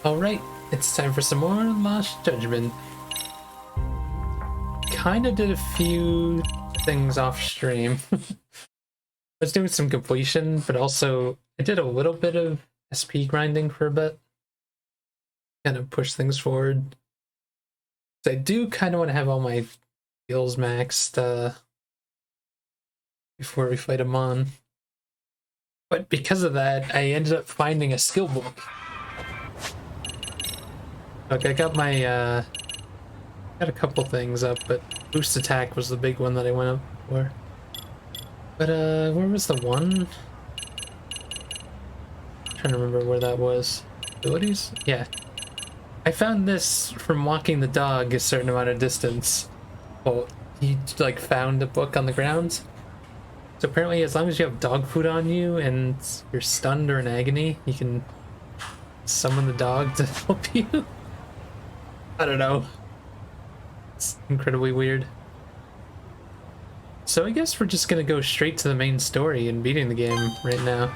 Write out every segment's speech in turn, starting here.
Alright, it's time for some more Lost Judgment. Kinda did a few things off stream. I was doing some completion, but also I did a little bit of SP grinding for a bit. Kind of push things forward. So I do kind of want to have all my skills maxed before we fight Amon. But because of that, I ended up finding a skill book. Okay, I got my, got a couple things up, but boost attack was the big one that I went up for. But, where was the one? I'm trying to remember where that was. Abilities? Yeah. I found this from walking the dog a certain amount of distance. Well, he, like, found a book on the ground. So apparently, as long as you have dog food on you and you're stunned or in agony, you can summon the dog to help you. I don't know. It's incredibly weird. So I guess we're just gonna go straight to the main story and beating the game right now.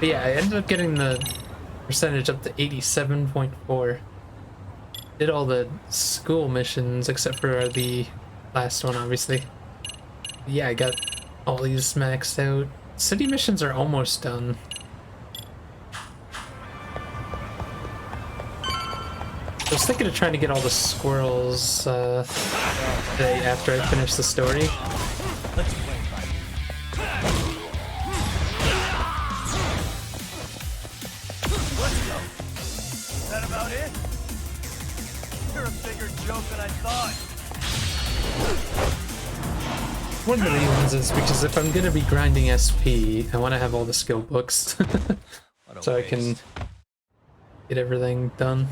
But yeah, I ended up getting the percentage up to 87.4. Did all the school missions except for the last one, obviously. But yeah, I got all these maxed out. City missions are almost done. I was thinking of trying to get all the squirrels today after I finish the story. Let's play, buddy. Let's go. Is that about it? You're a bigger joke than I thought. One of the reasons is because if I'm gonna be grinding SP, I want to have all the skill books so I can get everything done.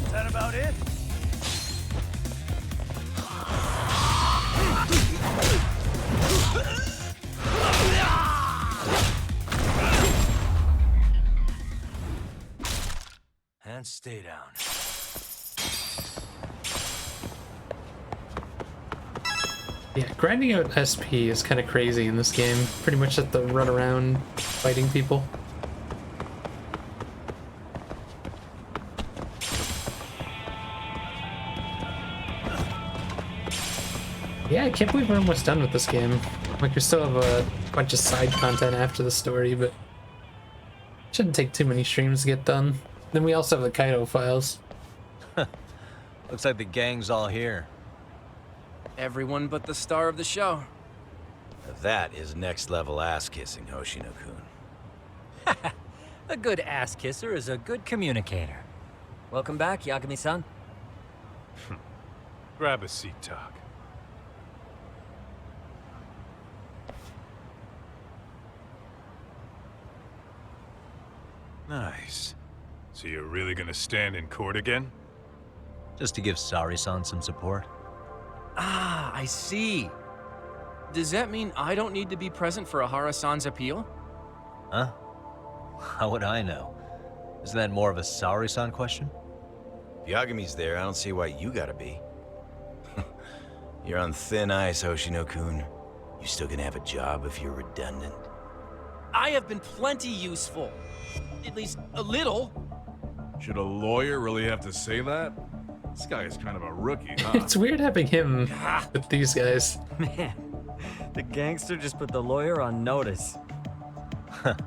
Is that about it? And stay down. Yeah, grinding out SP is kind of crazy in this game. Pretty much have to run around fighting people. Yeah, I can't believe we're almost done with this game. Like, we still have a bunch of side content after the story, but shouldn't take too many streams to get done. Then we also have the Kaido files. Looks like the gang's all here. Everyone but the star of the show. That is next level ass kissing, Hoshino-kun. A good ass kisser is a good communicator. Welcome back, Yagami-san. Grab a seat, Talk. Nice. So you're really gonna stand in court again? Just to give Sari-san some support. Ah, I see. Does that mean I don't need to be present for Ahara-san's appeal? Huh? How would I know? Isn't that more of a Sari-san question? If Yagami's there, I don't see why you gotta be. You're on thin ice, Hoshino-kun. You still gonna have a job if you're redundant? I have been plenty useful. At least a little. Should a lawyer really have to say that? This guy is kind of a rookie, huh? It's weird having him with these guys. Man, the gangster just put the lawyer on notice. Well,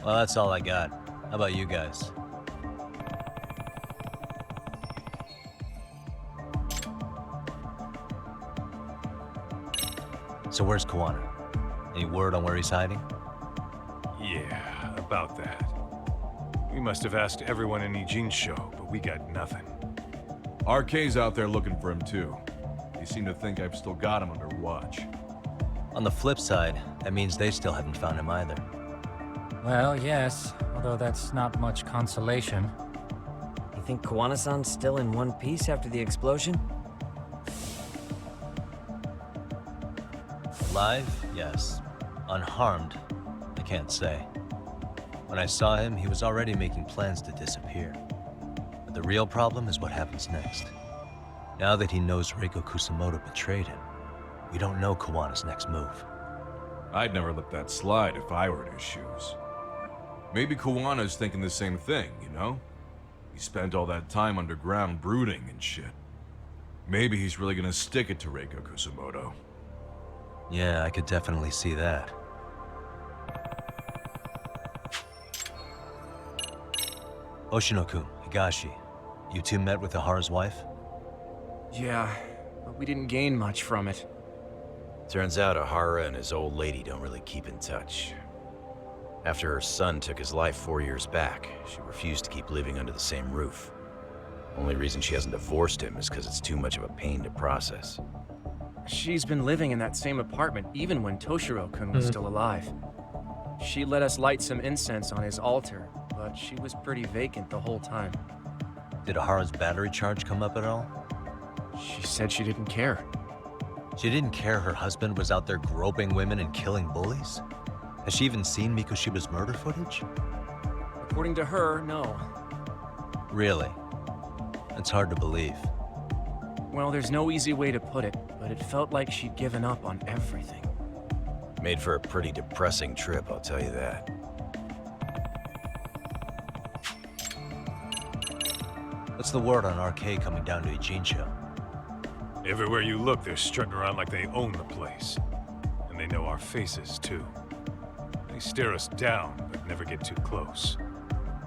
that's all I got. How about you guys? So where's Kuwano? Any word on where he's hiding? Yeah, about that. We must have asked everyone in Ijin's show, but we got nothing. RK's out there looking for him too. They seem to think I've still got him under watch. On the flip side, that means they still haven't found him either. Well, yes, although that's not much consolation. You think Kawana-san's still in one piece after the explosion? Alive? Yes. Unharmed? I can't say. When I saw him, he was already making plans to disappear. But the real problem is what happens next. Now that he knows Reiko Kusamoto betrayed him, we don't know Kawana's next move. I'd never let that slide if I were in his shoes. Maybe Kawana's thinking the same thing, you know? He spent all that time underground brooding and shit. Maybe he's really gonna stick it to Reiko Kusamoto. Yeah, I could definitely see that. Oshino-kun, Higashi, you two met with Ahara's wife? Yeah, but we didn't gain much from it. Turns out Ahara and his old lady don't really keep in touch. After her son took his life 4 years back, she refused to keep living under the same roof. Only reason she hasn't divorced him is because it's too much of a pain to process. She's been living in that same apartment even when Toshiro-kun was still alive. She let us light some incense on his altar, but she was pretty vacant the whole time. Did Ahara's battery charge come up at all? She said she didn't care. She didn't care her husband was out there groping women and killing bullies? Has she even seen Mikoshiba's murder footage? According to her, no. Really? That's hard to believe. Well, there's no easy way to put it, but it felt like she'd given up on everything. Made for a pretty depressing trip, I'll tell you that. What's the word on RK coming down to Ijincho? Everywhere you look, they're strutting around like they own the place. And they know our faces, too. They stare us down, but never get too close.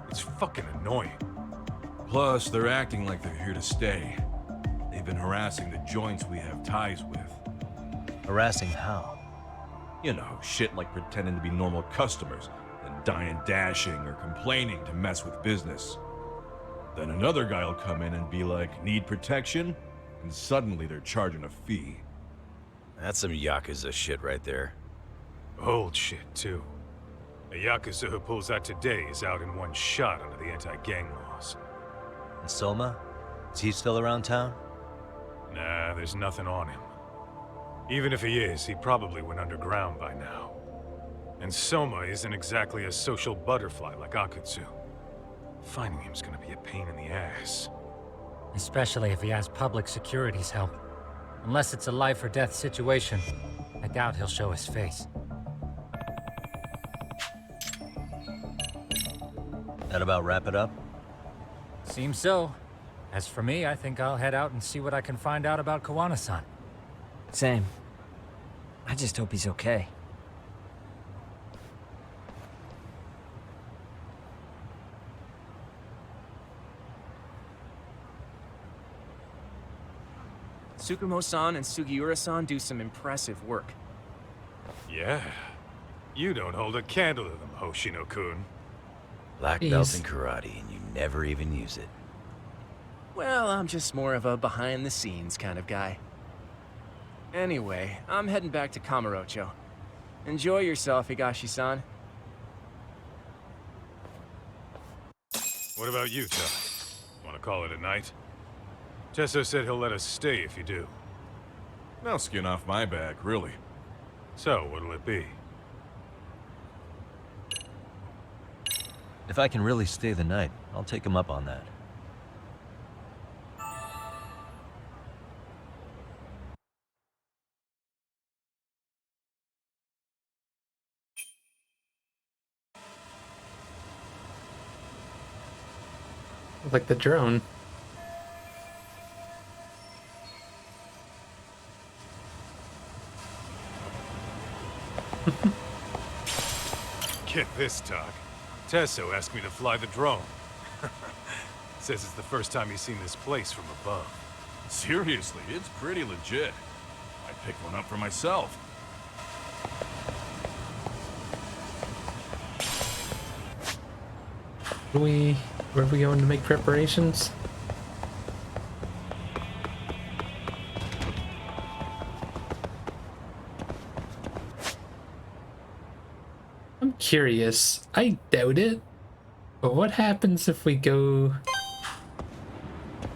It's fucking annoying. Plus, they're acting like they're here to stay. They've been harassing the joints we have ties with. Harassing how? You know, shit like pretending to be normal customers, then dying dashing or complaining to mess with business. Then another guy will come in and be like, need protection? And suddenly they're charging a fee. That's some Yakuza shit right there. Old shit, too. A Yakuza who pulls out today is out in one shot under the anti-gang laws. And Soma? Is he still around town? Nah, there's nothing on him. Even if he is, he probably went underground by now. And Soma isn't exactly a social butterfly like Akutsu. Finding him's gonna be a pain in the ass. Especially if he has public security's help. Unless it's a life or death situation, I doubt he'll show his face. That about wrap it up? Seems so. As for me, I think I'll head out and see what I can find out about Kawana-san. Same. I just hope he's okay. Tsukumo-san and Sugiura-san do some impressive work. Yeah. You don't hold a candle to them, Hoshino-kun. Black belt Jeez. in karate, and you never even use it. Well, I'm just more of a behind-the-scenes kind of guy. Anyway, I'm heading back to Kamurocho. Enjoy yourself, Higashi-san. What about you, Ty? Wanna call it a night? Tesso said he'll let us stay if you do. No skin off my back, really. So, what'll it be? If I can really stay the night, I'll take him up on that. Like the drone. Get this, Doc. Tesso asked me to fly the drone. Says it's the first time he's seen this place from above. Seriously, it's pretty legit. I picked one up for myself. Where are we going to make preparations? curious. I doubt it. But what happens if we go to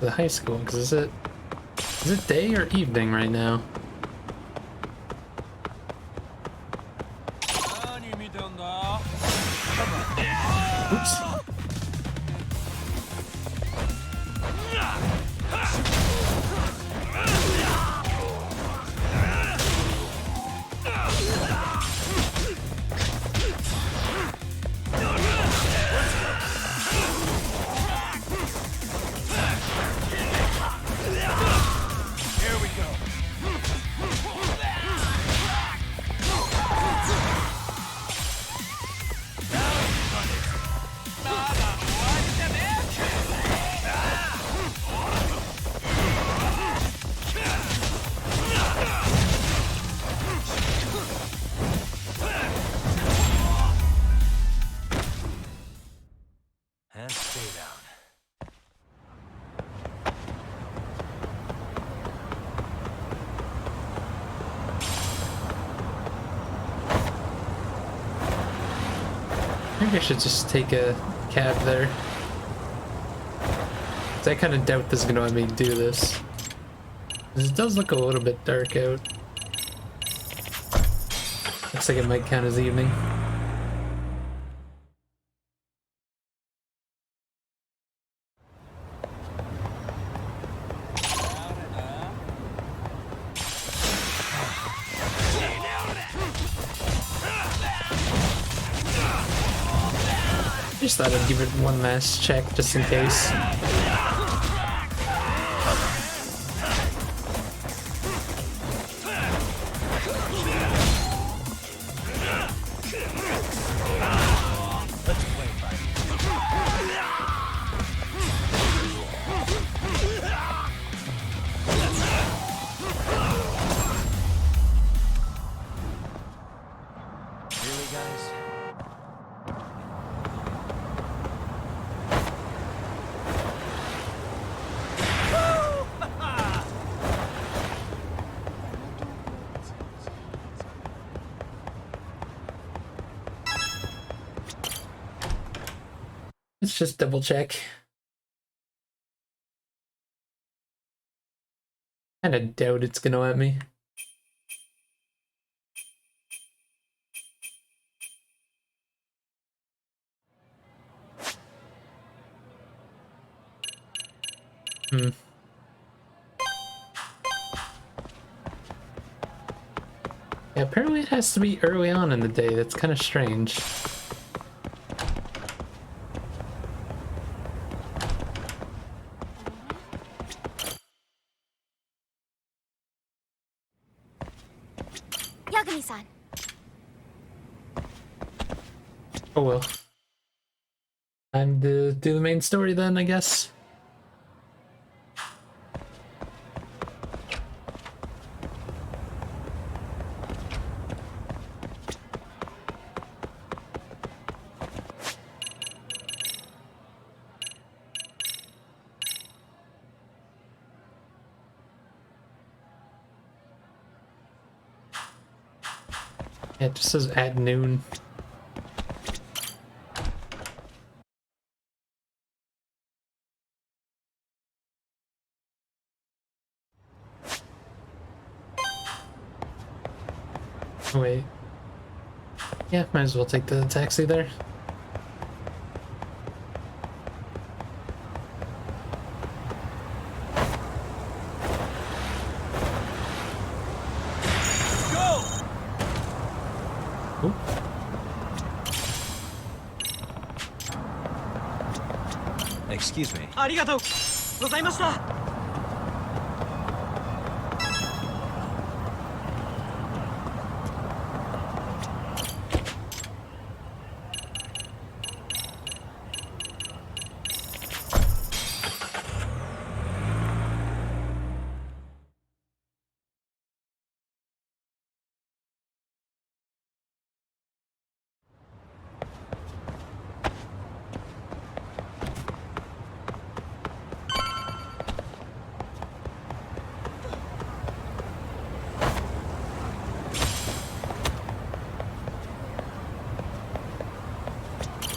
the high school? Because is it day or evening right now? Oops. Here we go. And stay down. Maybe I should just take a cab there. 'Cause I kind of doubt this is gonna let me do this. 'Cause it does look a little bit dark out. Looks like it might count as evening. Just thought I'd give it one last check just in case. Really, guys? Let's just double check. Kinda doubt it's gonna let me. Yeah, apparently it has to be early on in the day. That's kind of strange. Yagami-san. Oh well. Time to do the main story then, I guess. Yeah, it just says at noon. Oh, wait. Yeah, might as well take the taxi there. Oop. Excuse me. ありがとうございました。 Oh,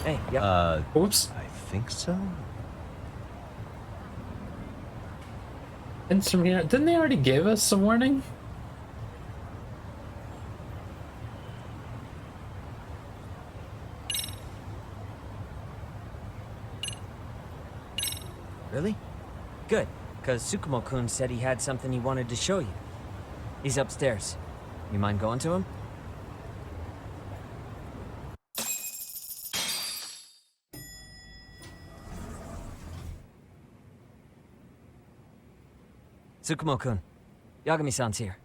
Hey, yeah. Oops. I think so? Hints from here. Didn't they already give us a warning? Really? Good, because Tsukumo-kun said he had something he wanted to show you. He's upstairs. You mind going to him? Tsukumo-kun, Yagami-san's here.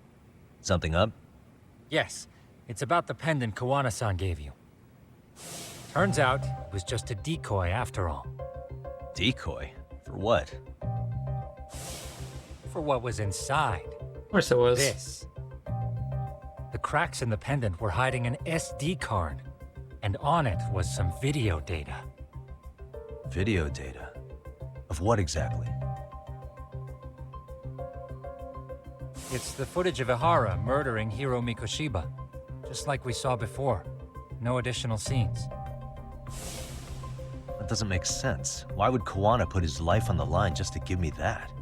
Something up? Yes, it's about the pendant Kawana-san gave you. Turns out, it was just a decoy after all. Decoy? For what? For what was inside. Of course it was. This. The cracks in the pendant were hiding an SD card, and on it was some video data. Video data? Of what exactly? It's the footage of Ihara murdering Hiro Mikoshiba, just like we saw before. No additional scenes. That doesn't make sense. Why would Kawana put his life on the line just to give me that?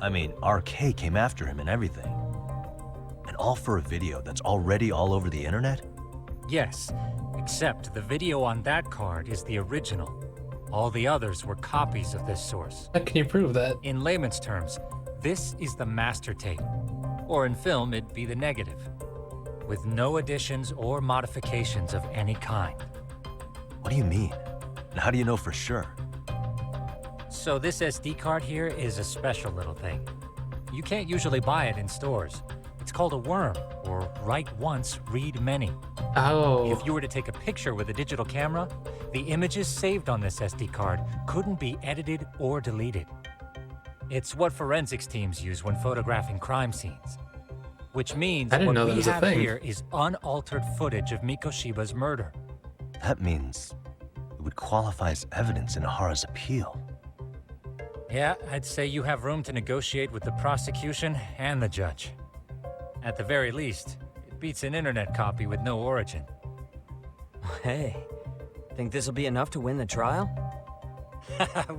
I mean, RK came after him and everything. And all for a video that's already all over the internet? Yes, except the video on that card is the original. All the others were copies of this source. How can you prove that? In layman's terms, this is the master tape. Or in film, it'd be the negative. With no additions or modifications of any kind. What do you mean? And how do you know for sure? So this SD card here is a special little thing. You can't usually buy it in stores. It's called a worm, or write once, read many. Oh. If you were to take a picture with a digital camera, the images saved on this SD card couldn't be edited or deleted. It's what forensics teams use when photographing crime scenes. Which means I didn't what know that we was a have thing. here is unaltered footage of Mikoshiba's murder. That means it would qualify as evidence in Ihara's appeal. Yeah, I'd say you have room to negotiate with the prosecution and the judge. At the very least, it beats an internet copy with no origin. Hey, think this'll be enough to win the trial?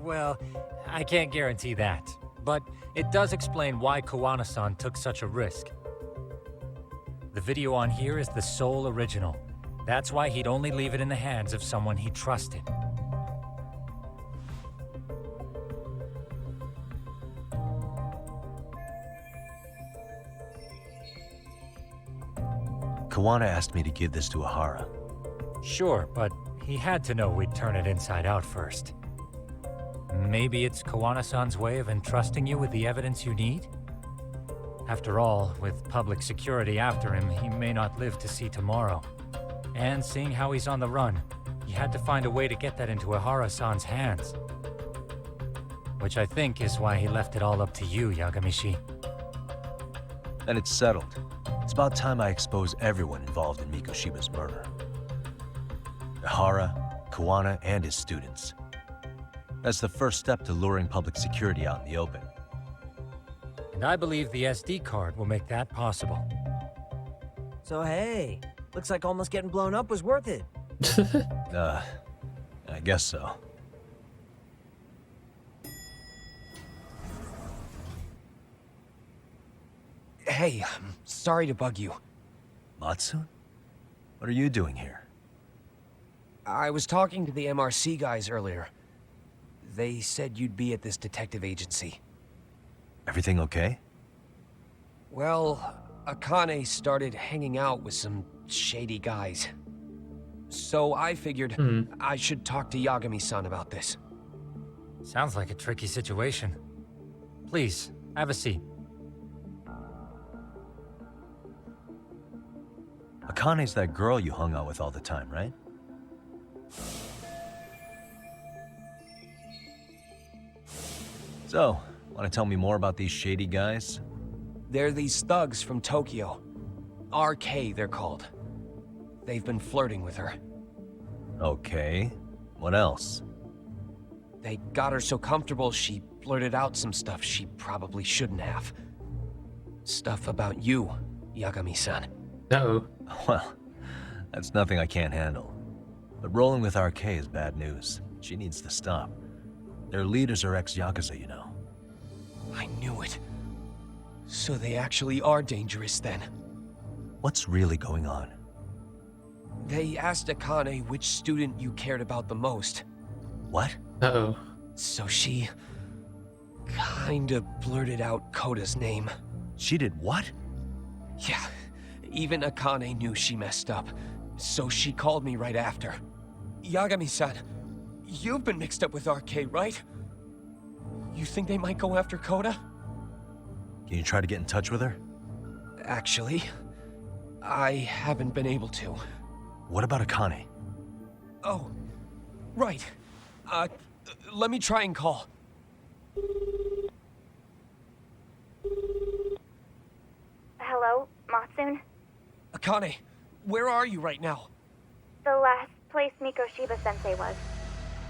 Well, I can't guarantee that. But it does explain why Kawana-san took such a risk. The video on here is the sole original. That's why he'd only leave it in the hands of someone he trusted. Kawana asked me to give this to Ihara. Sure, but he had to know we'd turn it inside out first. Maybe it's Kawana-san's way of entrusting you with the evidence you need? After all, with public security after him, he may not live to see tomorrow. And seeing how he's on the run, he had to find a way to get that into Ihara-san's hands. Which I think is why he left it all up to you, Yagamishi. Then it's settled. It's about time I expose everyone involved in Mikoshiba's murder. Ihara, Kawana, and his students. That's the first step to luring public security out in the open. And I believe the SD card will make that possible. So hey, looks like almost getting blown up was worth it. I guess so. Hey, I'm sorry to bug you. Matsu? What are you doing here? I was talking to the MRC guys earlier. They said you'd be at this detective agency. Everything okay? Well, Akane started hanging out with some shady guys. So I figured I should talk to Yagami-san about this. Sounds like a tricky situation. Please, have a seat. Akane's that girl you hung out with all the time, right? So, want to tell me more about these shady guys? They're these thugs from Tokyo. RK, they're called. They've been flirting with her. Okay. What else? They got her so comfortable, she blurted out some stuff she probably shouldn't have. Stuff about you, Yagami-san. No. Well, that's nothing I can't handle. But rolling with RK is bad news. She needs to stop. Their leaders are ex-Yakuza, you know. I knew it. So they actually are dangerous then. What's really going on? They asked Akane which student you cared about the most. What? Uh-oh. So she kinda blurted out Koda's name. She did what? Yeah, even Akane knew she messed up. So she called me right after. Yagami-san, you've been mixed up with RK, right? You think they might go after Koda? Can you try to get in touch with her? Actually, I haven't been able to. What about Akane? Oh, right. Let me try and call. Hello, Matsun? Akane, where are you right now? The last place Mikoshiba-sensei was.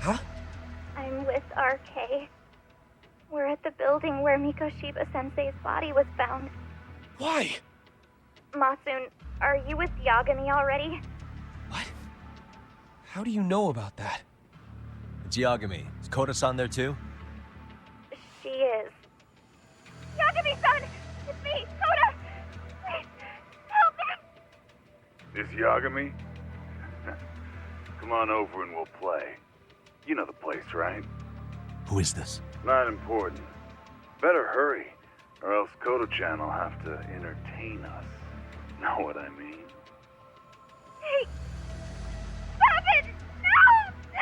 Huh? I'm with RK. We're at the building where Mikoshiba-sensei's body was found. Why? Matsun, are you with Yagami already? What? How do you know about that? It's Yagami. Is Koda-san there too? She is. Yagami-san! It's me, Koda! Please, help me! Is Yagami? Come on over and we'll play. You know the place, right? Who is this? Not important. Better hurry, or else Kodo-chan will have to entertain us. Know what I mean? Hey! Stop it! No!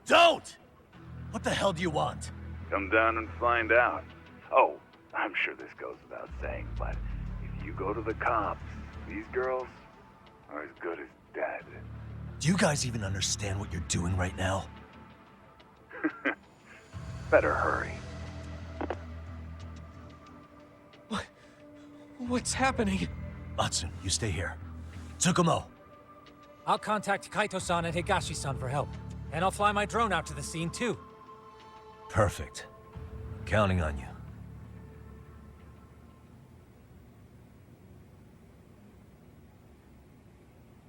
Don't! What the hell do you want? Come down and find out. Oh, I'm sure this goes without saying, but if you go to the cops, these girls are as good as dead. Do you guys even understand what you're doing right now? Better hurry. What's happening? Matsun, you stay here. Tsukumo! I'll contact Kaito-san and Higashi-san for help. And I'll fly my drone out to the scene, too. Perfect. Counting on you.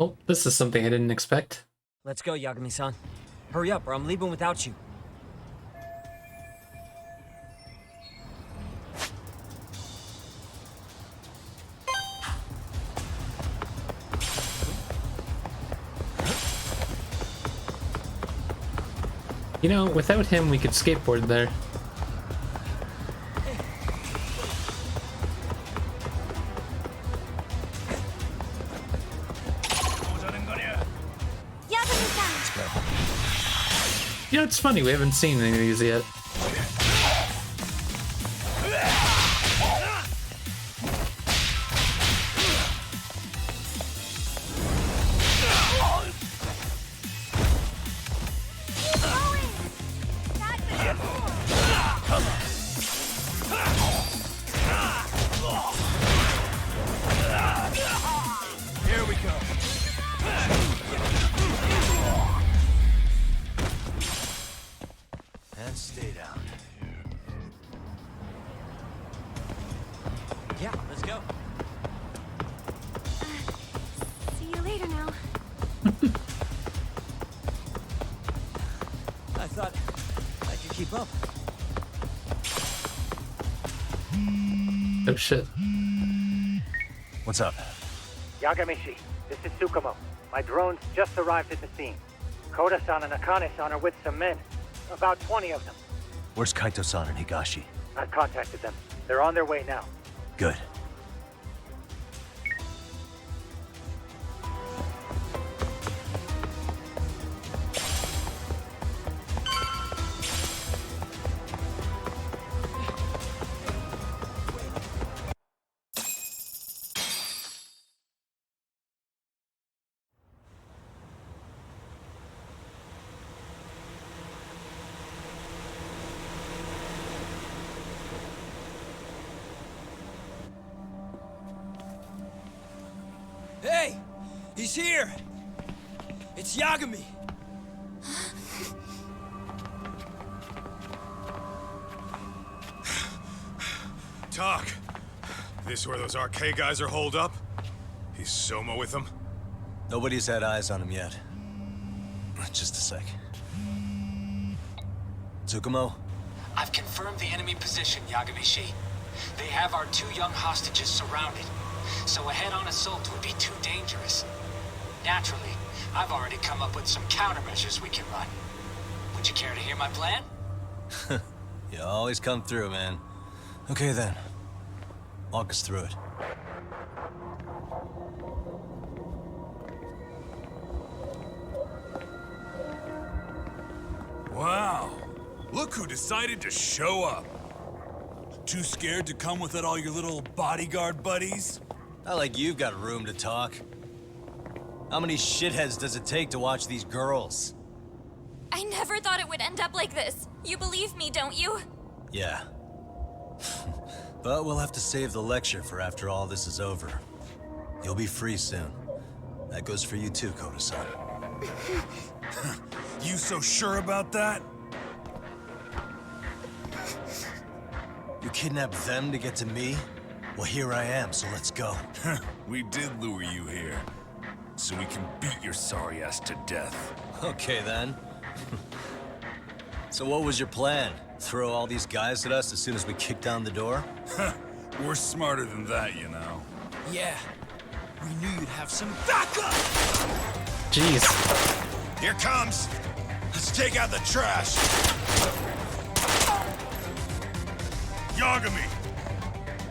Oh, this is something I didn't expect. Let's go, Yagami-san. Hurry up, or I'm leaving without you. You know, without him, we could skateboard there. You know, it's funny, we haven't seen any of these yet. Here we go. And stay down. Yeah, let's go. See you later now. I thought I could keep up. Oh shit. What's up? Yagamishi, this is Tsukumo. My drones just arrived at the scene. Koda-san and Akane-san are with some men. About 20 of them. Where's Kaito-san and Higashi? I've contacted them. They're on their way now. Good. Hey! He's here! It's Yagami! Talk. This where those RK guys are holed up? He's Soma with them? Nobody's had eyes on him yet. Just a sec. Tsukumo? I've confirmed the enemy position, Yagami-shi. They have our 2 young hostages surrounded, so a head-on assault would be too dangerous. Naturally, I've already come up with some countermeasures we can run. Would you care to hear my plan? You always come through, man. Okay then. Walk us through it. Wow. Look who decided to show up. Too scared to come with all your little bodyguard buddies? Not like you've got room to talk. How many shitheads does it take to watch these girls? I never thought it would end up like this. You believe me, don't you? Yeah. But we'll have to save the lecture for after all this is over. You'll be free soon. That goes for you too, Koda-san. You so sure about that? You kidnapped them to get to me? Well, here I am, so let's go. We did lure you here, so we can beat your sorry ass to death. Okay, then. So what was your plan? Throw all these guys at us as soon as we kick down the door? We're smarter than that, you know. Yeah. We knew you'd have some backup! Jeez. Here comes! Let's take out the trash! Yagami!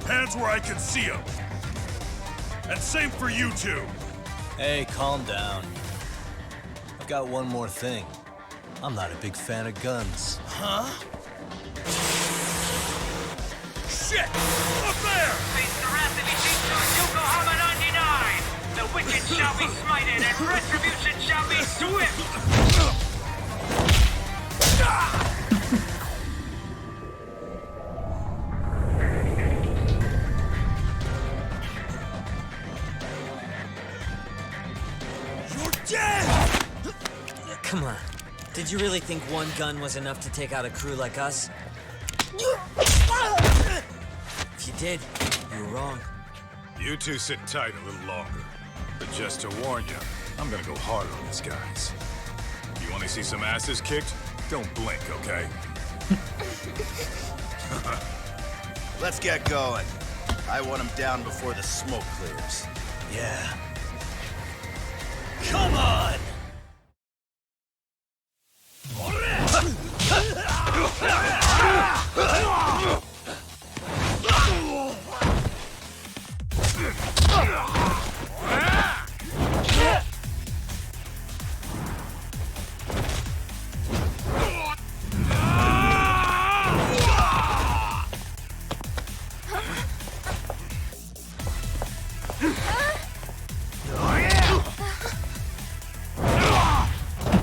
Hands where I can see them! And same for you two! Hey, calm down. I've got one more thing. I'm not a big fan of guns. Huh? Shit! Up there! Face the wrath of Ijincho Yokohama 99! The wicked shall be smited and retribution shall be swift! Come on. Did you really think one gun was enough to take out a crew like us? If you did, you were wrong. You two sit tight a little longer. But just to warn you, I'm gonna go harder on these guys. You wanna see some asses kicked? Don't blink, okay? Let's get going. I want him down before the smoke clears. Yeah. Come on!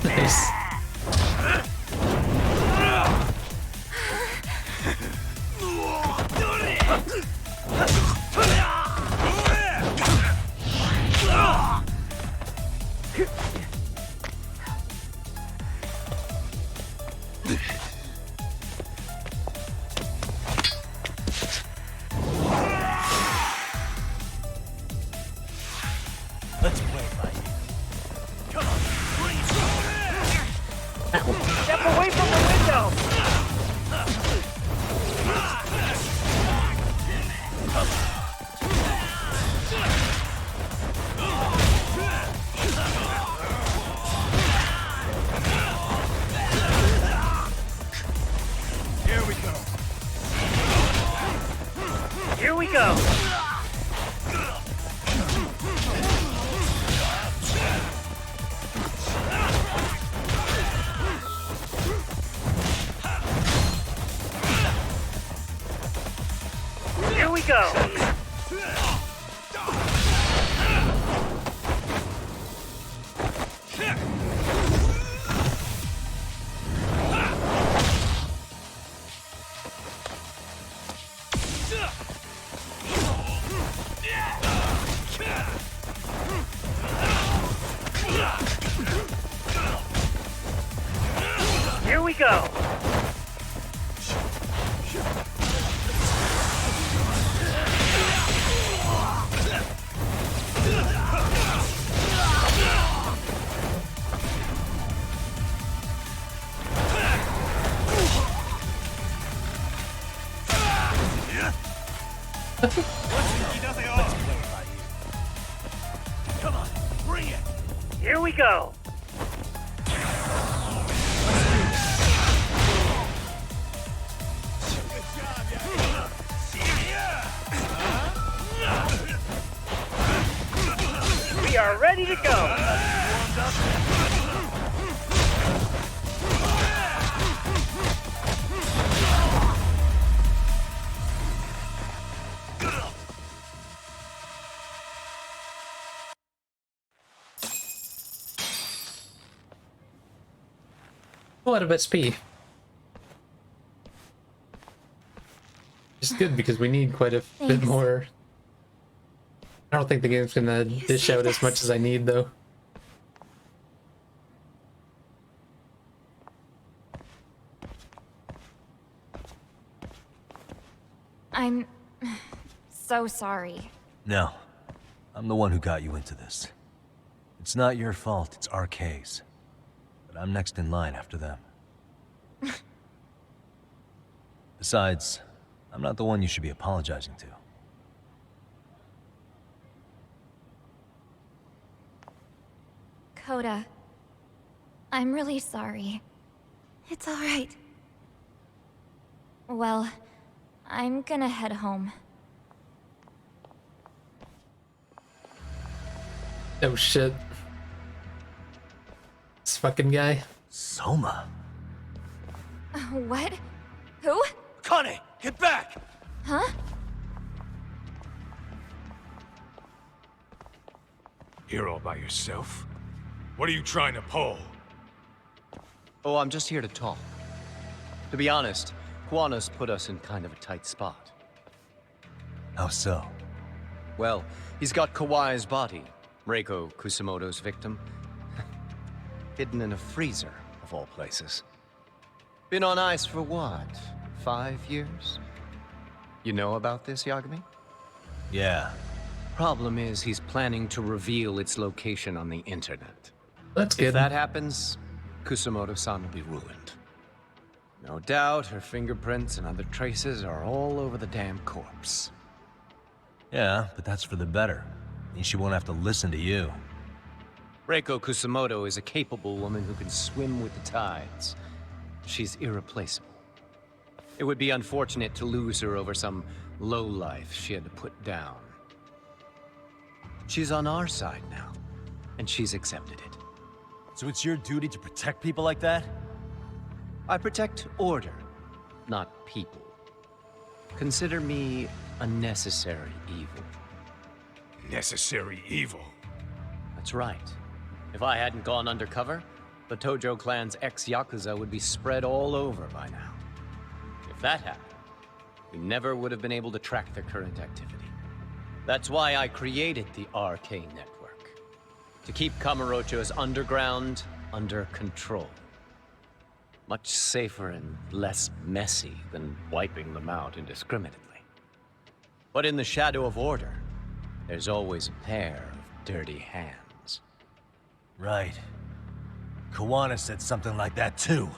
Nice. Let's play by ear. Come on, Step away from the window! Here we go. Here we go! Here we go! Here we go! Come on, bring it! Here we go! We are ready to go! A lot of SP. It's good because we need quite a bit more. I don't think the game's gonna dish out as much as I need though. I'm so sorry. No. I'm the one who got you into this. It's not your fault, it's RK's. But I'm next in line after them. Besides, I'm not the one you should be apologizing to. Coda, I'm really sorry. It's alright. Well, I'm gonna head home. Oh shit. This fucking guy. Soma? What? Who? Connie, get back! Huh? Here all by yourself? What are you trying to pull? Oh, I'm just here to talk. To be honest, Kuwana's put us in kind of a tight spot. How so? Well, he's got Kawai's body, Reiko Kusamoto's victim, hidden in a freezer, of all places. Been on ice for what, 5 years? You know about this, Yagami? Yeah. Problem is, he's planning to reveal its location on the internet. That's good. If that happens, Kusamoto-san will be ruined. No doubt her fingerprints and other traces are all over the damn corpse. Yeah, but that's for the better. Means she won't have to listen to you. Reiko Kusamoto is a capable woman who can swim with the tides. She's irreplaceable. It would be unfortunate to lose her over some lowlife she had to put down. She's on our side now, and she's accepted it. So it's your duty to protect people like that? I protect order, not people. Consider me a necessary evil. Necessary evil? That's right. If I hadn't gone undercover, the Tojo clan's ex-Yakuza would be spread all over by now. If that happened, we never would have been able to track their current activity. That's why I created the RK Network. To keep Kamurocho's underground under control. Much safer and less messy than wiping them out indiscriminately. But in the shadow of order, there's always a pair of dirty hands. Right. Kuwana said something like that too.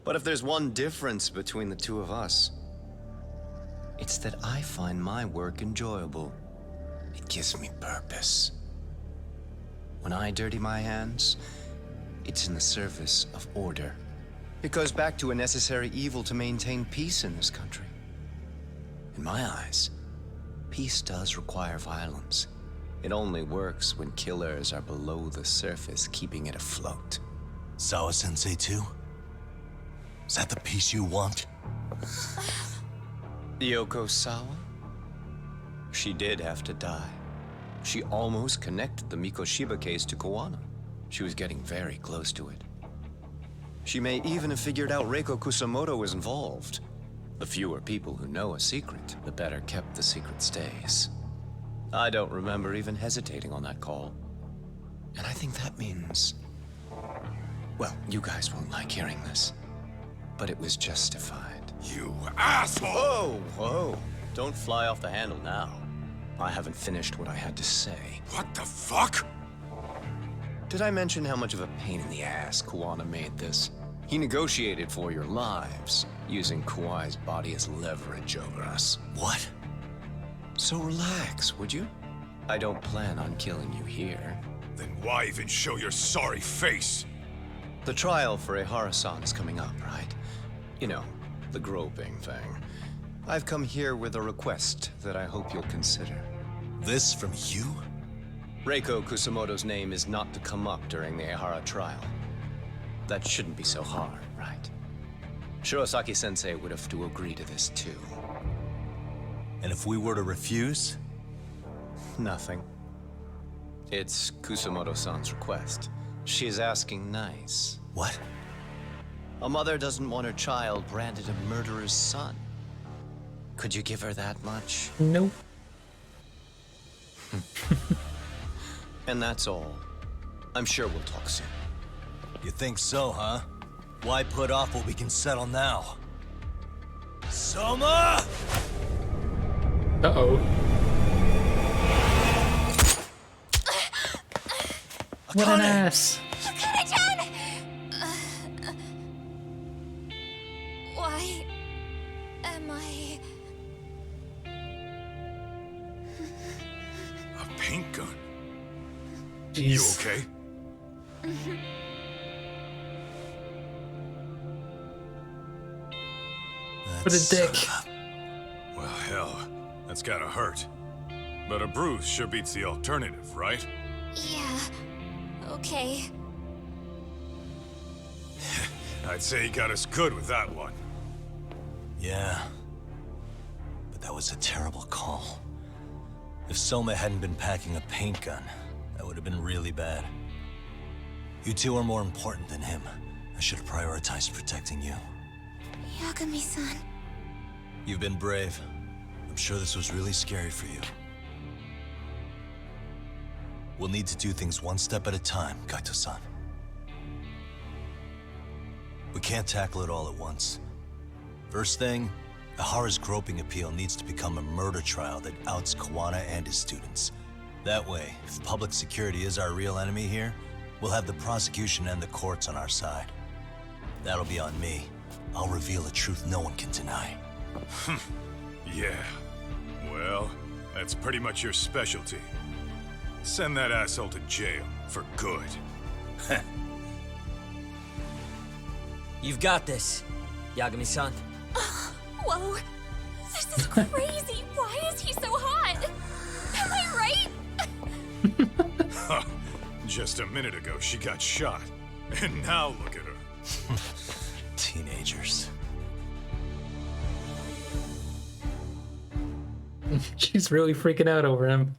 But if there's one difference between the two of us, it's that I find my work enjoyable. It gives me purpose. When I dirty my hands, it's in the service of order. It goes back to a necessary evil to maintain peace in this country. In my eyes, peace does require violence. It only works when killers are below the surface, keeping it afloat. Sawa-sensei too? Is that the peace you want? Yoko Sawa? She did have to die. She almost connected the Mikoshiba case to Kuwana. She was getting very close to it. She may even have figured out Reiko Kusamoto was involved. The fewer people who know a secret, the better kept the secret stays. I don't remember even hesitating on that call. And I think that means... well, you guys won't like hearing this. But it was justified. You asshole! Whoa, whoa. Don't fly off the handle now. I haven't finished what I had to say. What the fuck? Did I mention how much of a pain in the ass Kuwana made this? He negotiated for your lives, using Kauai's body as leverage over us. What? So relax, would you? I don't plan on killing you here. Then why even show your sorry face? The trial for Ehara-san is coming up, right? You know, the groping thing. I've come here with a request that I hope you'll consider. This from you? Reiko Kusamoto's name is not to come up during the Ehara trial. That shouldn't be so hard, right? Shirosaki-sensei would have to agree to this too. And if we were to refuse? Nothing. It's Kusamoto-san's request. She's asking nice. What? A mother doesn't want her child branded a murderer's son. Could you give her that much? Nope. And that's all. I'm sure we'll talk soon. You think so, huh? Why put off what we can settle now? Soma! Uh-oh. What an ass! Akane-chan! Why am I... A paint gun? Jeez. You okay? What a dick. Well, hell, that's gotta hurt. But a bruise sure beats the alternative, right? Yeah. Okay. I'd say he got us good with that one. Yeah. But that was a terrible call. If Soma hadn't been packing a paint gun, that would have been really bad. You two are more important than him. I should have prioritized protecting you. Yagami-san. You've been brave. I'm sure this was really scary for you. We'll need to do things one step at a time, Kaito-san. We can't tackle it all at once. First thing, Ehara's groping appeal needs to become a murder trial that outs Kuwana and his students. That way, if public security is our real enemy here, we'll have the prosecution and the courts on our side. That'll be on me. I'll reveal a truth no one can deny. Yeah. Well, that's pretty much your specialty. Send that asshole to jail for good. You've got this, Yagami-san. Whoa. This is crazy. Why is he so hot? Am I right? Just a minute ago, she got shot. And now look at her. Teenagers. She's really freaking out over him.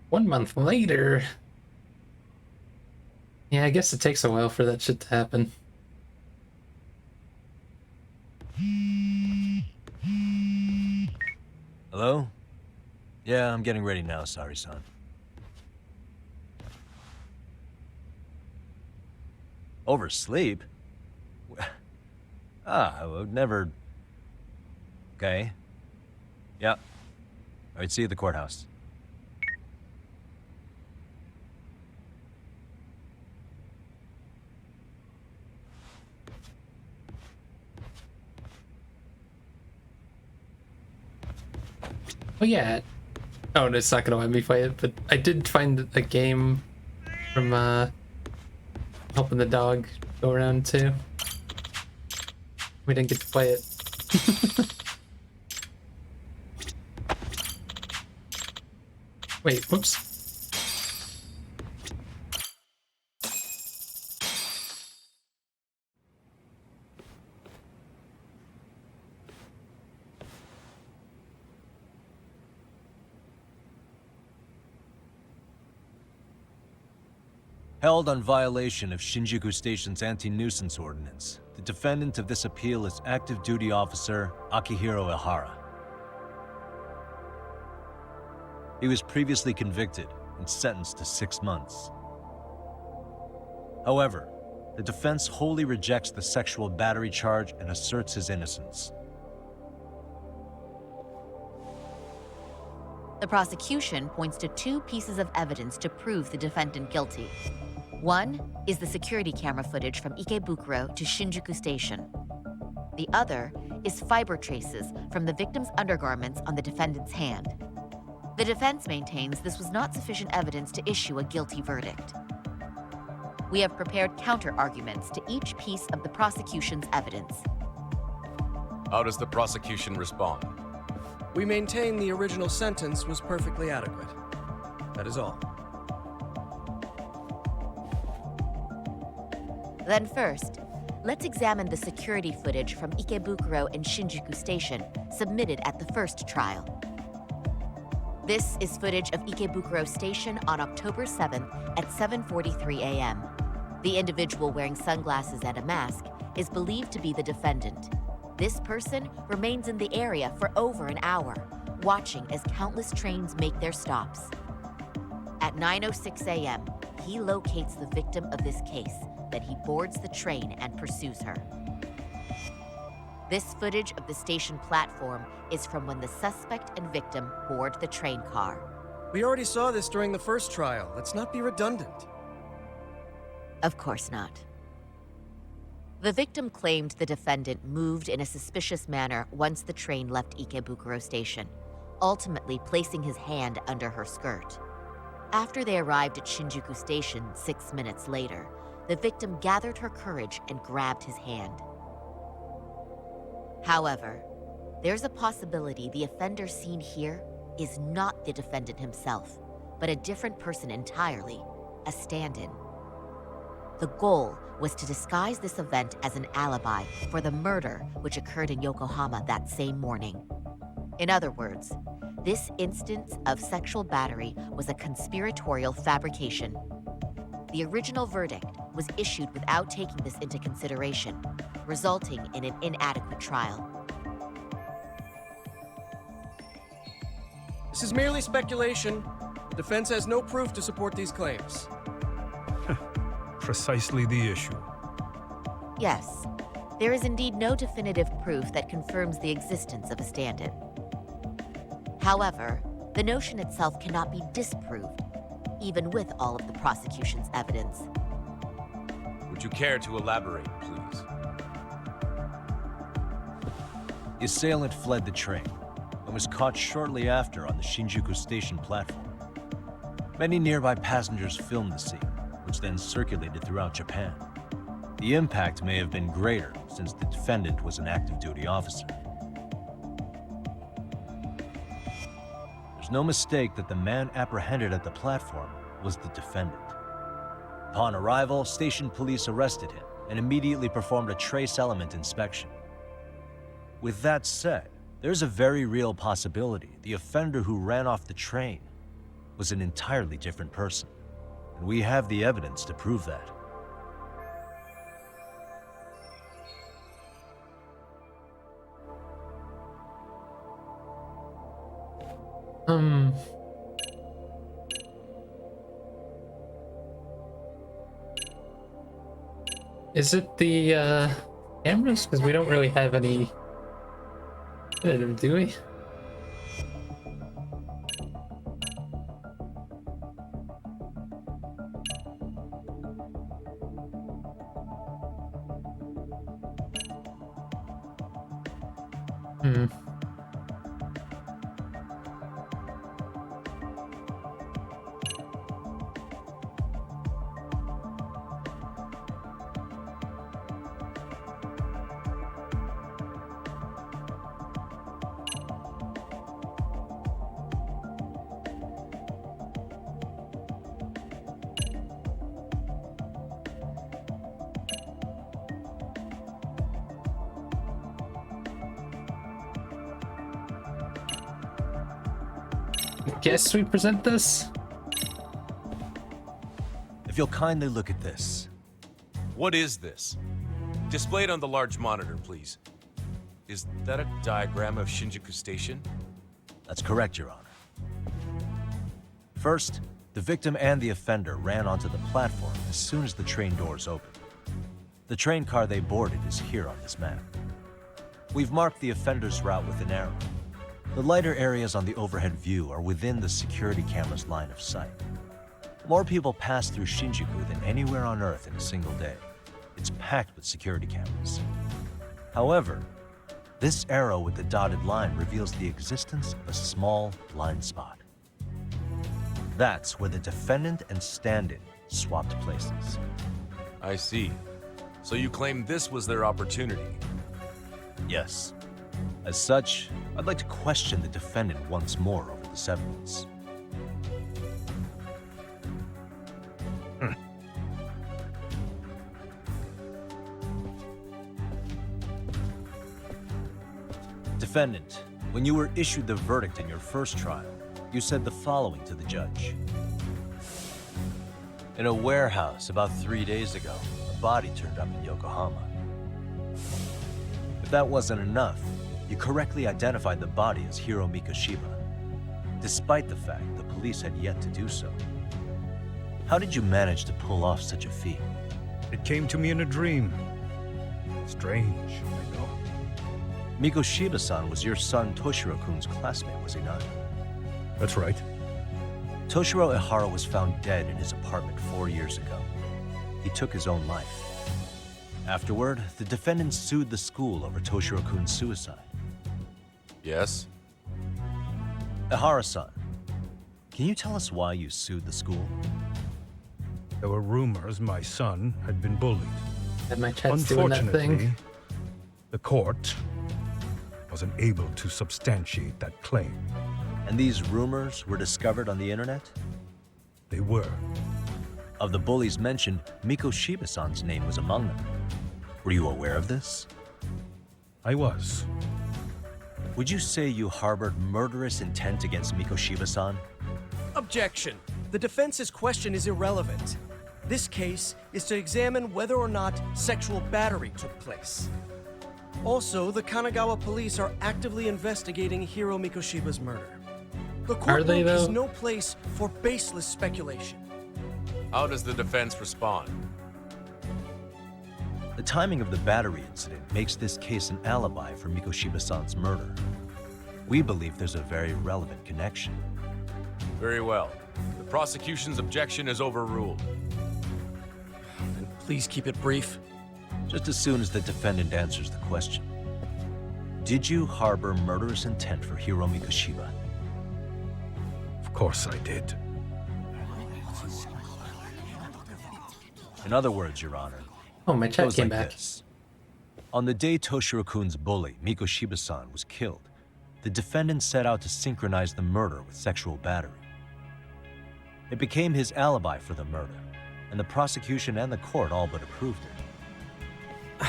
One month later. Yeah, I guess it takes a while for that shit to happen. Hello? Yeah, I'm getting ready now, Sari-san. Oversleep? I would never... Okay. Yeah. Alright, see you at the courthouse. Oh yeah. Oh, and it's not gonna let me play it, but I did find a game from helping the dog go around too. We didn't get to play it. Wait, whoops. Held on violation of Shinjuku Station's anti-nuisance ordinance, the defendant of this appeal is active duty officer Akihiro Ehara. He was previously convicted and sentenced to 6 months. However, the defense wholly rejects the sexual battery charge and asserts his innocence. The prosecution points to two pieces of evidence to prove the defendant guilty. One is the security camera footage from Ikebukuro to Shinjuku Station. The other is fiber traces from the victim's undergarments on the defendant's hand. The defense maintains this was not sufficient evidence to issue a guilty verdict. We have prepared counter-arguments to each piece of the prosecution's evidence. How does the prosecution respond? We maintain the original sentence was perfectly adequate. That is all. Then first, let's examine the security footage from Ikebukuro and Shinjuku Station submitted at the first trial. This is footage of Ikebukuro Station on October 7th at 7:43 a.m. The individual wearing sunglasses and a mask is believed to be the defendant. This person remains in the area for over an hour, watching as countless trains make their stops. At 9:06 a.m., he locates the victim of this case, then he boards the train and pursues her. This footage of the station platform is from when the suspect and victim board the train car. We already saw this during the first trial. Let's not be redundant. Of course not. The victim claimed the defendant moved in a suspicious manner once the train left Ikebukuro Station, ultimately placing his hand under her skirt. After they arrived at Shinjuku Station 6 minutes later, the victim gathered her courage and grabbed his hand. However, there's a possibility the offender seen here is not the defendant himself, but a different person entirely, a stand-in. The goal was to disguise this event as an alibi for the murder which occurred in Yokohama that same morning. In other words, this instance of sexual battery was a conspiratorial fabrication. The original verdict was issued without taking this into consideration, resulting in an inadequate trial. This is merely speculation. The defense has no proof to support these claims. Precisely the issue. Yes, there is indeed no definitive proof that confirms the existence of a stand-in. However, the notion itself cannot be disproved, even with all of the prosecution's evidence. Would you care to elaborate, please? The assailant fled the train and was caught shortly after on the Shinjuku Station platform. Many nearby passengers filmed the scene, which then circulated throughout Japan. The impact may have been greater since the defendant was an active duty officer. There's no mistake that the man apprehended at the platform was the defendant. Upon arrival, station police arrested him and immediately performed a trace element inspection. With that said, there's a very real possibility the offender who ran off the train was an entirely different person. And we have the evidence to prove that. Is it the cameras? Because we don't really have any of them, do we? Guess we present this? If you'll kindly look at this. What is this? Display it on the large monitor, please. Is that a diagram of Shinjuku Station? That's correct, Your Honor. First, the victim and the offender ran onto the platform as soon as the train doors opened. The train car they boarded is here on this map. We've marked the offender's route with an arrow. The lighter areas on the overhead view are within the security camera's line of sight. More people pass through Shinjuku than anywhere on Earth in a single day. It's packed with security cameras. However, this arrow with the dotted line reveals the existence of a small blind spot. That's where the defendant and stand-in swapped places. I see. So you claim this was their opportunity? Yes. As such, I'd like to question the defendant once more over this evidence. Defendant, when you were issued the verdict in your first trial, you said the following to the judge. In a warehouse about 3 days ago, a body turned up in Yokohama. If that wasn't enough, you correctly identified the body as Hiro Mikoshiba, despite the fact the police had yet to do so. How did you manage to pull off such a feat? It came to me in a dream. Strange, I know. Mikoshiba-san was your son Toshiro-kun's classmate, was he not? That's right. Toshiro Ehara was found dead in his apartment 4 years ago. He took his own life. Afterward, the defendant sued the school over Toshiro-kun's suicide. Yes? Ehara-san, can you tell us why you sued the school? There were rumors my son had been bullied. And my chat's doing that Unfortunately, thing. the court wasn't able to substantiate that claim. And these rumors were discovered on the internet? They were. Of the bullies mentioned, Mikoshiba-san's name was among them. Were you aware of this? I was. Would you say you harbored murderous intent against Mikoshiba-san? Objection. The defense's question is irrelevant. This case is to examine whether or not sexual battery took place. Also, the Kanagawa police are actively investigating Hiro Mikoshiba's murder. The courtroom is no place for baseless speculation. How does the defense respond? The timing of the battery incident makes this case an alibi for Mikoshiba-san's murder. We believe there's a very relevant connection. Very well. The prosecution's objection is overruled. Then please keep it brief. Just as soon as the defendant answers the question. Did you harbor murderous intent for Hiro Mikoshiba? Of course I did. In other words, Your Honor, oh, my chat goes came like back. This. On the day Toshiro-kun's bully, Mikoshiba-san, was killed, the defendant set out to synchronize the murder with sexual battery. It became his alibi for the murder, and the prosecution and the court all but approved it.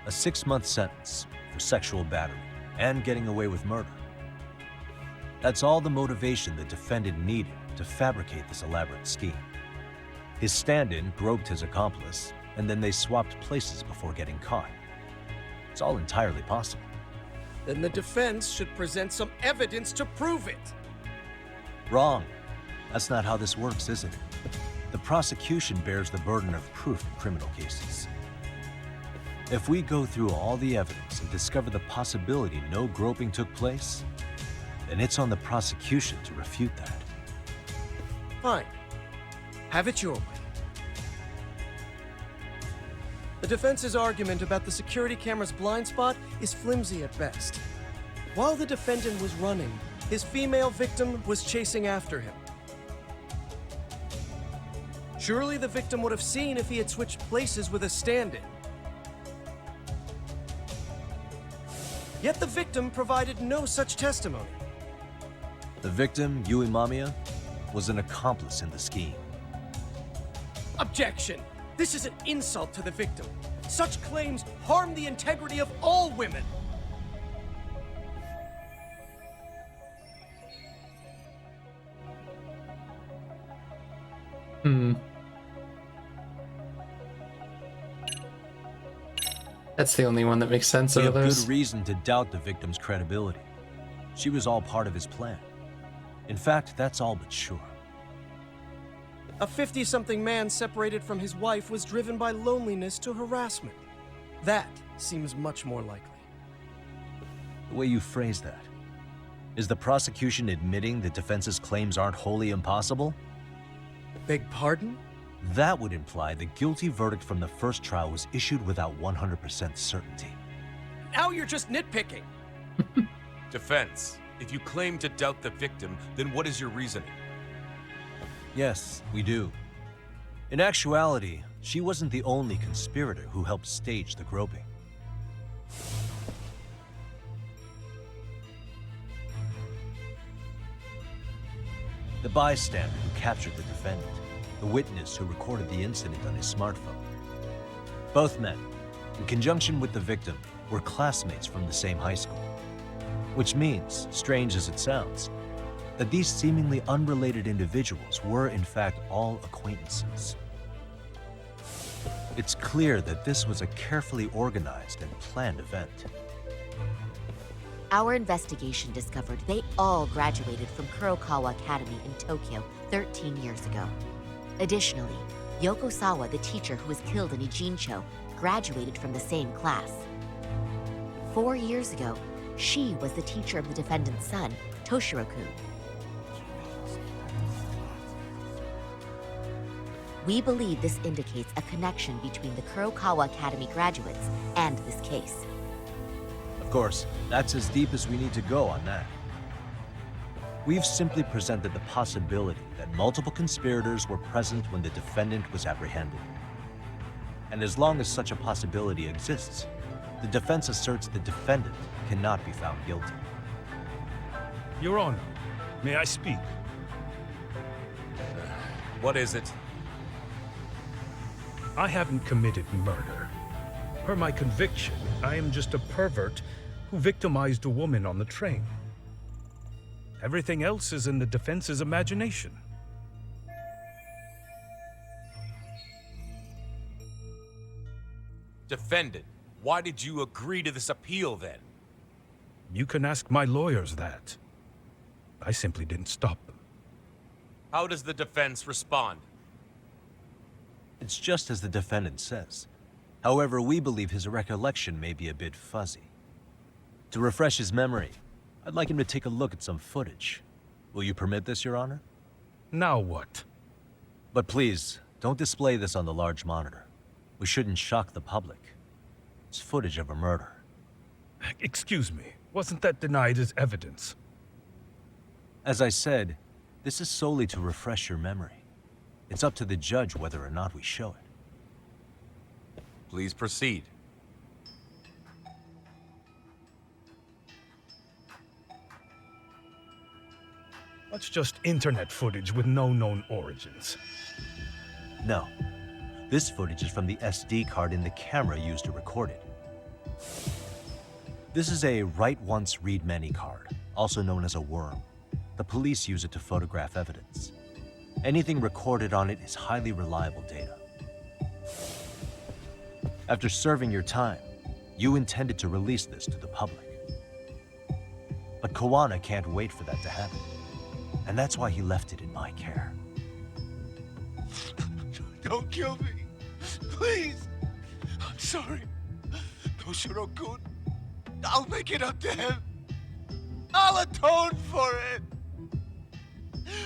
A 6-month sentence for sexual battery and getting away with murder. That's all the motivation the defendant needed to fabricate this elaborate scheme. His stand-in groped his accomplice, and then they swapped places before getting caught. It's all entirely possible. Then the defense should present some evidence to prove it. Wrong. That's not how this works, is it? The prosecution bears the burden of proof in criminal cases. If we go through all the evidence and discover the possibility no groping took place, then it's on the prosecution to refute that. Fine. Have it your way. The defense's argument about the security camera's blind spot is flimsy at best. While the defendant was running, his female victim was chasing after him. Surely the victim would have seen if he had switched places with a stand-in. Yet the victim provided no such testimony. The victim, Yui Mamiya, was an accomplice in the scheme. Objection! This is an insult to the victim. Such claims harm the integrity of all women. That's the only one that makes sense We out have of those. good reason to doubt the victim's credibility. She was all part of his plan. In fact, that's all but sure. A 50-something man separated from his wife was driven by loneliness to harassment. That seems much more likely. The way you phrase that, is the prosecution admitting the defense's claims aren't wholly impossible? Beg pardon? That would imply the guilty verdict from the first trial was issued without 100% certainty. Now you're just nitpicking. Defense, if you claim to doubt the victim, then what is your reasoning? Yes, we do. In actuality, she wasn't the only conspirator who helped stage the groping. The bystander who captured the defendant, the witness who recorded the incident on his smartphone. Both men, in conjunction with the victim, were classmates from the same high school. Which means, strange as it sounds, that these seemingly unrelated individuals were in fact all acquaintances. It's clear that this was a carefully organized and planned event. Our investigation discovered they all graduated from Kurokawa Academy in Tokyo 13 years ago. Additionally, Yoko Sawa, the teacher who was killed in Ijincho, graduated from the same class. 4 years ago, she was the teacher of the defendant's son, Toshiro-kun. We believe this indicates a connection between the Kurokawa Academy graduates and this case. Of course, that's as deep as we need to go on that. We've simply presented the possibility that multiple conspirators were present when the defendant was apprehended. And as long as such a possibility exists, the defense asserts the defendant cannot be found guilty. Your Honor, may I speak? What is it? I haven't committed murder. Per my conviction, I am just a pervert who victimized a woman on the train. Everything else is in the defense's imagination. Defendant, why did you agree to this appeal then? You can ask my lawyers that. I simply didn't stop them. How does the defense respond? It's just as the defendant says. However, we believe his recollection may be a bit fuzzy. To refresh his memory, I'd like him to take a look at some footage. Will you permit this, Your Honor? Now what? But please, don't display this on the large monitor. We shouldn't shock the public. It's footage of a murder. Excuse me, wasn't that denied as evidence? As I said, this is solely to refresh your memory. It's up to the judge whether or not we show it. Please proceed. That's just internet footage with no known origins. No. This footage is from the SD card in the camera used to record it. This is a write once, read many card, also known as a worm. The police use it to photograph evidence. Anything recorded on it is highly reliable data. After serving your time, you intended to release this to the public. But Kawana can't wait for that to happen. And that's why he left it in my care. Don't kill me. Please. I'm sorry. Toshiro-kun. I'll make it up to him. I'll atone for it.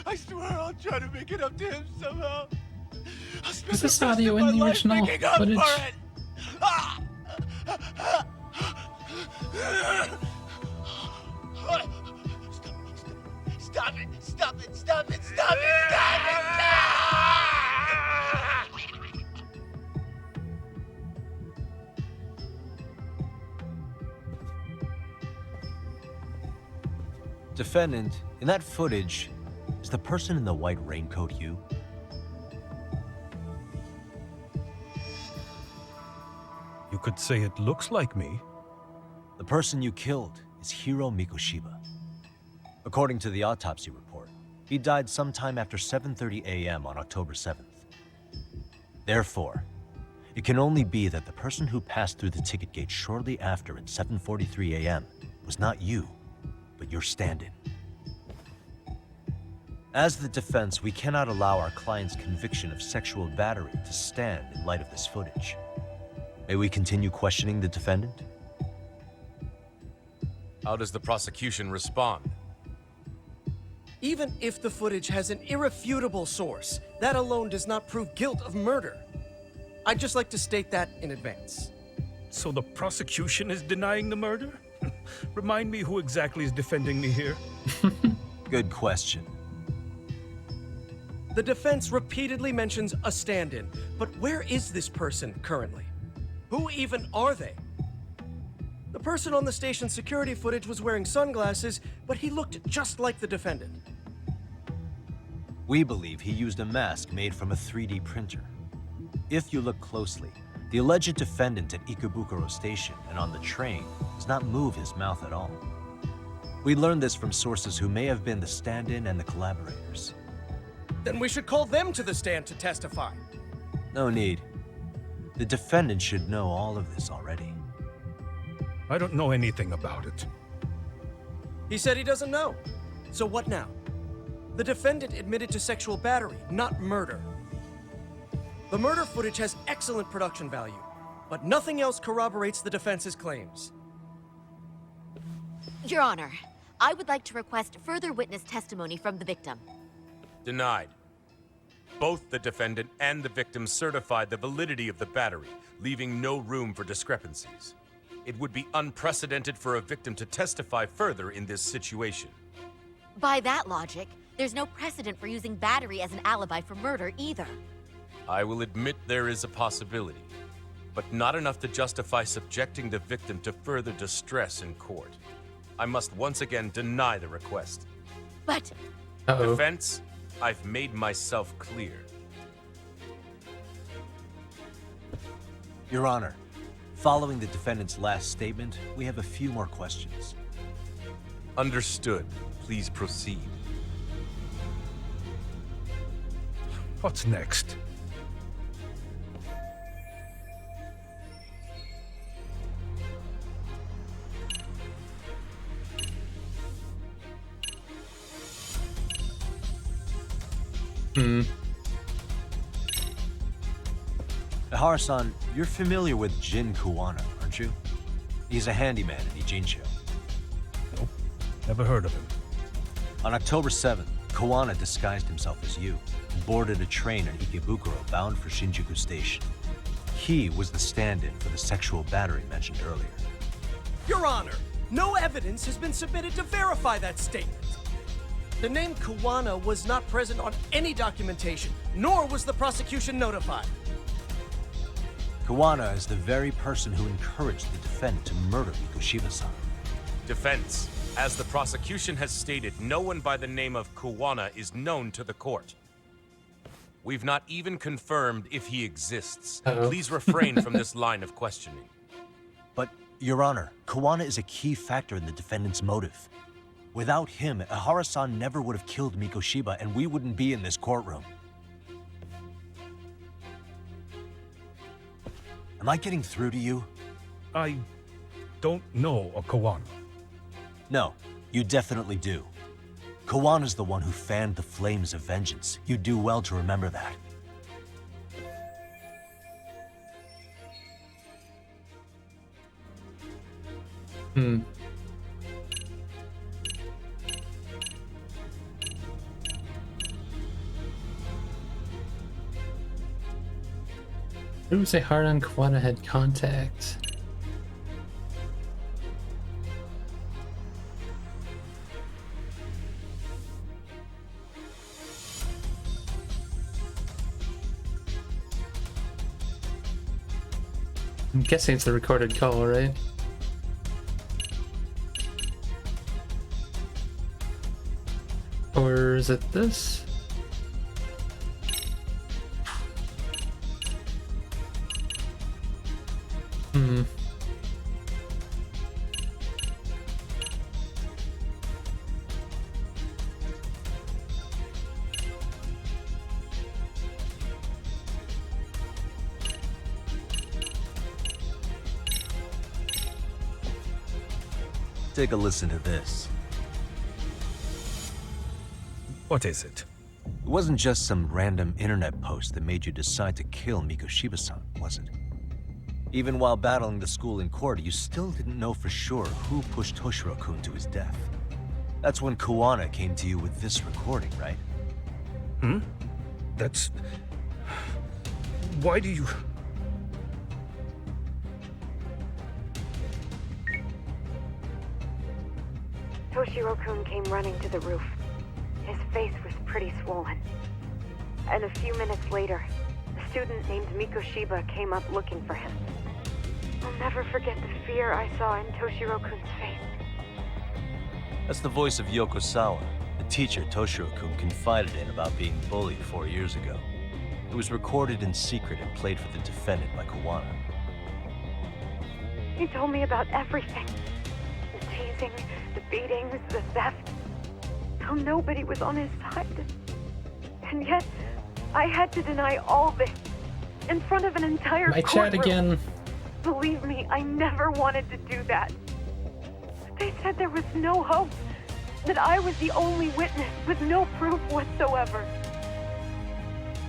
I swear I'll try to make it up to him somehow. Is this audio in the original footage? Stop it! Stop it! Stop it! Stop it! Defendant, in that footage, is the person in the white raincoat you? You could say it looks like me. The person you killed is Hiro Mikoshiba. According to the autopsy report, he died sometime after 7:30 a.m. on October 7th. Therefore, it can only be that the person who passed through the ticket gate shortly after at 7:43 a.m. was not you, but your stand-in. As the defense, we cannot allow our client's conviction of sexual battery to stand in light of this footage. May we continue questioning the defendant? How does the prosecution respond? Even if the footage has an irrefutable source, that alone does not prove guilt of murder. I'd just like to state that in advance. So the prosecution is denying the murder? Remind me who exactly is defending me here? Good question. The defense repeatedly mentions a stand-in, but where is this person currently? Who even are they? The person on the station security footage was wearing sunglasses, but he looked just like the defendant. We believe he used a mask made from a 3D printer. If you look closely, the alleged defendant at Ikebukuro Station and on the train does not move his mouth at all. We learned this from sources who may have been the stand-in and the collaborators. Then we should call them to the stand to testify. No need. The defendant should know all of this already. I don't know anything about it. He said he doesn't know. So what now? The defendant admitted to sexual battery, not murder. The murder footage has excellent production value, but nothing else corroborates the defense's claims. Your Honor, I would like to request further witness testimony from the victim. Denied. Both the defendant and the victim certified the validity of the battery, leaving no room for discrepancies. It would be unprecedented for a victim to testify further in this situation. By that logic, there's no precedent for using battery as an alibi for murder either. I will admit there is a possibility, but not enough to justify subjecting the victim to further distress in court. I must once again deny the request. But... Defense, I've made myself clear. Your Honor, following the defendant's last statement, we have a few more questions. Understood. Please proceed. What's next? Ihara-san, you're familiar with Jin Kuwana, aren't you? He's a handyman in Ijincho. Nope, never heard of him. On October 7th, Kuwana disguised himself as you and boarded a train at Ikebukuro bound for Shinjuku Station. He was the stand-in for the sexual battery mentioned earlier. Your Honor, no evidence has been submitted to verify that statement. The name Kuwana was not present on any documentation, nor was the prosecution notified. Kuwana is the very person who encouraged the defendant to murder Mikoshiba-san. Defense, as the prosecution has stated, no one by the name of Kuwana is known to the court. We've not even confirmed if he exists. Please refrain from this line of questioning. But, Your Honor, Kuwana is a key factor in the defendant's motive. Without him, Ihara-san never would have killed Mikoshiba, and we wouldn't be in this courtroom. Am I getting through to you? I don't know a Kuwana. No, you definitely do. Kawana's the one who fanned the flames of vengeance. You do well to remember that. Who say Ihara and Kuwana had contact? I'm guessing it's a recorded call, right? Or is it this? Take a listen to this. What is it? It wasn't just some random internet post that made you decide to kill Mikoshiba-san, was it? Even while battling the school in court, you still didn't know for sure who pushed Toshiro-kun to his death. That's when Kuwana came to you with this recording, right? Hmm? That's... Why do you... Toshiro-kun came running to the roof. His face was pretty swollen. And a few minutes later, a student named Mikoshiba came up looking for him. I'll never forget the fear I saw in Toshiro-kun's face. That's the voice of Yokosawa, the teacher Toshiro-kun confided in about being bullied 4 years ago. It was recorded in secret and played for the defendant by Kuwana. He told me about everything. The teasing, the beatings, the theft. How nobody was on his side. And yet, I had to deny all this in front of an entire My chat courtroom. again. Believe me, I never wanted to do that. They said there was no hope, that I was the only witness with no proof whatsoever.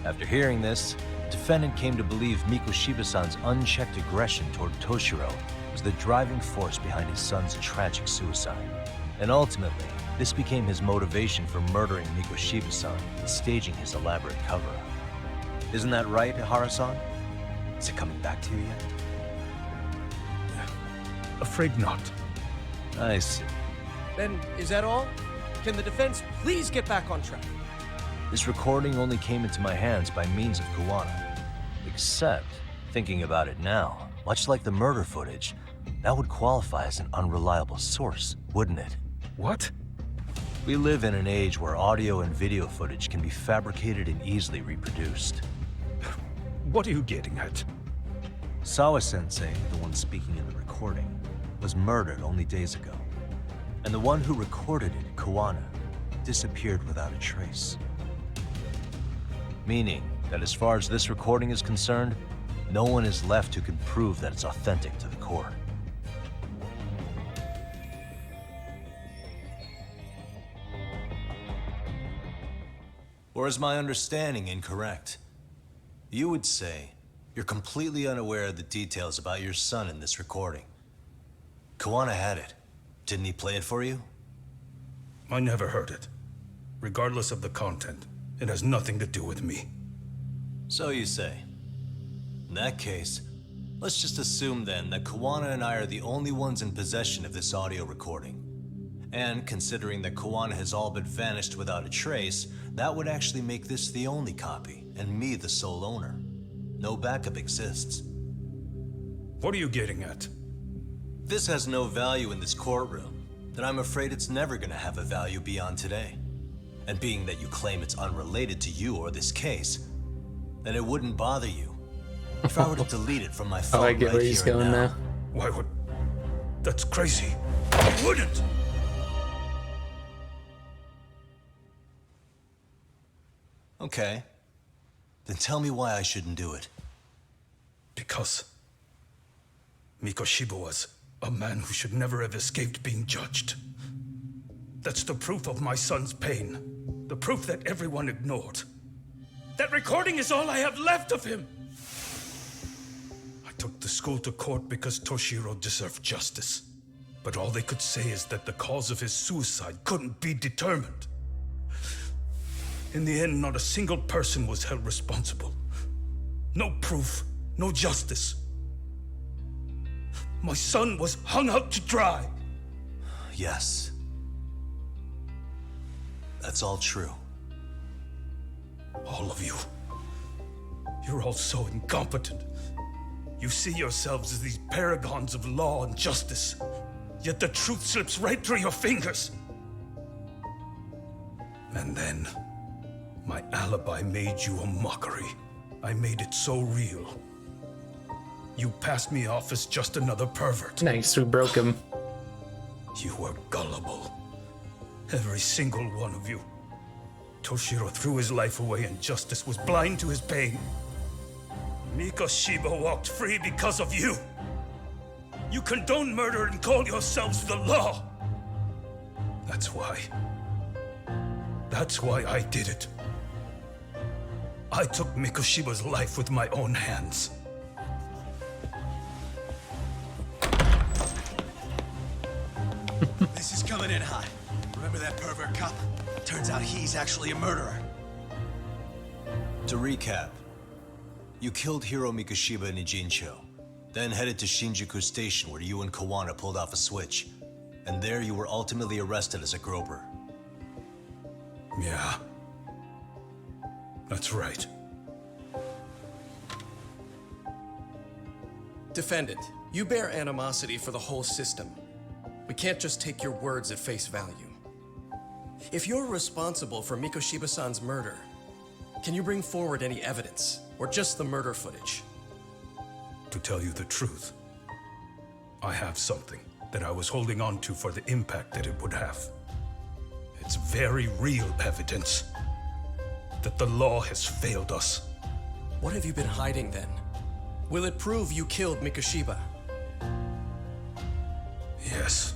After hearing this, the defendant came to believe Mikoshiba-san's unchecked aggression toward Toshiro was the driving force behind his son's tragic suicide. And ultimately, this became his motivation for murdering Mikoshiba-san and staging his elaborate cover-up. Isn't that right, Ihara-san? Is it coming back to you yet? Afraid not. I see. Then, is that all? Can the defense please get back on track? This recording only came into my hands by means of Kuwana. Except, thinking about it now, much like the murder footage, that would qualify as an unreliable source, wouldn't it? What? We live in an age where audio and video footage can be fabricated and easily reproduced. What are you getting at? Sawa-sensei, the one speaking in the recording, was murdered only days ago. And the one who recorded it, Kuwana, disappeared without a trace. Meaning that as far as this recording is concerned, no one is left who can prove that it's authentic to the court. Or is my understanding incorrect? You would say you're completely unaware of the details about your son in this recording. Kuwana had it. Didn't he play it for you? I never heard it. Regardless of the content, it has nothing to do with me. So you say. In that case, let's just assume then that Kuwana and I are the only ones in possession of this audio recording. And considering that Kuwana has all but vanished without a trace, that would actually make this the only copy, and me the sole owner. No backup exists. What are you getting at? This has no value in this courtroom, then I'm afraid it's never gonna have a value beyond today. And being that you claim it's unrelated to you or this case, then it wouldn't bother you if I were to delete it from my phone. Oh, I get right where he's here and going now. now. Why would... That's crazy. I wouldn't! Okay. Then tell me why I shouldn't do it. Because Mikoshiba was a man who should never have escaped being judged. That's the proof of my son's pain. The proof that everyone ignored. That recording is all I have left of him! I took the school to court because Toshiro deserved justice. But all they could say is that the cause of his suicide couldn't be determined. In the end, not a single person was held responsible. No proof, no justice. My son was hung out to dry. Yes. That's all true. All of you. You're all so incompetent. You see yourselves as these paragons of law and justice, yet the truth slips right through your fingers. And then, my alibi made you a mockery. I made it so real. You passed me off as just another pervert. Nice, we broke him. You were gullible. Every single one of you. Toshiro threw his life away and justice was blind to his pain. Mikoshiba walked free because of you. You condone murder and call yourselves the law. That's why. That's why I did it. I took Mikoshiba's life with my own hands. This is coming in hot. Remember that pervert cop? Turns out he's actually a murderer. To recap, you killed Hiro Mikoshiba in Ijincho, then headed to Shinjuku Station where you and Kawana pulled off a switch. And there you were ultimately arrested as a groper. Yeah. That's right. Defendant, you bear animosity for the whole system. We can't just take your words at face value. If you're responsible for Mikoshiba-san's murder, can you bring forward any evidence, or just the murder footage? To tell you the truth, I have something that I was holding on to for the impact that it would have. It's very real evidence that the law has failed us. What have you been hiding then? Will it prove you killed Mikoshiba? Yes.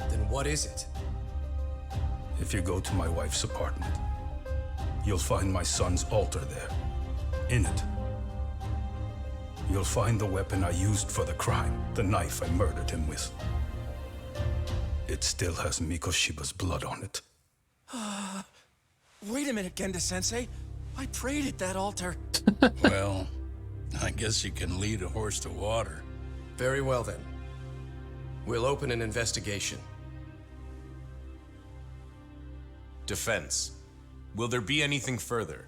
Then what is it? If you go to my wife's apartment, you'll find my son's altar there. In it, you'll find the weapon I used for the crime, the knife I murdered him with. It still has Mikoshiba's blood on it. Wait a minute, Genda-sensei. I prayed at that altar. Well, I guess you can lead a horse to water. Very well then. We'll open an investigation. Defense. Will there be anything further?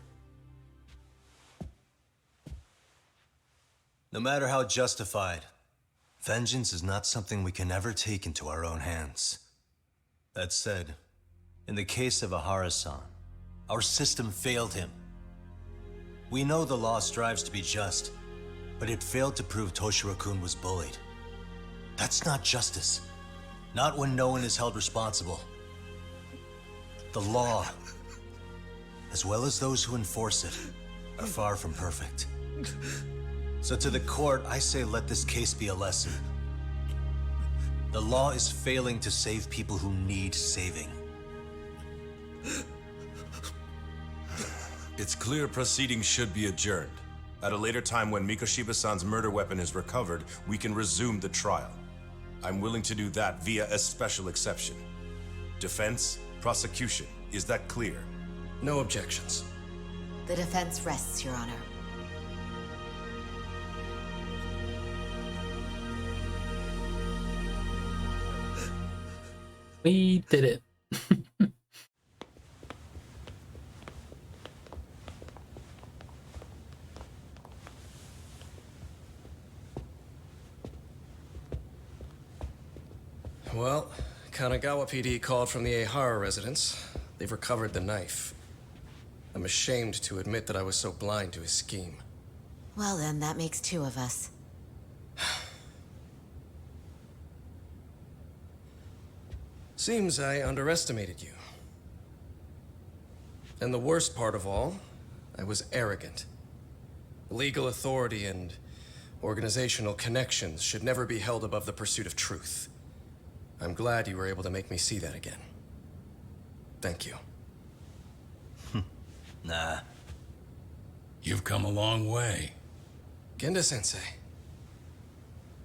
No matter how justified, vengeance is not something we can ever take into our own hands. That said, in the case of Ahara-san, our system failed him. We know the law strives to be just, but it failed to prove Toshiro-kun was bullied. That's not justice. Not when no one is held responsible. The law, as well as those who enforce it, are far from perfect. So to the court, I say let this case be a lesson. The law is failing to save people who need saving. It's clear proceedings should be adjourned. At a later time when Mikoshiba-san's murder weapon is recovered, we can resume the trial. I'm willing to do that via a special exception. Defense, prosecution, is that clear? No objections. The defense rests, Your Honor. We did it. Well, Kanagawa PD called from the Ehara residence. They've recovered the knife. I'm ashamed to admit that I was so blind to his scheme. Well then, that makes two of us. Seems I underestimated you. And the worst part of all, I was arrogant. Legal authority and organizational connections should never be held above the pursuit of truth. I'm glad you were able to make me see that again. Thank you. Nah. You've come a long way. Genda-sensei.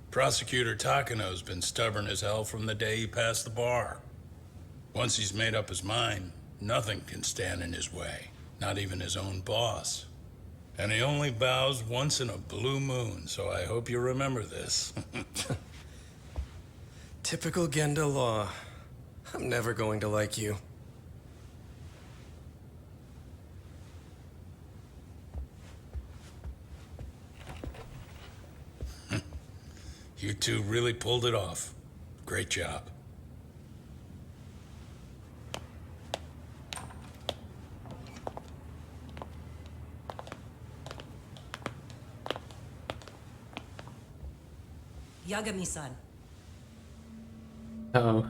Prosecutor Takano's been stubborn as hell from the day he passed the bar. Once he's made up his mind, nothing can stand in his way, not even his own boss. And he only bows once in a blue moon, so I hope you remember this. Typical Genda law. I'm never going to like you. You two really pulled it off. Great job. Yagami-san. Oh.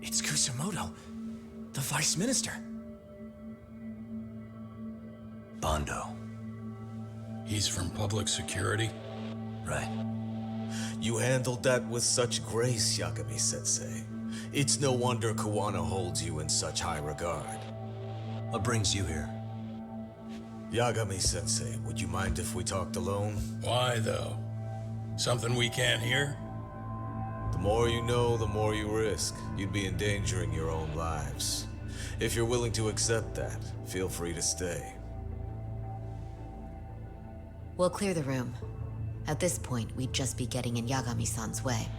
It's Kusamoto, the Vice Minister. Bondo. He's from public security? Right. You handled that with such grace, Yagami-sensei. It's no wonder Kawana holds you in such high regard. What brings you here? Yagami-sensei, would you mind if we talked alone? Why, though? Something we can't hear? The more you know, the more you risk. You'd be endangering your own lives. If you're willing to accept that, feel free to stay. We'll clear the room. At this point, we'd just be getting in Yagami-san's way.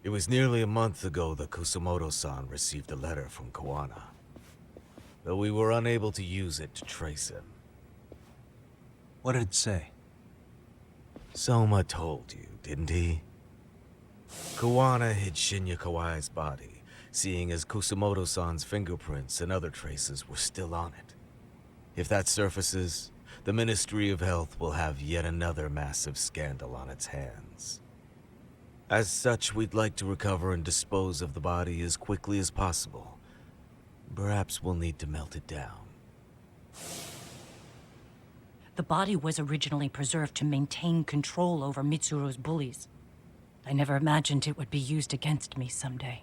It was nearly a month ago that Kusumoto-san received a letter from Kawana, though we were unable to use it to trace him. What did it say? Soma told you, didn't he? Kawana hid Shinya Kawai's body, seeing as Kusumoto-san's fingerprints and other traces were still on it. If that surfaces, the Ministry of Health will have yet another massive scandal on its hands. As such, we'd like to recover and dispose of the body as quickly as possible. Perhaps we'll need to melt it down. The body was originally preserved to maintain control over Mitsuru's bullies. I never imagined it would be used against me someday.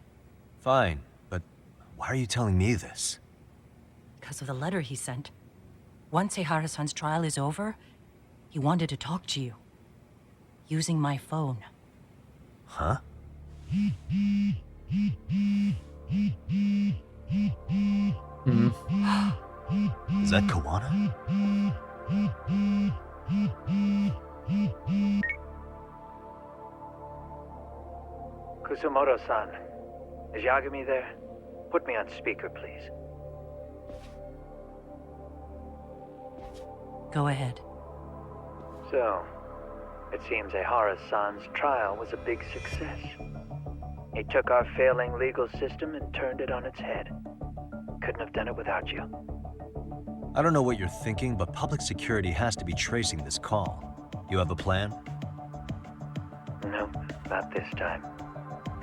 Fine, but why are you telling me this? Because of the letter he sent. Once Eihara-san's trial is over, he wanted to talk to you. Using my phone. Huh? Is that Kawana? Kusumoto-san, is Yagami there? Put me on speaker, please. Go ahead. So, it seems Eihara-san's trial was a big success. He took our failing legal system and turned it on its head. Couldn't have done it without you. I don't know what you're thinking, but public security has to be tracing this call. You have a plan? Nope, not this time.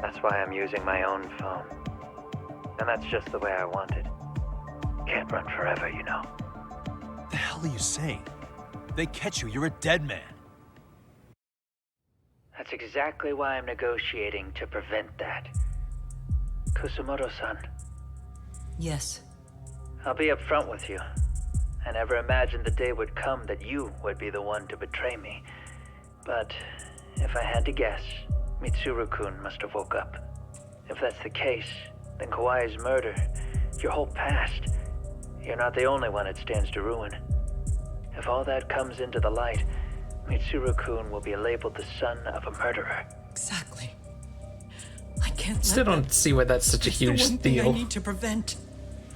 That's why I'm using my own phone. And that's just the way I want it. Can't run forever, you know. What the hell are you saying? If they catch you, you're a dead man. That's exactly why I'm negotiating to prevent that. Kusumoto-san. Yes. I'll be upfront with you. I never imagined the day would come that you would be the one to betray me. But if I had to guess, Mitsuru-kun must have woke up. If that's the case, then Kawai's murder, your whole past, you're not the only one it stands to ruin. If all that comes into the light, Mitsuru-kun will be labeled the son of a murderer. Exactly. I can't Still don't see why that's such a huge the one thing I deal. need to prevent.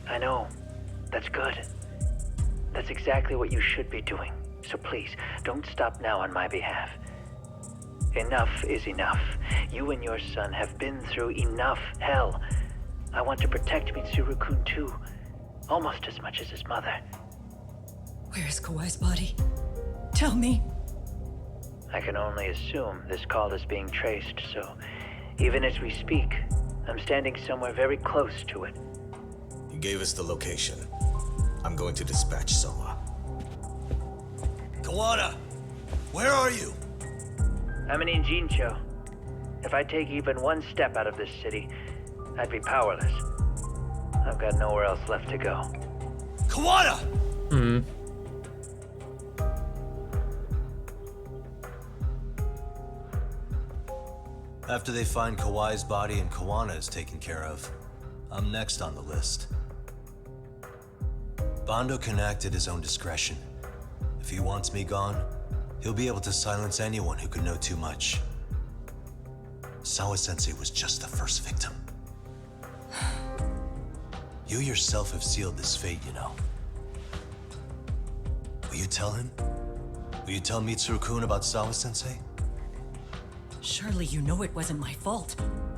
I know. That's good. That's exactly what you should be doing. So please, don't stop now on my behalf. Enough is enough. You and your son have been through enough hell. I want to protect Mitsuru-kun too. Almost as much as his mother. Where is Kawai's body? Tell me. I can only assume this call is being traced, so even as we speak, I'm standing somewhere very close to it. You gave us the location. I'm going to dispatch Soma. Kawana! Where are you? I'm in Injincho. If I take even one step out of this city, I'd be powerless. I've got nowhere else left to go. Kawana! After they find Kawai's body and Kawana is taken care of, I'm next on the list. Bando can act at his own discretion. If he wants me gone, he'll be able to silence anyone who could know too much. Sawa-sensei was just the first victim. You yourself have sealed this fate, you know. Will you tell him? Will you tell Mitsuru-kun about Sawa-sensei? Surely you know it wasn't my fault.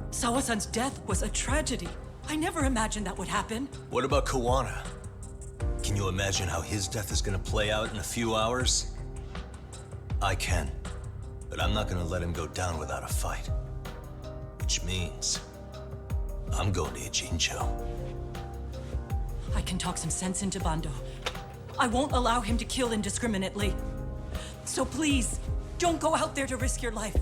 Sawa-san's death was a tragedy. I never imagined that would happen. What about Kawana? Can you imagine how his death is gonna play out in a few hours? I can, but I'm not gonna let him go down without a fight. Which means I'm going to Ijincho. I can talk some sense into Bando. I won't allow him to kill indiscriminately. So please, don't go out there to risk your life.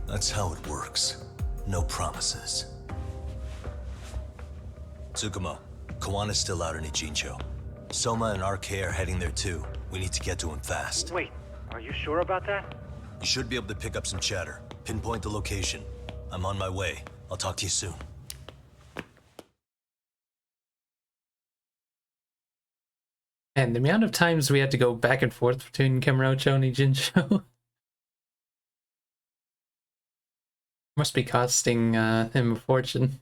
That's how it works. No promises. Tsukumo, Kawana's still out in Ijincho. Soma and RK are heading there too. We need to get to him fast. Wait, are you sure about that? You should be able to pick up some chatter. Pinpoint the location. I'm on my way. I'll talk to you soon. And the amount of times we had to go back and forth between Kamurocho and Ijincho must be costing him a fortune.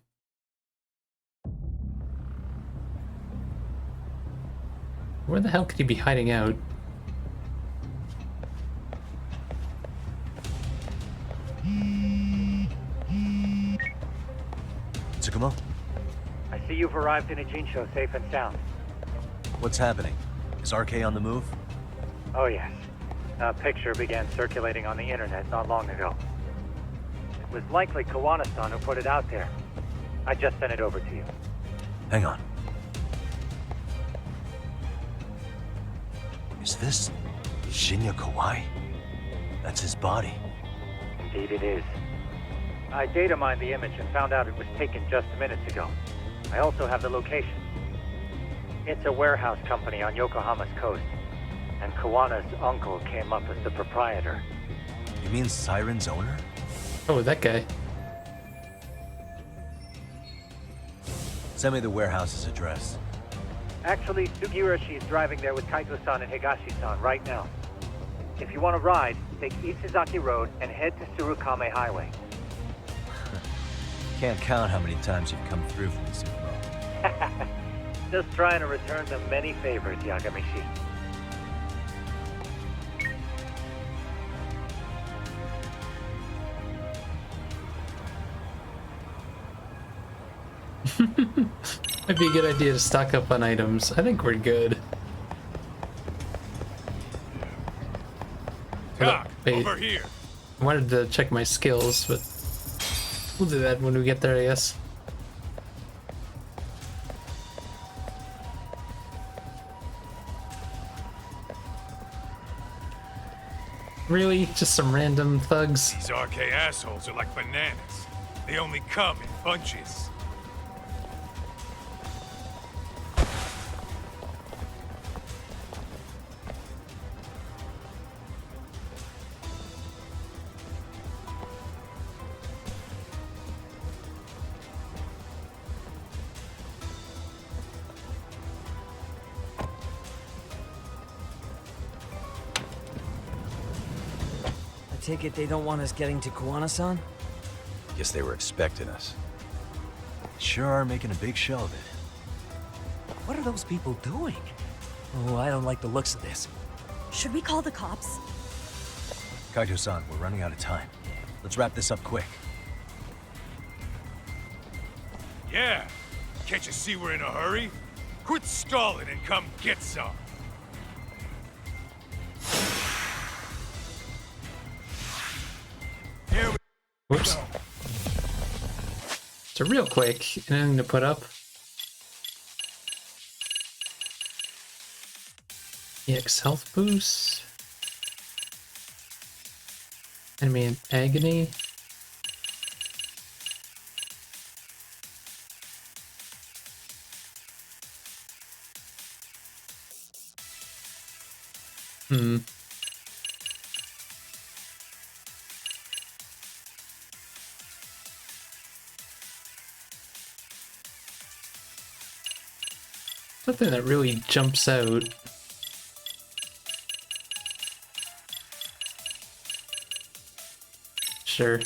Where the hell could he be hiding out? Tsukumo? I see you've arrived in Ijincho safe and sound. What's happening? Is RK on the move? Oh yes. A picture began circulating on the internet not long ago. It was likely Kawana-san who put it out there. I just sent it over to you. Hang on. Is this Shinya Kawai? That's his body. Indeed it is. I data mined the image and found out it was taken just minutes ago. I also have the location. It's a warehouse company on Yokohama's coast, and Kawana's uncle came up as the proprietor. You mean Siren's owner? Oh, that guy. Send me the warehouse's address. Actually, Sugiurashi is driving there with Kaito-san and Higashi-san right now. If you want to ride, take Isizaki Road and head to Tsurukame Highway. Can't count how many times you've come through for me, Tsukumo. Just trying to return the many favors, Yagamishi. Might be a good idea to stock up on items. I think we're good. Doc, Wait. over here. I wanted to check my skills, but we'll do that when we get there, I guess. Really? Just some random thugs? These RK assholes are like bananas. They only come in bunches. Take it they don't want us getting to Kawana-san? Guess they were expecting us. Sure are making a big show of it. What are those people doing? Oh, I don't like the looks of this. Should we call the cops? Kaito-san, we're running out of time. Let's wrap this up quick. Yeah. Can't you see we're in a hurry? Quit stalling and come get some. Whoops. So real quick, anything to put up? EX health boost. Enemy in agony. Something that really jumps out. Sure.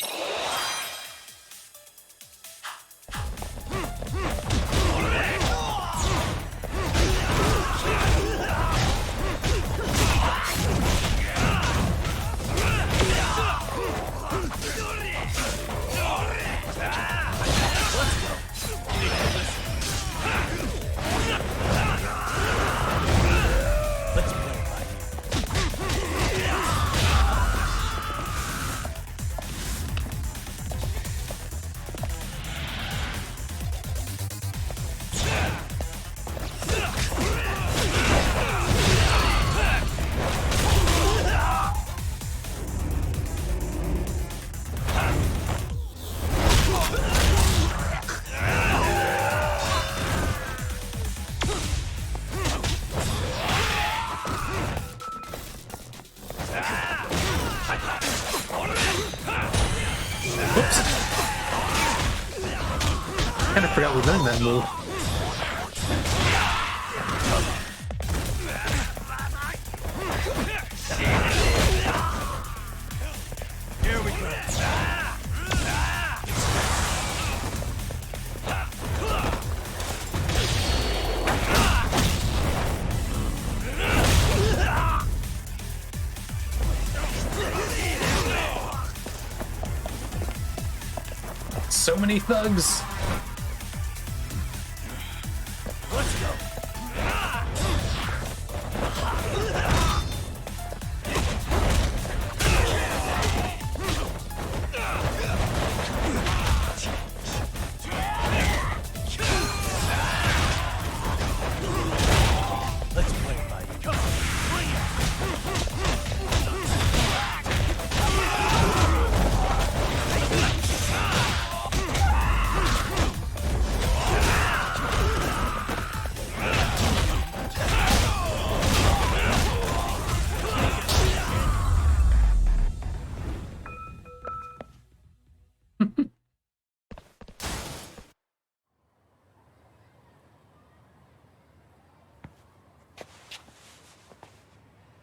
Let's kind of forgot we learned that move. Here we go. So many thugs. Let's go. Let's play it by you. Come on, bring it.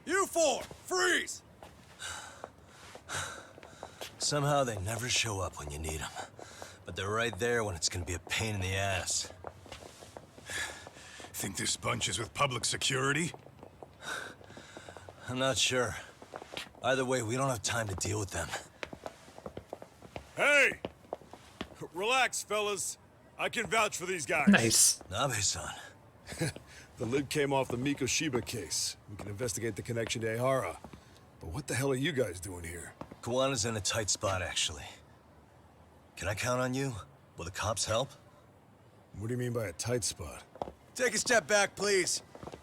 You four, freeze! Somehow they never show up when you need them. But they're right there when it's gonna be a pain in the ass. Think this bunch is with public security? I'm not sure. Either way, we don't have time to deal with them. Hey! Relax, fellas. I can vouch for these guys. Nice. Nabe-san. The lid came off the Mikoshiba case. We can investigate the connection to Ehara. But what the hell are you guys doing here? Kawana's in a tight spot, actually. Can I count on you? Will the cops help? What do you mean by a tight spot? Take a step back, please.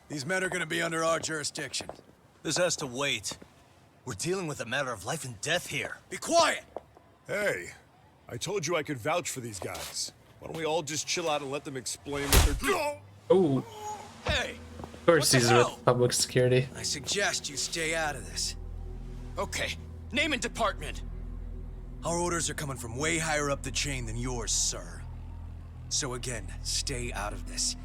These men are gonna be under our jurisdiction. This has to wait. We're dealing with a matter of life and death here. Be quiet! Hey, I told you I could vouch for these guys. Why don't we all just chill out and let them explain what they're doing? Oh. Hey! Of course he's with public security. I suggest you stay out of this. Okay, name and department. Our orders are coming from way higher up the chain than yours, sir. So again, stay out of this.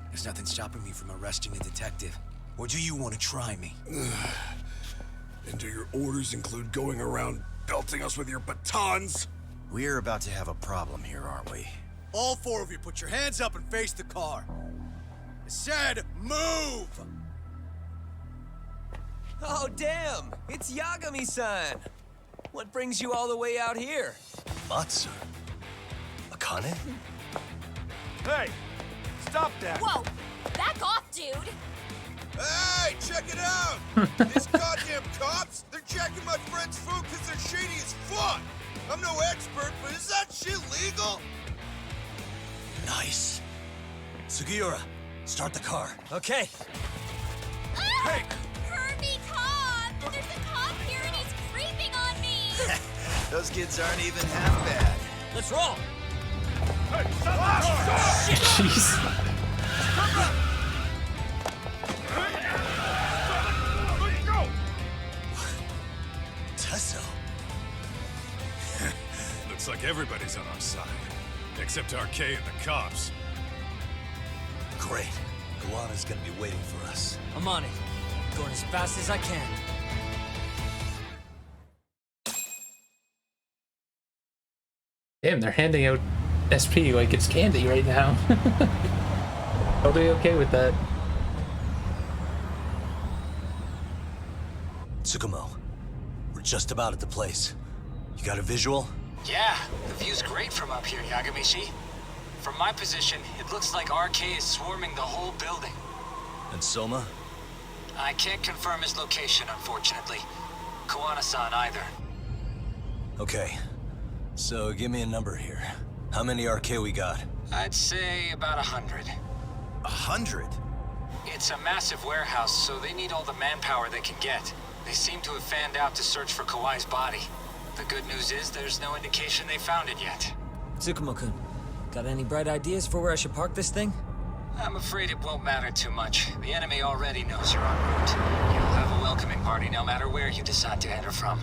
There's nothing stopping me from arresting a detective. Or do you want to try me? And do your orders include going around belting us with your batons? We're about to have a problem here, aren't we? All four of you, put your hands up and face the car. I said, move! Oh, damn! It's Yagami-san! What brings you all the way out here? Matsu? Akane? Hey! Stop that! Whoa! Back off, dude! Hey, check it out! These goddamn cops, they're checking my friend's food because they're shady as fuck! I'm no expert, but is that shit legal? Nice. Sugiura, start the car. Okay. Hey! Herbie cop! There's a cop here and he's creeping on me! Those kids aren't even half bad. Let's roll! Hey, stop! Jeez. Tesso. Looks like everybody's on our side. Except RK and the cops. Great. Kawana's gonna be waiting for us. I'm on it. Going as fast as I can. Damn, they're handing out SP like it's candy right now. Totally okay with that. Tsukumo, we're just about at the place. You got a visual? Yeah, the view's great from up here, Yagamishi. From my position, it looks like RK is swarming the whole building. And Soma? I can't confirm his location, unfortunately. Kawana-san either. Okay. So give me a number here. How many RK we got? I'd say about 100. 100? It's a massive warehouse, so they need all the manpower they can get. They seem to have fanned out to search for Kawai's body. The good news is there's no indication they found it yet. Tsukumo-kun, got any bright ideas for where I should park this thing? I'm afraid it won't matter too much. The enemy already knows you're en route. You'll have a welcoming party no matter where you decide to enter from.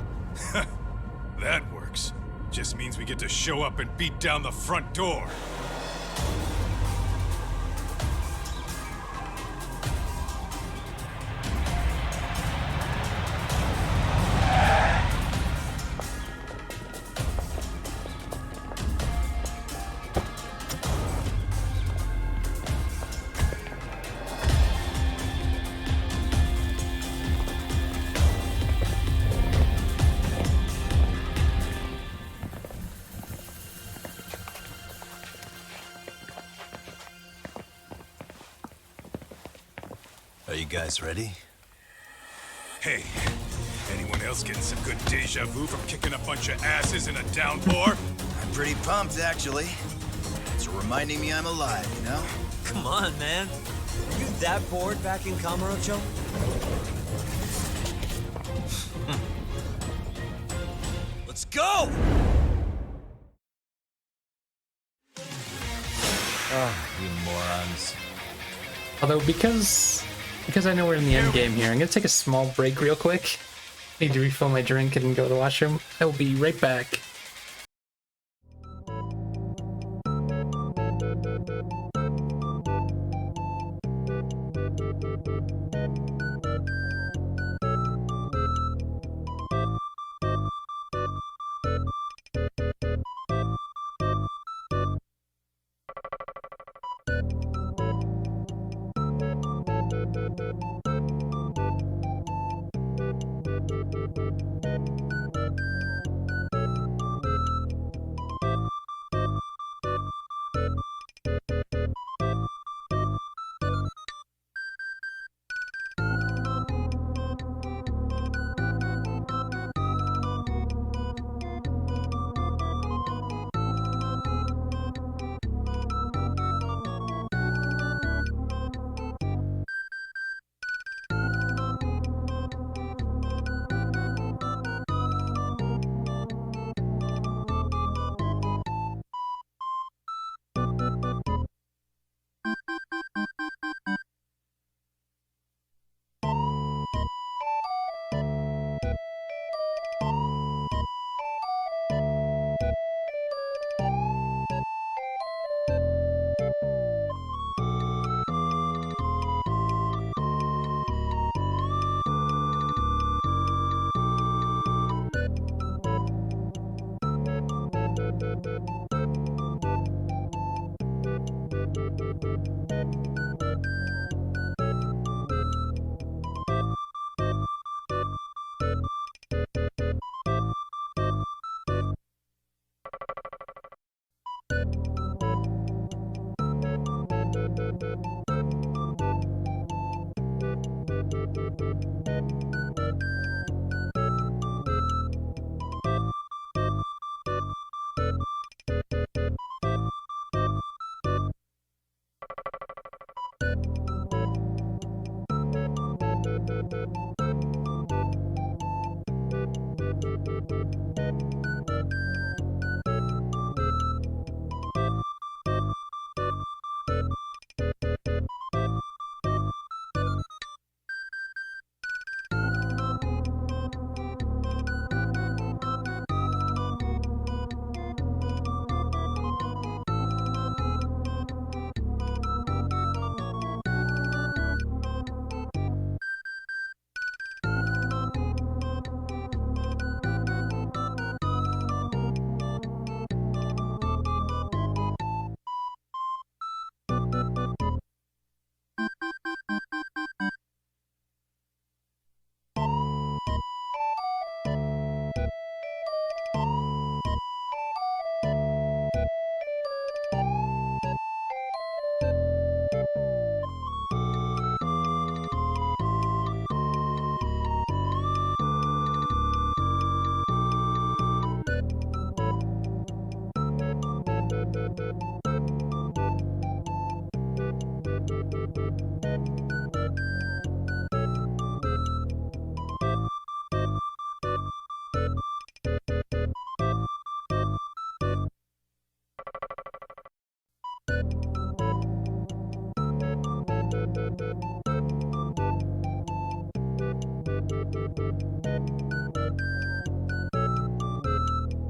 That works. Just means we get to show up and beat down the front door. guys ready? Hey, anyone else getting some good deja vu from kicking a bunch of asses in a downpour? I'm pretty pumped, actually. It's reminding me I'm alive, you know? Come on, man. Are you that bored back in Kamurocho? Let's go! Oh, you morons. Although because I know we're in the end game here, I'm gonna take a small break real quick. Need to refill my drink and go to the washroom. I will be right back.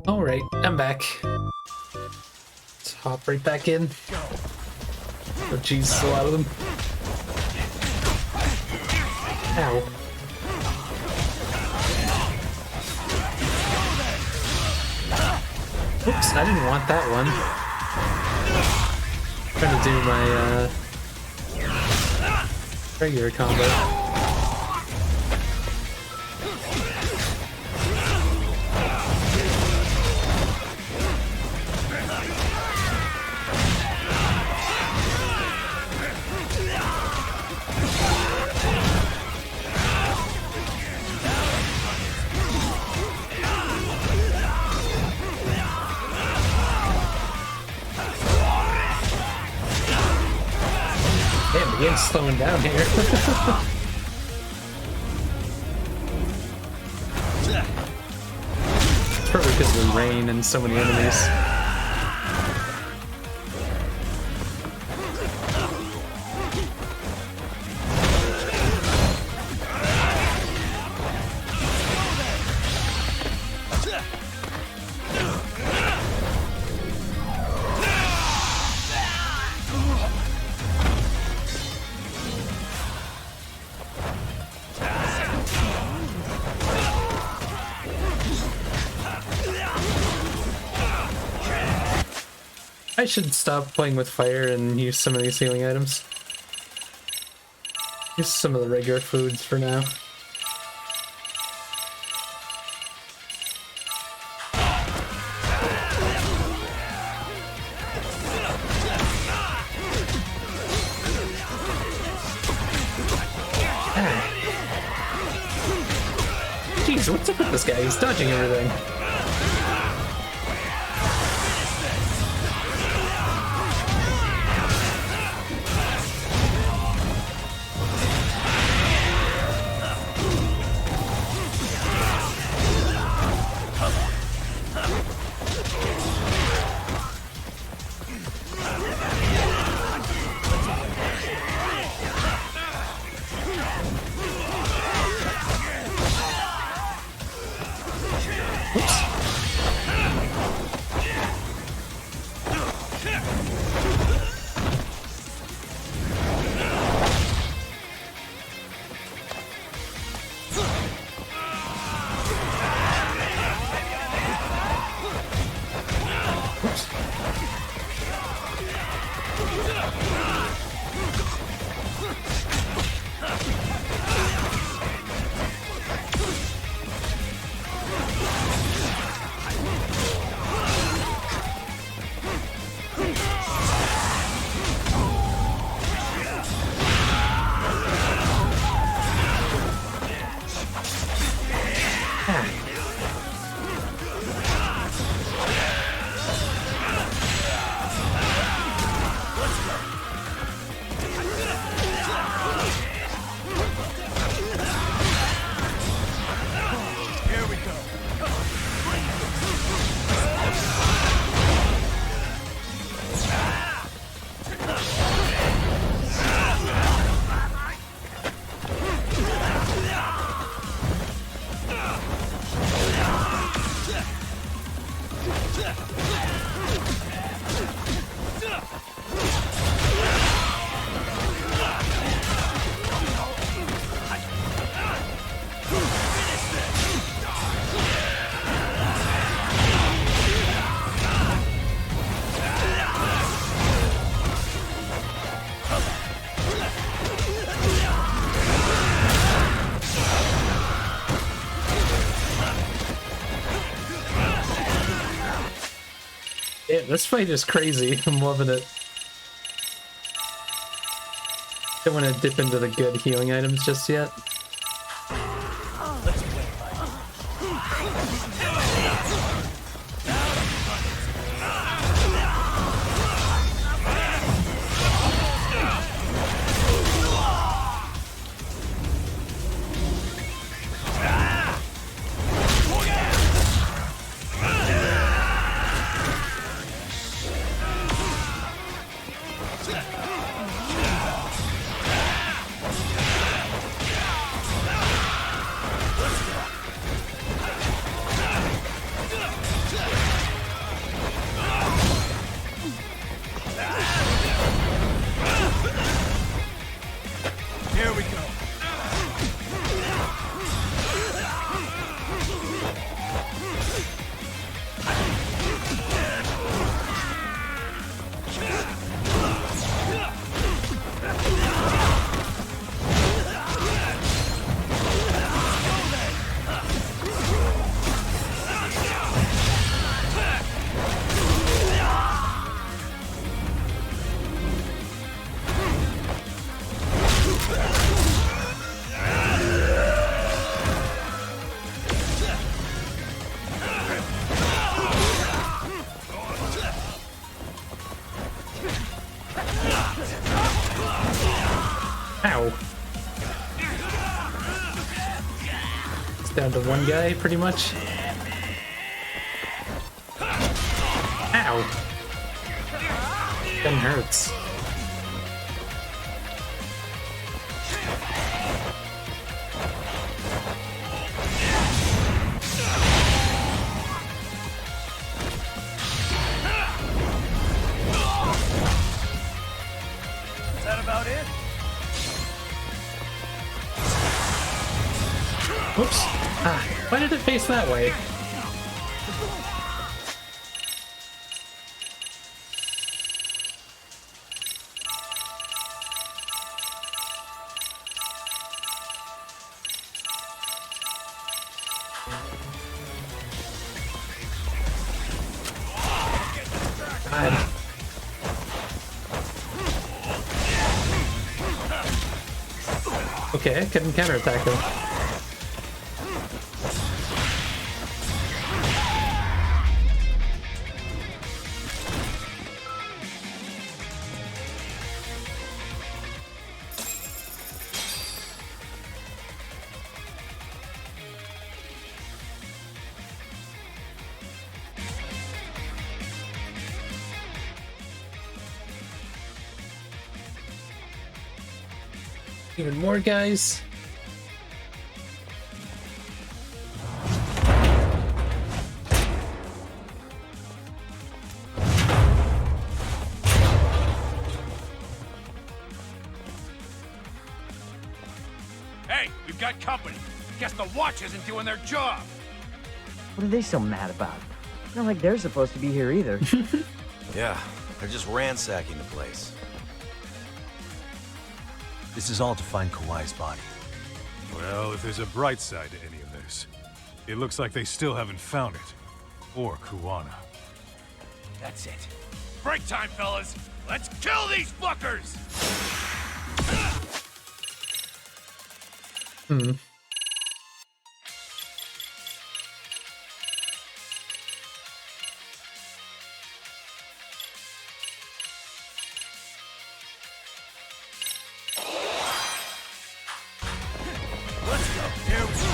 Alright, I'm back. Let's hop right back in. Oh jeez, a lot of them. Ow. Oops, I didn't want that one. I'm trying to do my regular combo. game's slowing down here. It's probably because of the rain and so many enemies. I should stop playing with fire and use some of these healing items. Use some of the regular foods for now. Jeez, what's up with this guy? He's dodging everything. Yeah, this fight is crazy. I'm loving it. Don't want to dip into the good healing items just yet. down to one guy, pretty much. Ow! That hurts. Is that about it? Whoops. Ah, why did it face that way? God. Okay, I couldn't counterattack him. Even more guys. Hey, we've got company. Guess the watch isn't doing their job. What are they so mad about? Not like they're supposed to be here either. Yeah, they're just ransacking the place. This is all to find Kawhi's body. Well, if there's a bright side to any of this, it looks like they still haven't found it. Or Kuwana. That's it. Break time, fellas. Let's kill these fuckers! Hmm. Let's go. Here we go.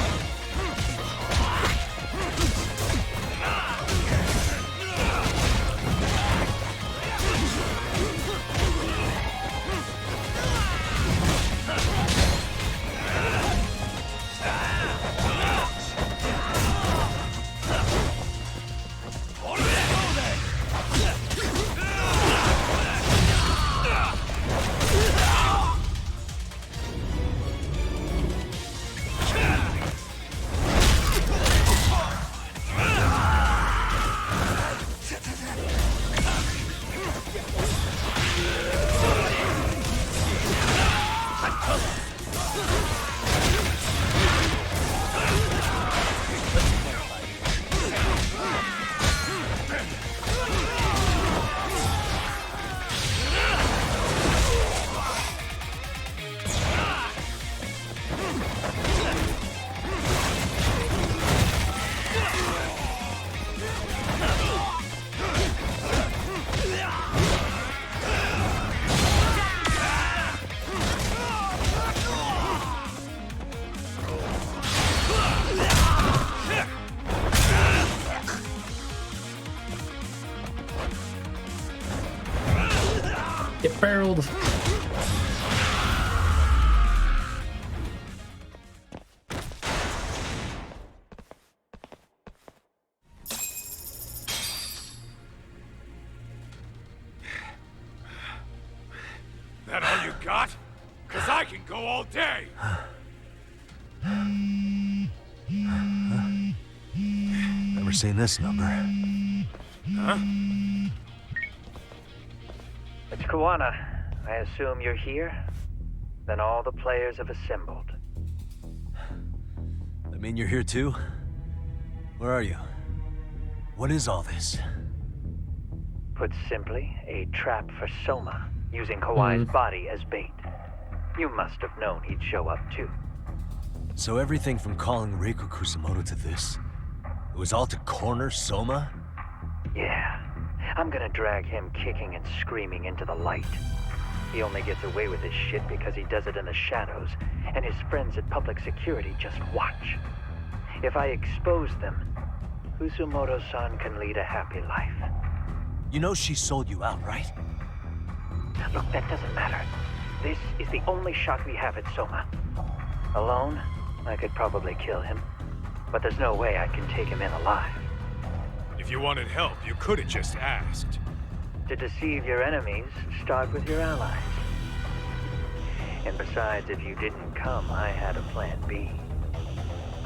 Get barreled. That all you got? Cause I can go all day. Never seen this number. Huh? It's Kuwana. I assume you're here? Then all the players have assembled. I mean, you're here too? Where are you? What is all this? Put simply, a trap for Soma, using Kawhi's body as bait. You must have known he'd show up too. So everything from calling Reiko Kusumoto to this, it was all to corner Soma? Yeah. I'm gonna drag him kicking and screaming into the light. He only gets away with his shit because he does it in the shadows, and his friends at public security just watch. If I expose them, Kusumoto-san can lead a happy life. You know she sold you out, right? Look, that doesn't matter. This is the only shot we have at Soma. Alone, I could probably kill him. But there's no way I can take him in alive. If you wanted help, you could have just asked. To deceive your enemies, start with your allies. And besides, if you didn't come, I had a plan B.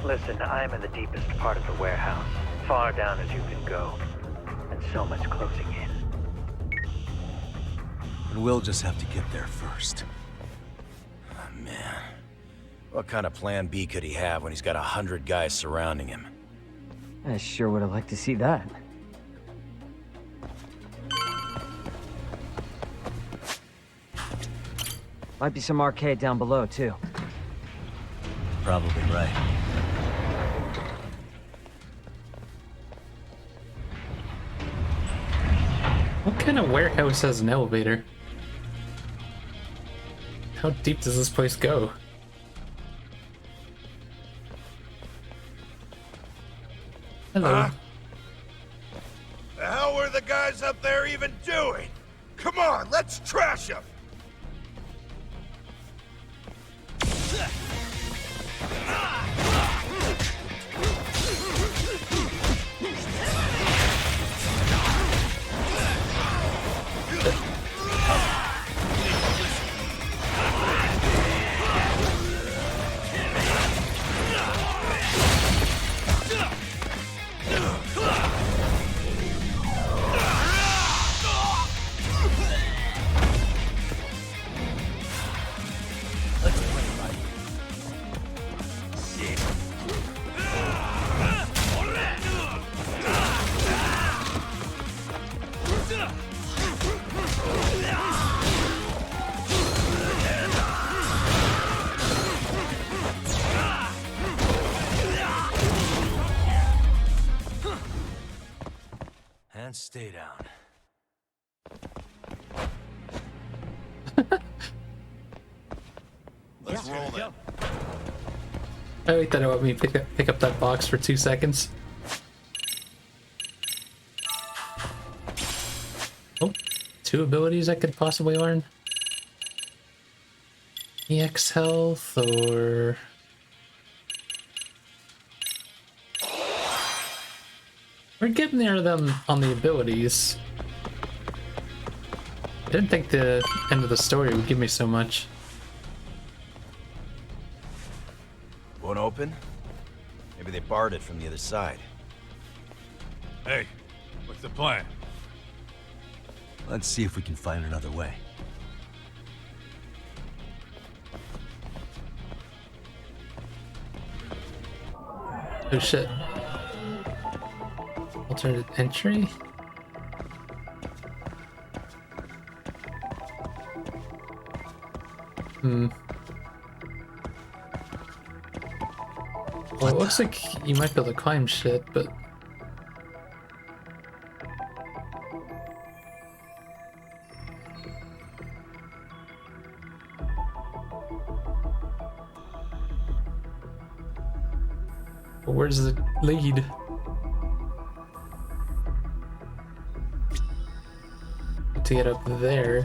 Listen, I'm in the deepest part of the warehouse, far down as you can go, and so much closing in. And we'll just have to get there first. Oh, man. What kind of plan B could he have when he's got 100 guys surrounding him? I sure would have liked to see that. Might be some arcade down below, too. Probably right. What kind of warehouse has an elevator? How deep does this place go? Hello. The hell were the guys up there even doing? Come on, let's trash them! And stay down. Let's roll it. I like that it let me pick up that box for 2 seconds. Oh, 2 abilities I could possibly learn. EX health or... We're getting there them on the abilities. I didn't think the end of the story would give me so much. Won't open? Maybe they barred it from the other side. Hey, what's the plan? Let's see if we can find another way. Oh shit. Alternate entry? Well, it looks like you might be able to climb shit, but... But where does it lead? To get up there.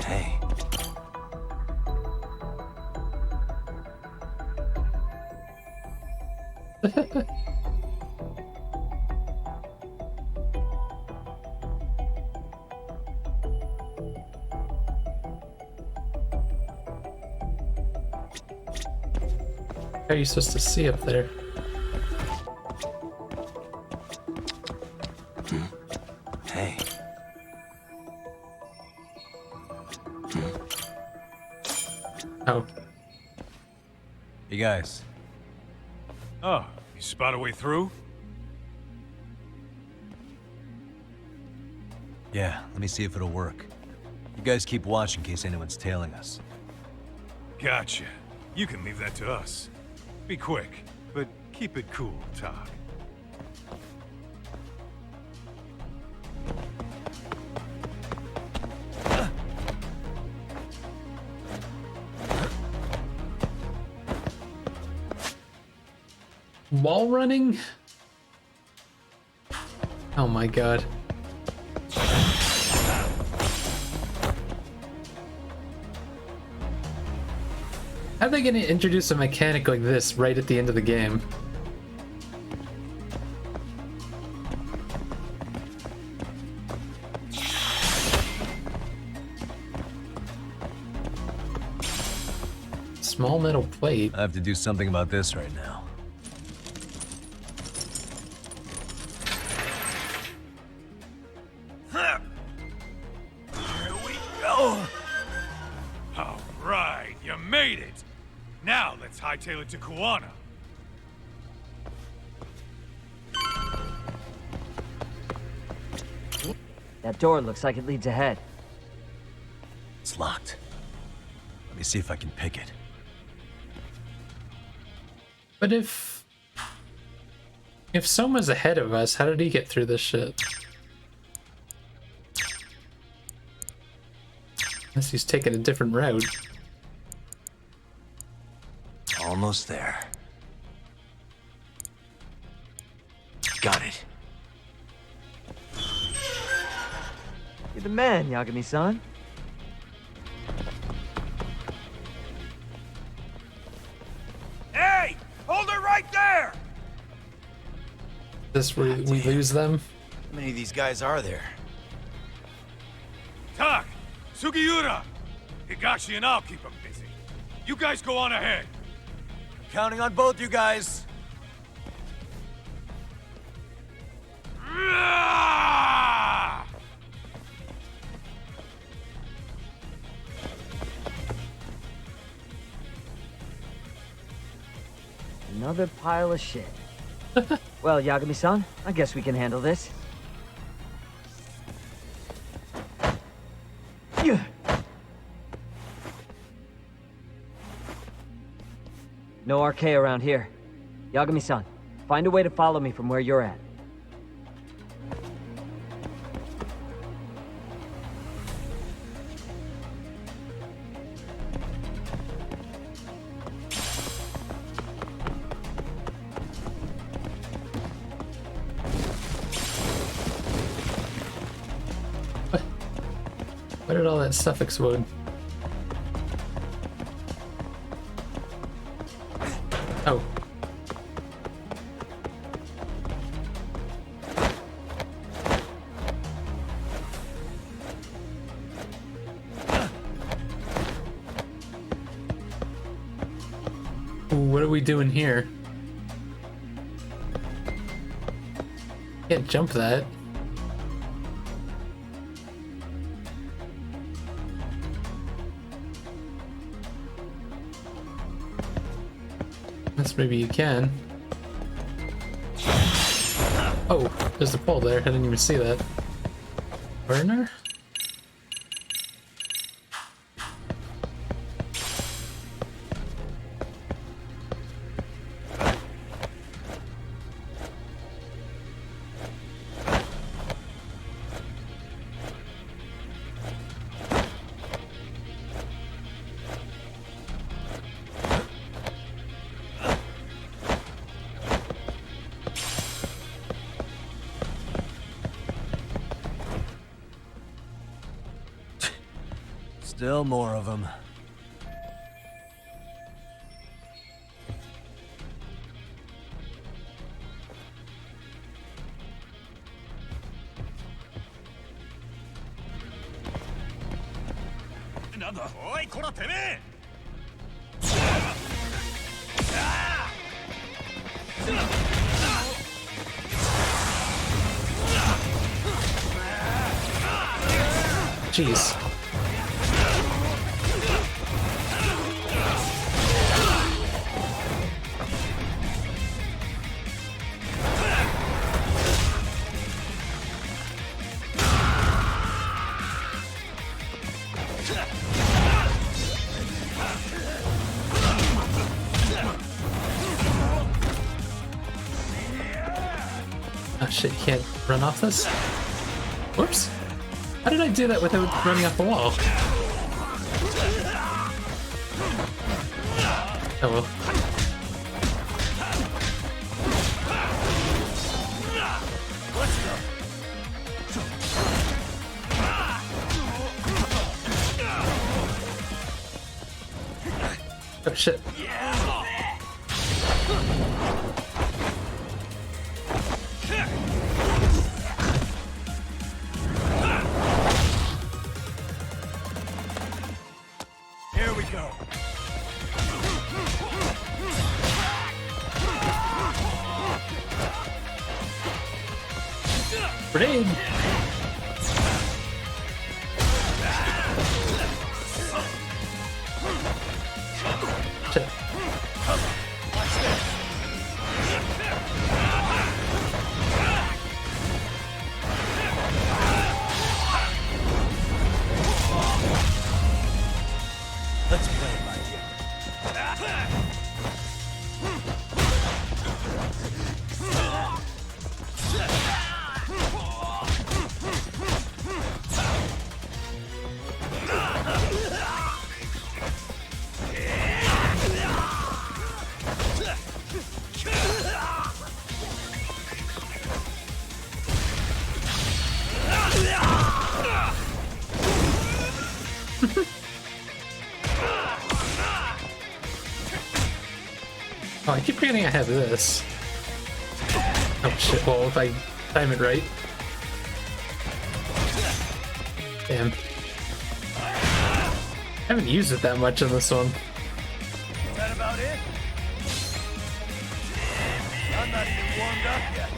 Hey. How are you supposed to see up there? Hey. Oh. Hey guys. Oh, you spot a way through? Yeah, let me see if it'll work. You guys keep watch in case anyone's tailing us. Gotcha. You can leave that to us. Be quick, but keep it cool, Talk. Wall running? Oh my god. How are they gonna introduce a mechanic like this right at the end of the game? Small metal plate. I have to do something about this right now. Here we go! All right, you made it! Now let's hightail it to Kuwana. That door looks like it leads ahead. It's locked. Let me see if I can pick it. But if Soma's ahead of us, how did he get through this shit? Unless he's taking a different route. Almost there. Got it. You're the man, Yagami-san. Hey! Hold it right there! This where we lose them? How many of these guys are there? Tak! Sugiura! Higashi and I'll keep them busy. You guys go on ahead. Counting on both you guys. Another pile of shit. Well, Yagami-san, I guess we can handle this. No RK around here. Yagami-san, find a way to follow me from where you're at. Why did all that stuff explode? Oh. Ooh, what are we doing here? Can't jump that. Maybe you can. Oh, there's the pole there. I didn't even see that. Burner? Still more of them. Jeez. shit, you can't run off this? Whoops. How did I do that without running off the wall? Oh well. Oh shit. Here we go. Grenade! Shit. Let's play it by ear. Oh, I keep forgetting I have this. Oh shit, well, if I time it right. Damn. I haven't used it that much in this one. Is that about it? I'm not even warmed up yet.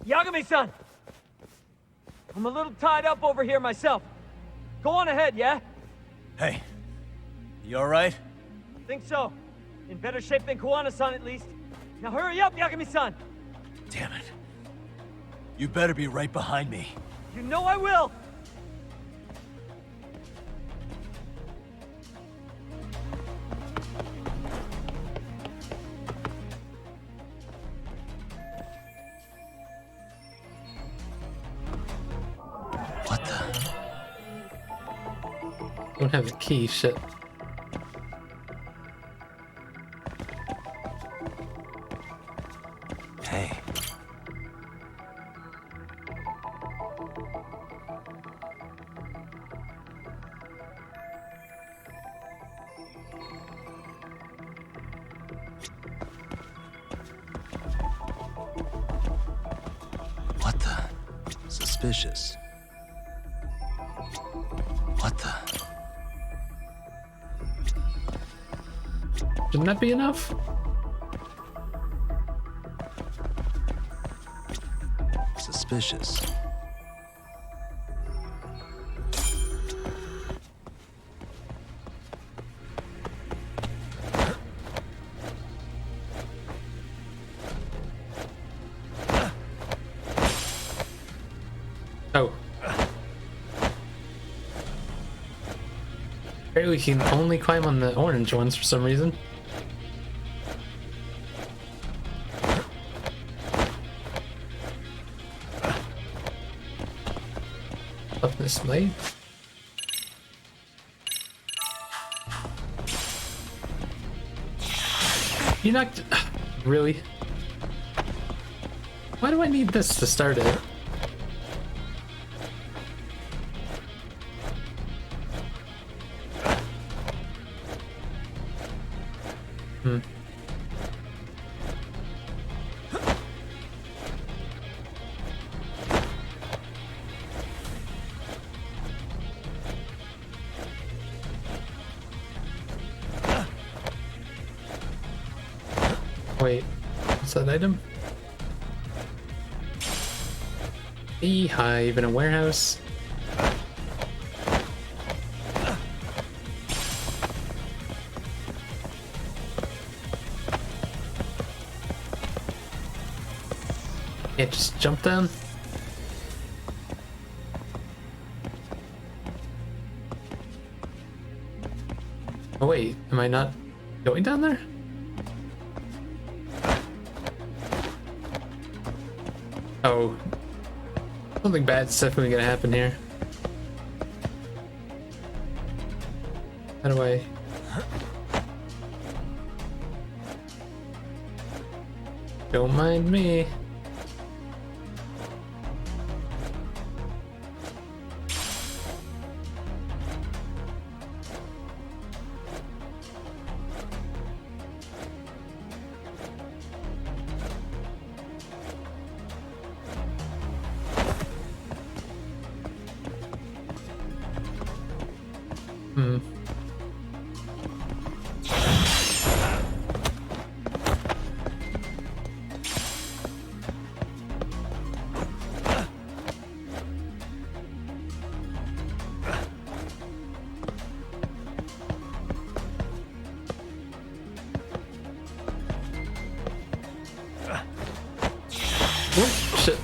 Yagami-san! I'm a little tied up over here myself. Go on ahead, yeah? Hey, you alright? Think so. In better shape than Kuwana-san, at least. Now hurry up, Yagami-san! Damn it. You better be right behind me. You know I will! What the? Don't have the key, shit. Hey. What the? Suspicious. What the? Shouldn't that be enough? Suspicious. Oh. Apparently we can only climb on the orange ones for some reason. Up this way. You knocked... Really? Why do I need this to start it? Hmm. Wait, what's that item? Beehive in a warehouse. Yeah, just jump down. wait, am I not going down there? Oh, something bad's definitely gonna happen here. How do I? Don't mind me. Oh, shit.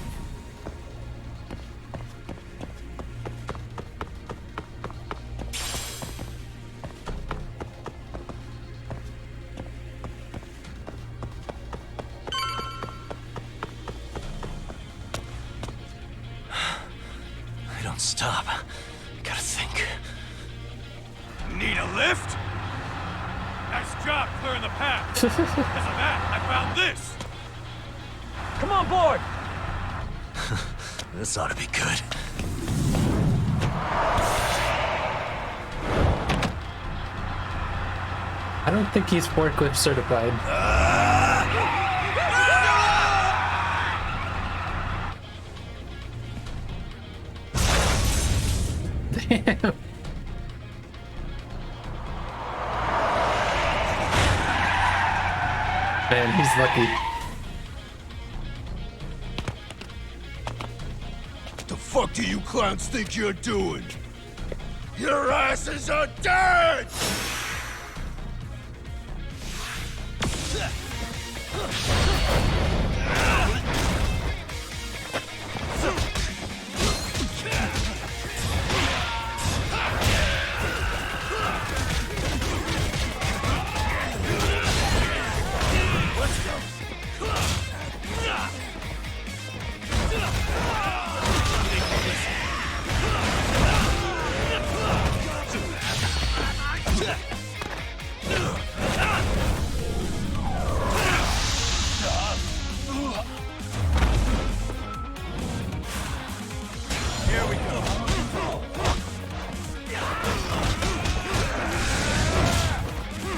I don't stop. Gotta think. Need a lift? Nice job clearing the path. Because of that, I found this. Come on board! This ought to be good. I don't think he's forklift certified. Damn. Man, he's lucky. What the fuck do you clowns think you're doing? Your asses are dead!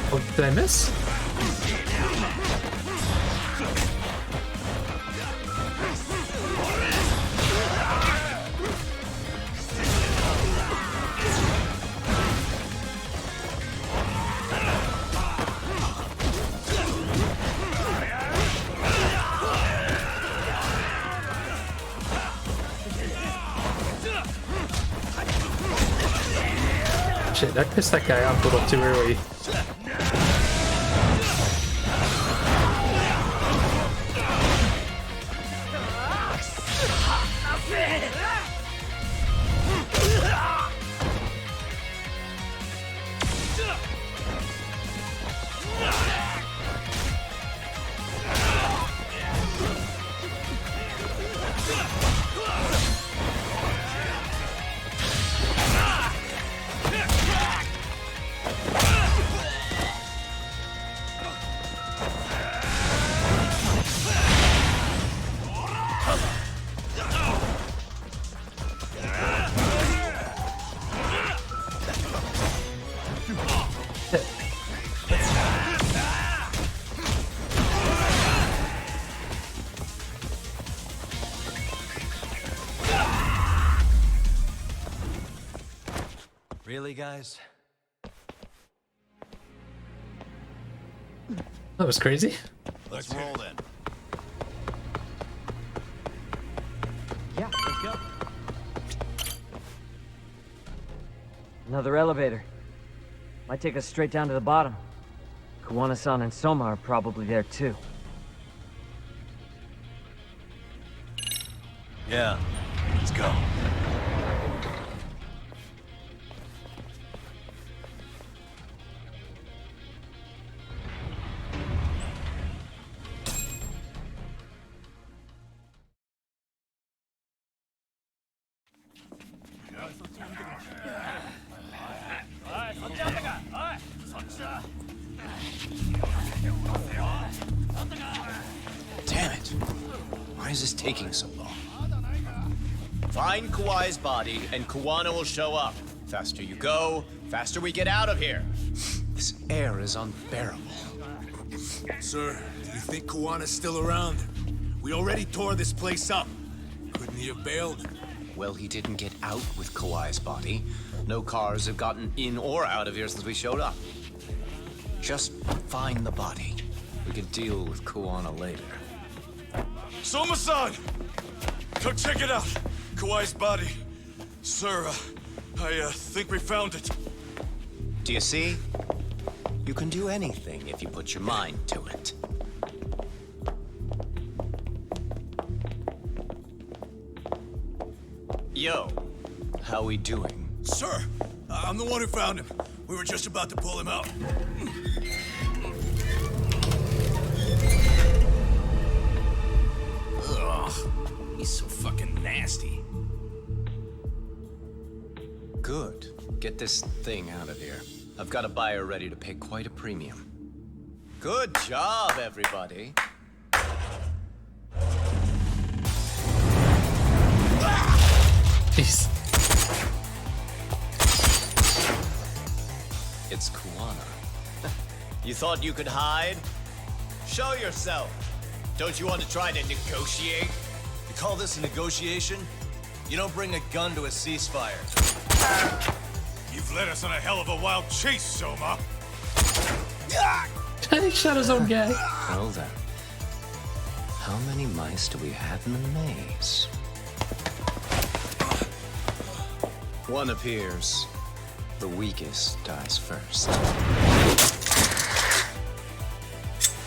Oh, did I miss? Shit, I pissed that guy off a little too early. Really, guys? That was crazy. Let's roll then. Yeah, let's go. Another elevator. Might take us straight down to the bottom. Kuwana-san and Soma are probably there too. Yeah, let's go. Why is this taking so long? Find Kawhi's body, and Kuwana will show up. Faster you go, faster we get out of here. This air is unbearable. Sir, do you think Kuwana's still around? We already tore this place up. Couldn't he have bailed? Well, he didn't get out with Kawhi's body. No cars have gotten in or out of here since we showed up. Just find the body. We can deal with Kuwana later. Soma-san! Come check it out. Kawhi's body. Sir, I think we found it. Do you see? You can do anything if you put your mind to it. Yo, how we doing? Sir, I'm the one who found him. We were just about to pull him out. Ugh, he's so fucking nasty. Good. Get this thing out of here. I've got a buyer ready to pay quite a premium. Good job, everybody. Jeez. It's Kuwana. You thought you could hide? Show yourself. Don't you want to try to negotiate? You call this a negotiation? You don't bring a gun to a ceasefire. You've led us on a hell of a wild chase, Soma. He shot his own guy. Well then, how many mice do we have in the maze? One appears. The weakest dies first.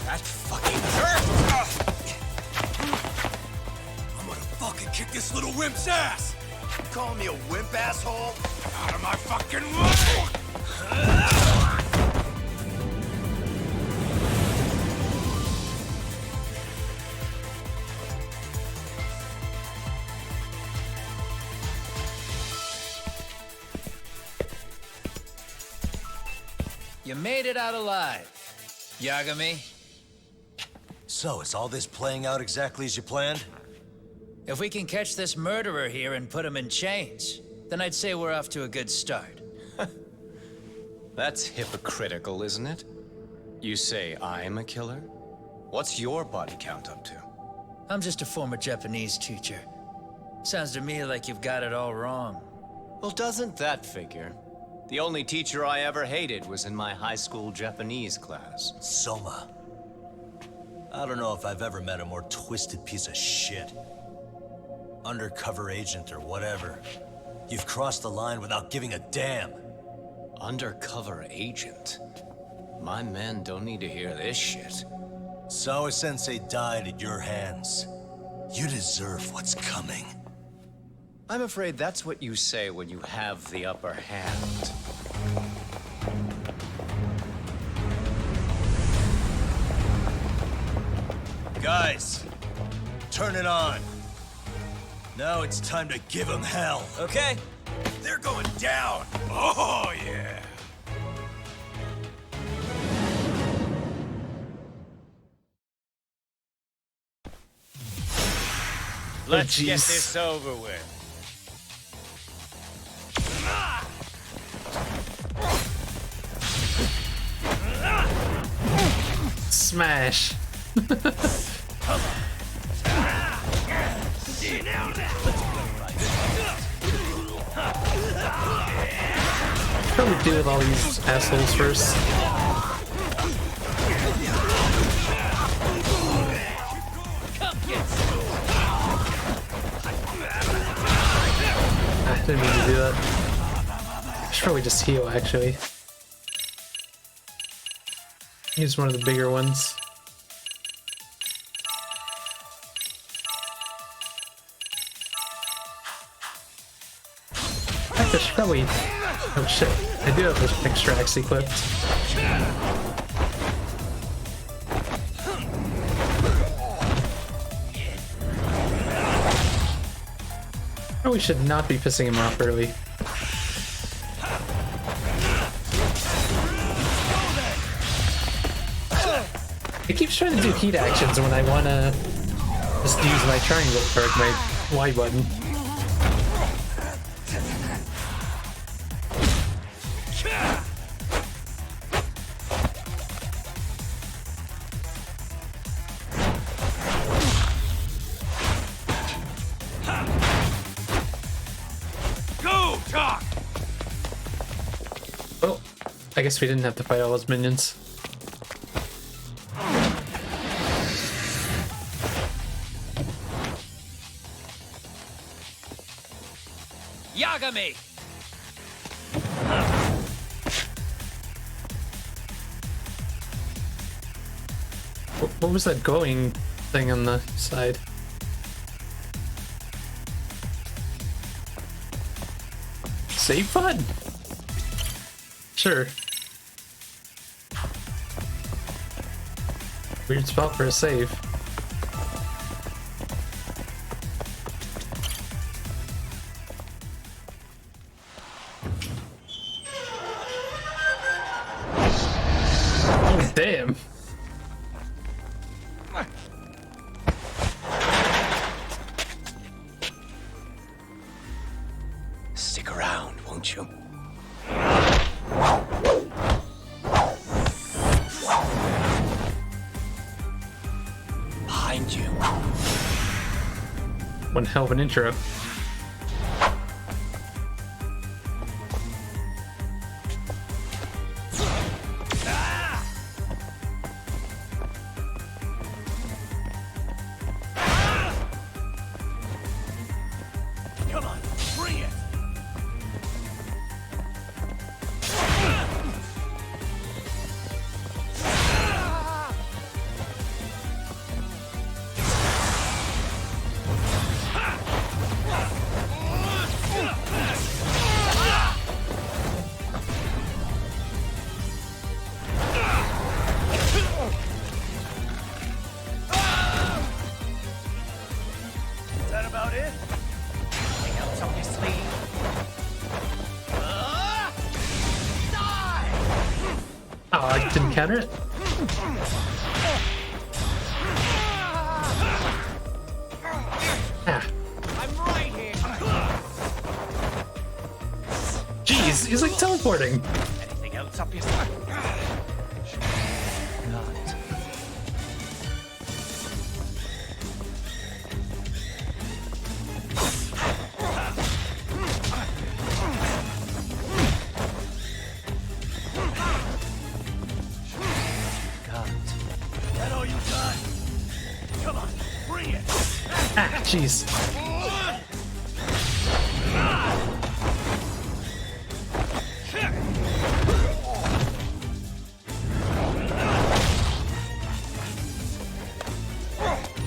That fucking hurt! I'm gonna fucking kick this little wimp's ass! You calling me a wimp, asshole? Out of my fucking way! You made it out alive, Yagami. So, is all this playing out exactly as you planned? If we can catch this murderer here and put him in chains, then I'd say we're off to a good start. That's hypocritical, isn't it? You say I'm a killer? What's your body count up to? I'm just a former Japanese teacher. Sounds to me like you've got it all wrong. Well, doesn't that figure? The only teacher I ever hated was in my high school Japanese class. Soma. I don't know if I've ever met a more twisted piece of shit. Undercover agent or whatever. You've crossed the line without giving a damn. Undercover agent? My men don't need to hear this shit. Sawa-sensei died at your hands. You deserve what's coming. I'm afraid that's what you say when you have the upper hand. Guys, turn it on. Now it's time to give them hell. Okay. They're going down! Oh, yeah! Let's get this over with. Smash. Probably deal with all these assholes first. I didn't mean to do that. I should probably just heal, actually. Use one of the bigger ones. I should probably... Oh shit, I do have this extracts equipped. Probably should not be pissing him off early. It keeps trying to do heat actions when I wanna Just use my triangle or my Y button. Go, Doc! Oh, I guess we didn't have to fight all those minions. Yagami! What was that glowing thing on the side? Save button? Sure. Weird spot for a save. Oh, damn. Stick around, won't you? Behind you. One hell of an intro. Come on, bring it! Is that about it? Anything else up your sleeve? Oh, I didn't counter it? Ah. I'm right here. Jeez, he's like teleporting. Anything else up your sleeve? That all you got? Come on, bring it! Ah, jeez.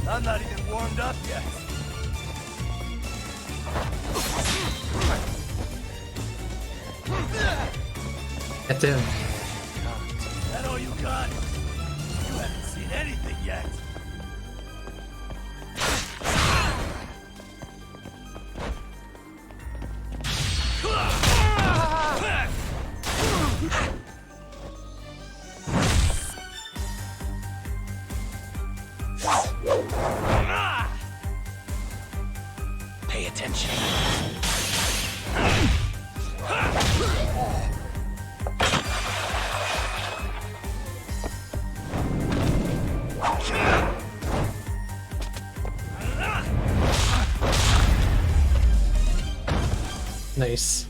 I'm not even warmed up yet. Get him. That all you got? You haven't seen anything yet. Pay attention. Nice.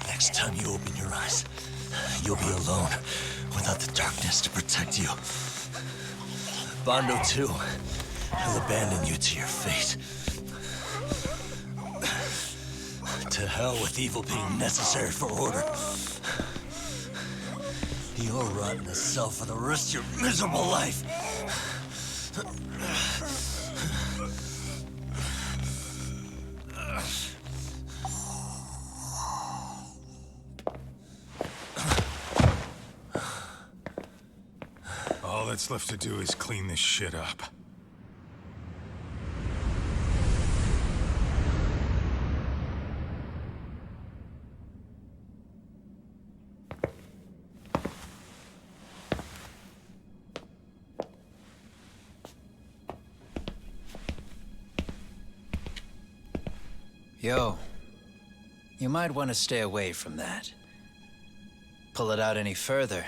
Next time you open your eyes, you'll be alone without the darkness to protect you. Bondo too. He'll abandon you to your fate. To hell with evil being necessary for order. You'll rot in a cell for the rest of your miserable life. that's left to do is clean this shit up. Yo, you might want to stay away from that. Pull it out any further,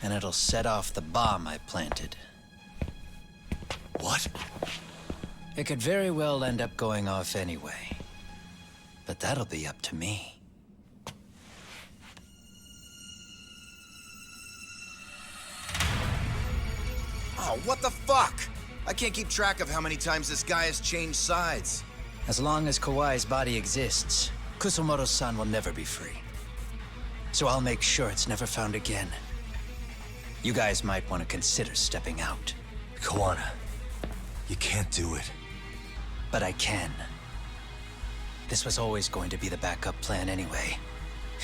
and it'll set off the bomb I planted. What? It could very well end up going off anyway. But that'll be up to me. Oh, what the fuck? I can't keep track of how many times this guy has changed sides. As long as Kawai's body exists, Kusumoto-san will never be free. So I'll make sure it's never found again. You guys might want to consider stepping out. Kawana, you can't do it. But I can. This was always going to be the backup plan anyway.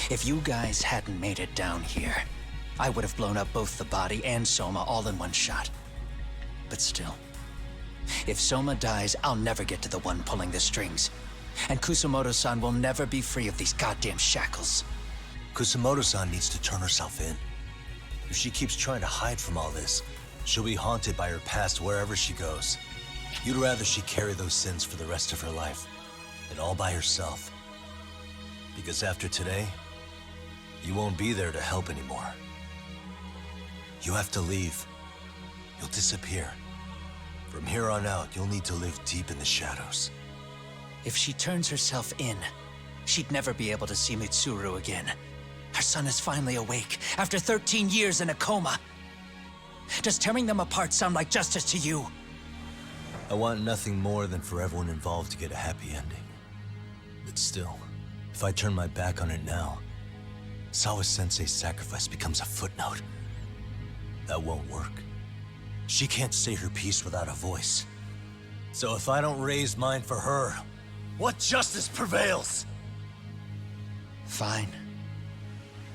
If you guys hadn't made it down here, I would have blown up both the body and Soma all in one shot. But still, if Soma dies, I'll never get to the one pulling the strings. And Kusumoto-san will never be free of these goddamn shackles. Kusumoto-san needs to turn herself in. If she keeps trying to hide from all this, she'll be haunted by her past wherever she goes. You'd rather she carry those sins for the rest of her life, and all by herself. Because after today, you won't be there to help anymore. You have to leave. You'll disappear. From here on out, you'll need to live deep in the shadows. If she turns herself in, she'd never be able to see Mitsuru again. Her son is finally awake, after 13 years in a coma. Does tearing them apart sound like justice to you? I want nothing more than for everyone involved to get a happy ending. But still, if I turn my back on it now, Sawa-sensei's sacrifice becomes a footnote. That won't work. She can't say her piece without a voice. So if I don't raise mine for her, what justice prevails? Fine.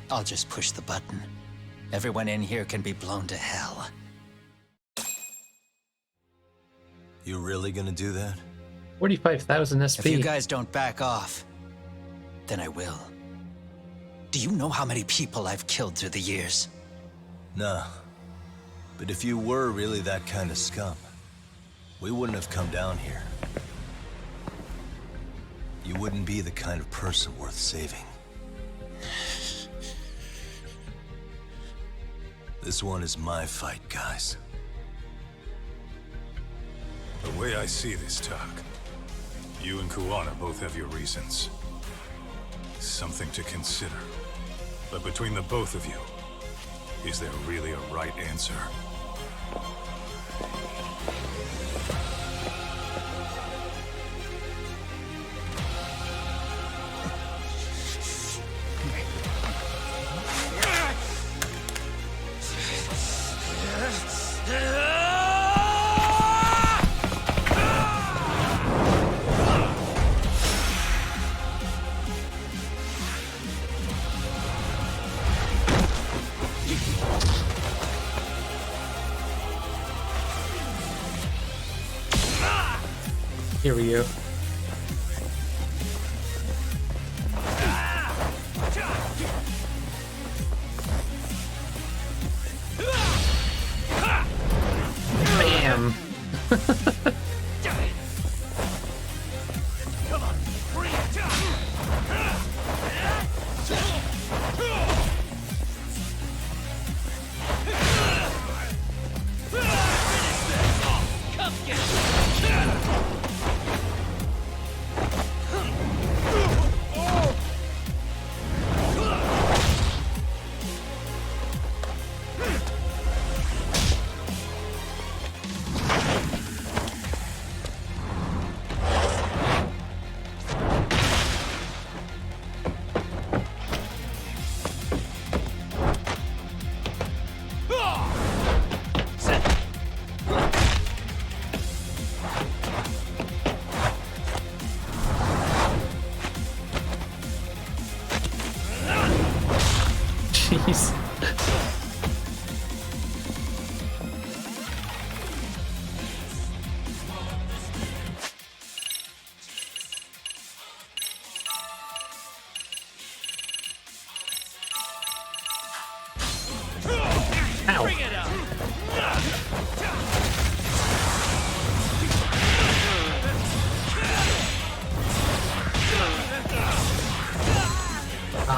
I'll just push the button. Everyone in here can be blown to hell. You really gonna do that? 45,000 SP. If you guys don't back off, then I will. Do you know how many people I've killed through the years? Nah. But if you were really that kind of scum, we wouldn't have come down here. You wouldn't be the kind of person worth saving. This one is my fight, guys. The way I see this, Tak, you and Kuwana both have your reasons. Something to consider. But between the both of you, is there really a right answer? Here we go. Bam. Jeez.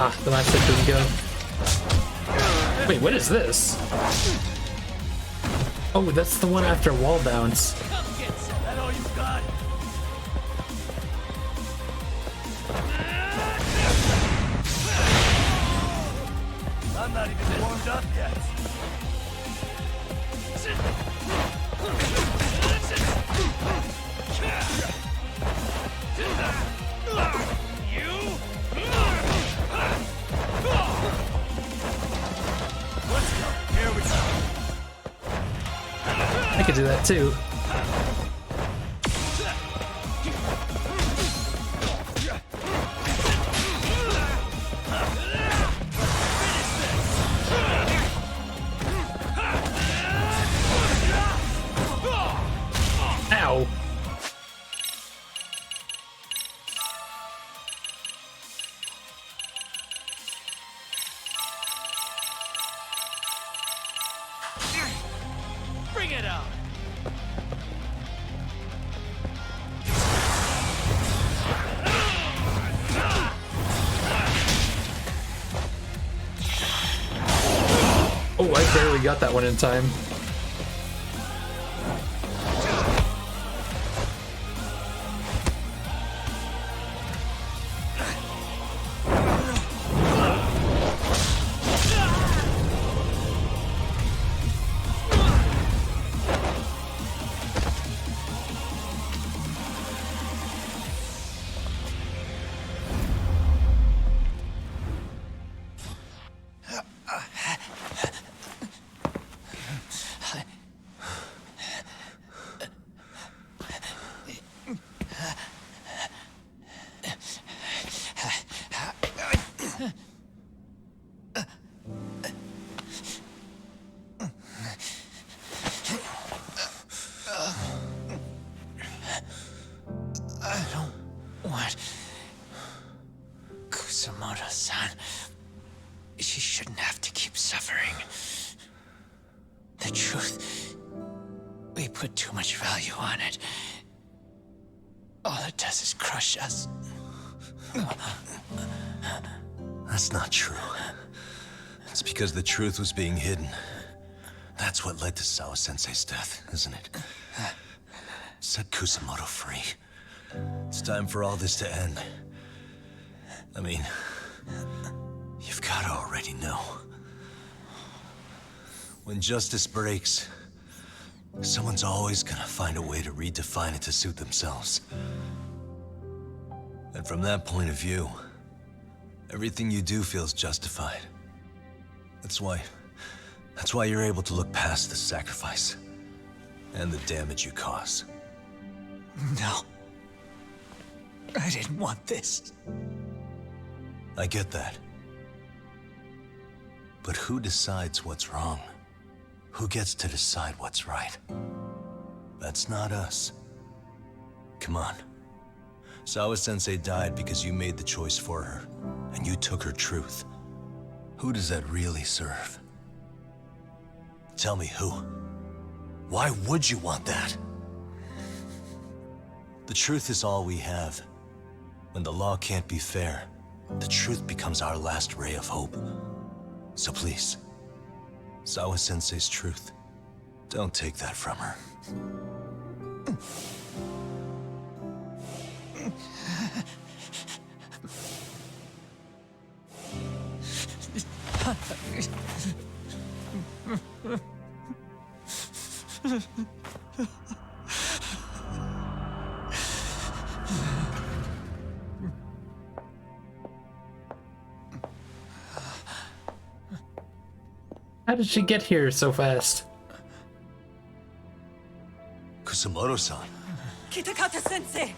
Ah, the last hit didn't go. Wait, what is this? Oh, that's the one after wall bounce. That all you got? I'm not even warmed up yet. I could do that too. Ow. Bring it on. Oh, I barely got that one in time. I don't want Kusamoto-san. She shouldn't have to keep suffering. The truth, we put too much value on it. All it does is crush us. That's not true. It's because the truth was being hidden. That's what led to Sawa-sensei's death, isn't it? Set Kusamoto free. It's time for all this to end. I mean, you've got to already know. When justice breaks, someone's always gonna find a way to redefine it to suit themselves. And from that point of view, everything you do feels justified. That's why you're able to look past the sacrifice and the damage you cause. No. I didn't want this. I get that. But who decides what's wrong? Who gets to decide what's right? That's not us. Come on. Sawa-sensei died because you made the choice for her, and you took her truth. Who does that really serve? Tell me who. Why would you want that? The truth is all we have. When the law can't be fair, the truth becomes our last ray of hope. So please, Sawa-sensei's truth, don't take that from her. How did she get here so fast? Kusamoto-san. Kitakata-sensei!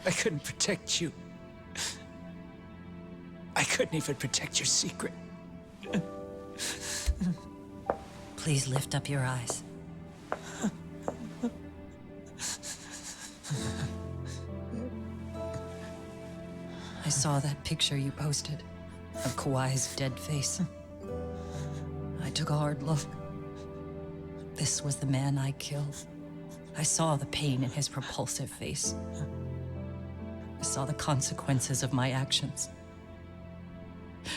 I couldn't protect you. I couldn't even protect your secret. Please lift up your eyes. I saw that picture you posted of Kawai's dead face. I took a hard look. This was the man I killed. I saw the pain in his propulsive face. I saw the consequences of my actions.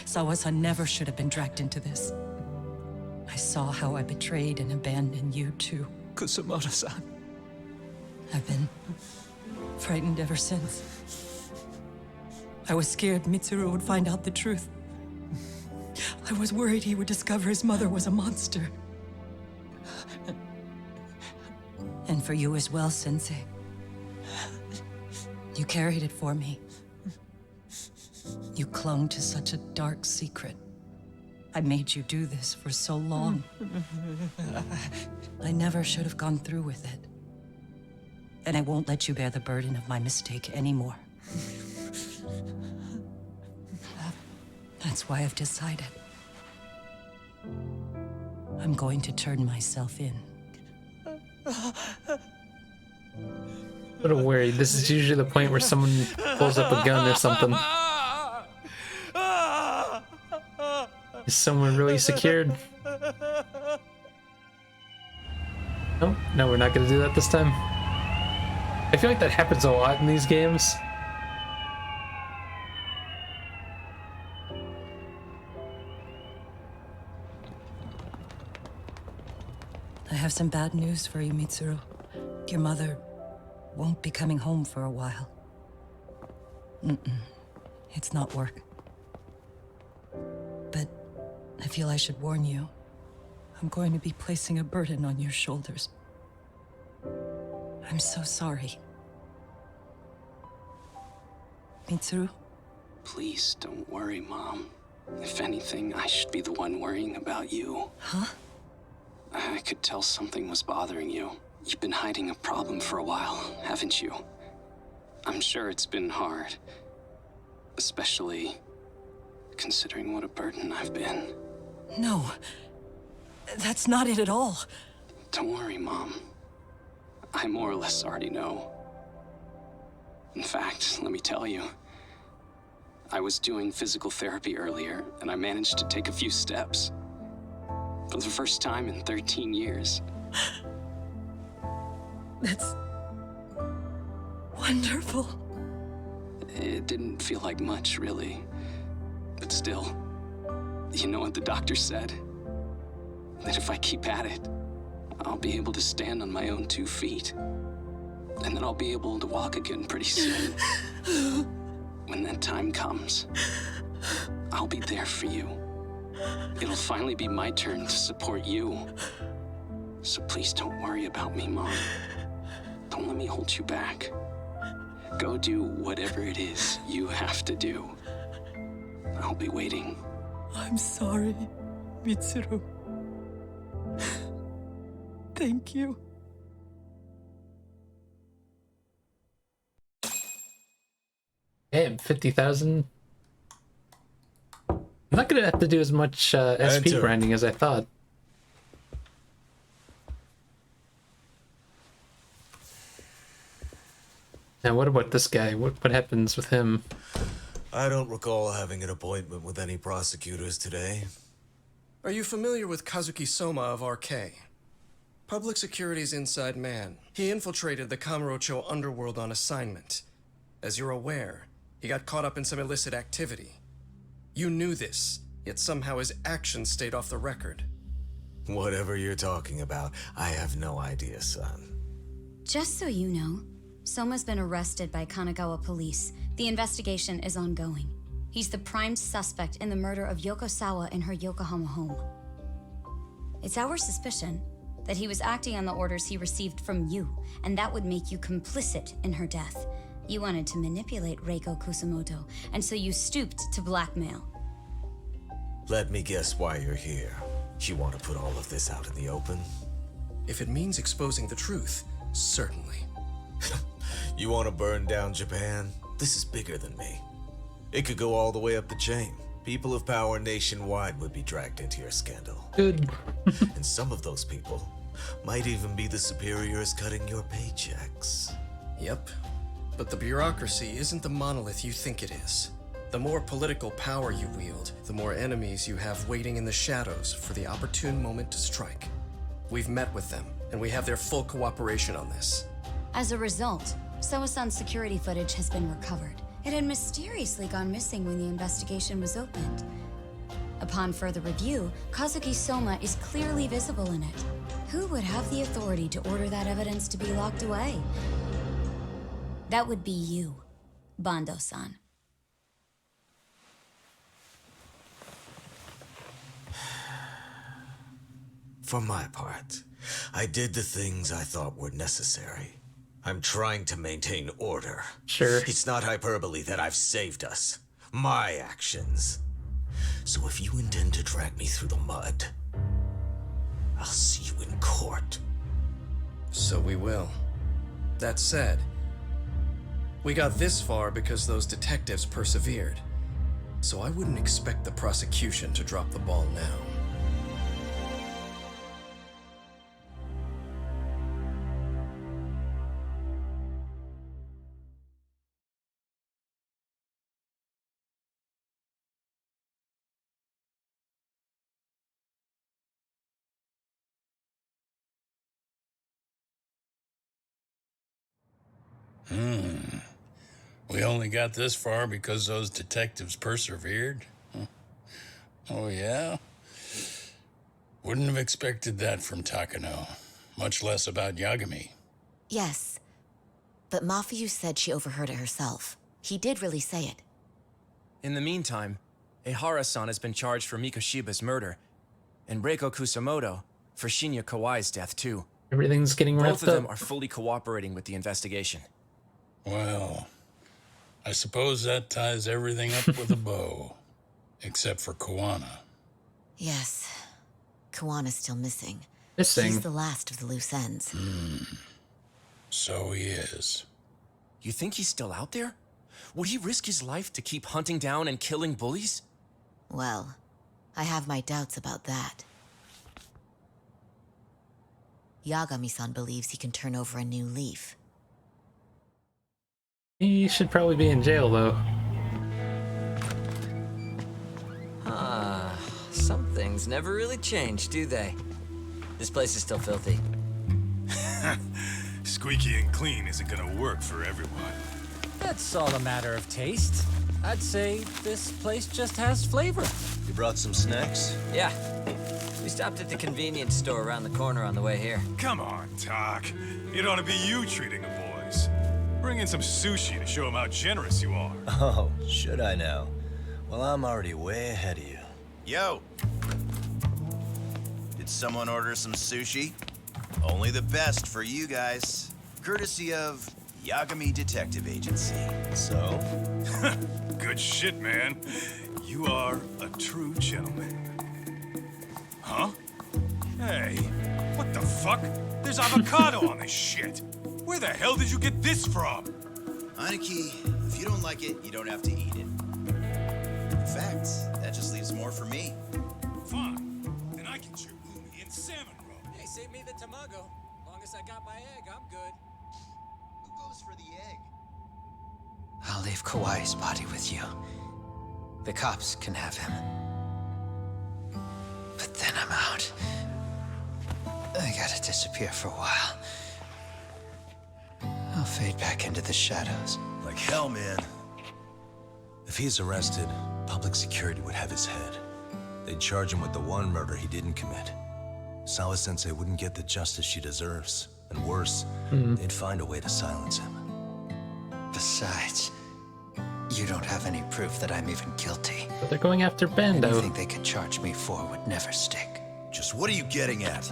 Sawa-san never should have been dragged into this. I saw how I betrayed and abandoned you too. Kusumoto-san. I've been frightened ever since. I was scared Mitsuru would find out the truth. I was worried he would discover his mother was a monster. And for you as well, Sensei. You carried it for me. You clung to such a dark secret. I made you do this for so long. I never should have gone through with it. And I won't let you bear the burden of my mistake anymore. That's why I've decided. I'm going to turn myself in. A little worried. This is usually the point where someone pulls up a gun or something. Is someone really secured? No, no, we're not gonna do that this time. I feel like that happens a lot in these games. I have some bad news for you, Mitsuru. Your mother won't be coming home for a while. It's not work. But I feel I should warn you. I'm going to be placing a burden on your shoulders. I'm so sorry. Mitsuru? Please don't worry, Mom. If anything, I should be the one worrying about you. Huh? I could tell something was bothering you. You've been hiding a problem for a while, haven't you? I'm sure it's been hard. Especially considering what a burden I've been. No. That's not it at all. Don't worry, Mom. I more or less already know. In fact, let me tell you. I was doing physical therapy earlier, and I managed to take a few steps. For the first time in 13 years. That's wonderful. It didn't feel like much, really. But still, you know what the doctor said? That if I keep at it, I'll be able to stand on my own 2 feet. And then I'll be able to walk again pretty soon. When that time comes, I'll be there for you. It'll finally be my turn to support you. So please don't worry about me, Mom. Don't let me hold you back. Go do whatever it is you have to do. I'll be waiting. I'm sorry, Mitsuru. Thank you. Damn, 50,000. I'm not gonna have to do as much SP grinding as I thought. Now, what about this guy? What happens with him? I don't recall having an appointment with any prosecutors today. Are you familiar with Kazuki Soma of RK? Public Security's inside man. He infiltrated the Kamurocho underworld on assignment. As you're aware, he got caught up in some illicit activity. You knew this, yet somehow his actions stayed off the record. Whatever you're talking about, I have no idea, son. Just so you know, Soma's been arrested by Kanagawa police. The investigation is ongoing. He's the prime suspect in the murder of Yoko Sawa in her Yokohama home. It's our suspicion that he was acting on the orders he received from you, and that would make you complicit in her death. You wanted to manipulate Reiko Kusumoto, and so you stooped to blackmail. Let me guess why you're here. You want to put all of this out in the open? If it means exposing the truth, certainly. You want to burn down Japan? This is bigger than me. It could go all the way up the chain. People of power nationwide would be dragged into your scandal. Good. And some of those people might even be the superiors cutting your paychecks. Yep. But the bureaucracy isn't the monolith you think it is. The more political power you wield, the more enemies you have waiting in the shadows for the opportune moment to strike. We've met with them, and we have their full cooperation on this. As a result, Soa-san's security footage has been recovered. It had mysteriously gone missing when the investigation was opened. Upon further review, Kazuki Soma is clearly visible in it. Who would have the authority to order that evidence to be locked away? That would be you, Bando-san. For my part, I did the things I thought were necessary. I'm trying to maintain order. Sure. It's not hyperbole that I've saved us. My actions. So if you intend to drag me through the mud, I'll see you in court. So we will. That said, we got this far because those detectives persevered. So I wouldn't expect the prosecution to drop the ball now. We only got this far because those detectives persevered? Huh? Oh, yeah? Wouldn't have expected that from Takano. Much less about Yagami. Yes. But Mafuyu said she overheard it herself. He did really say it. In the meantime, Ehara-san has been charged for Mikoshiba's murder, and Reiko Kusamoto for Shinya Kawai's death, too. Everything's getting wrapped up. Both of them are fully cooperating with the investigation. Well, I suppose that ties everything up with a bow. Except for Kuwana. Yes. Kawana's still missing. Missing? He's the last of the loose ends. So he is. You think he's still out there? Would he risk his life to keep hunting down and killing bullies? Well, I have my doubts about that. Yagami-san believes he can turn over a new leaf. He should probably be in jail, though. Some things never really change, do they? This place is still filthy. Squeaky and clean isn't gonna work for everyone. That's all a matter of taste. I'd say this place just has flavor. You brought some snacks? Yeah. We stopped at the convenience store around the corner on the way here. Come on, Talk. It ought to be you treating the boys. Bring in some sushi to show them how generous you are. Oh, should I now? Well, I'm already way ahead of you. Yo! Did someone order some sushi? Only the best for you guys. Courtesy of Yagami Detective Agency. So? Good shit, man. You are a true gentleman. Huh? Hey, what the fuck? There's avocado on this shit. Where the hell did you get this from? Aniki, if you don't like it, you don't have to eat it. In fact, that just leaves more for me. Fine. Then I can chew umi and salmon roe. Hey, save me the tamago. Long as I got my egg, I'm good. Who goes for the egg? I'll leave Kawai's body with you. The cops can have him. But then I'm out. I gotta disappear for a while. I'll fade back into the shadows. Like hell, man. If he's arrested, public security would have his head. They'd charge him with the one murder he didn't commit. Sawa-sensei wouldn't get the justice she deserves. And worse, they'd find a way to silence him. Besides, you don't have any proof that I'm even guilty. But they're going after Bando. Anything they could charge me for would never stick. Just what are you getting at?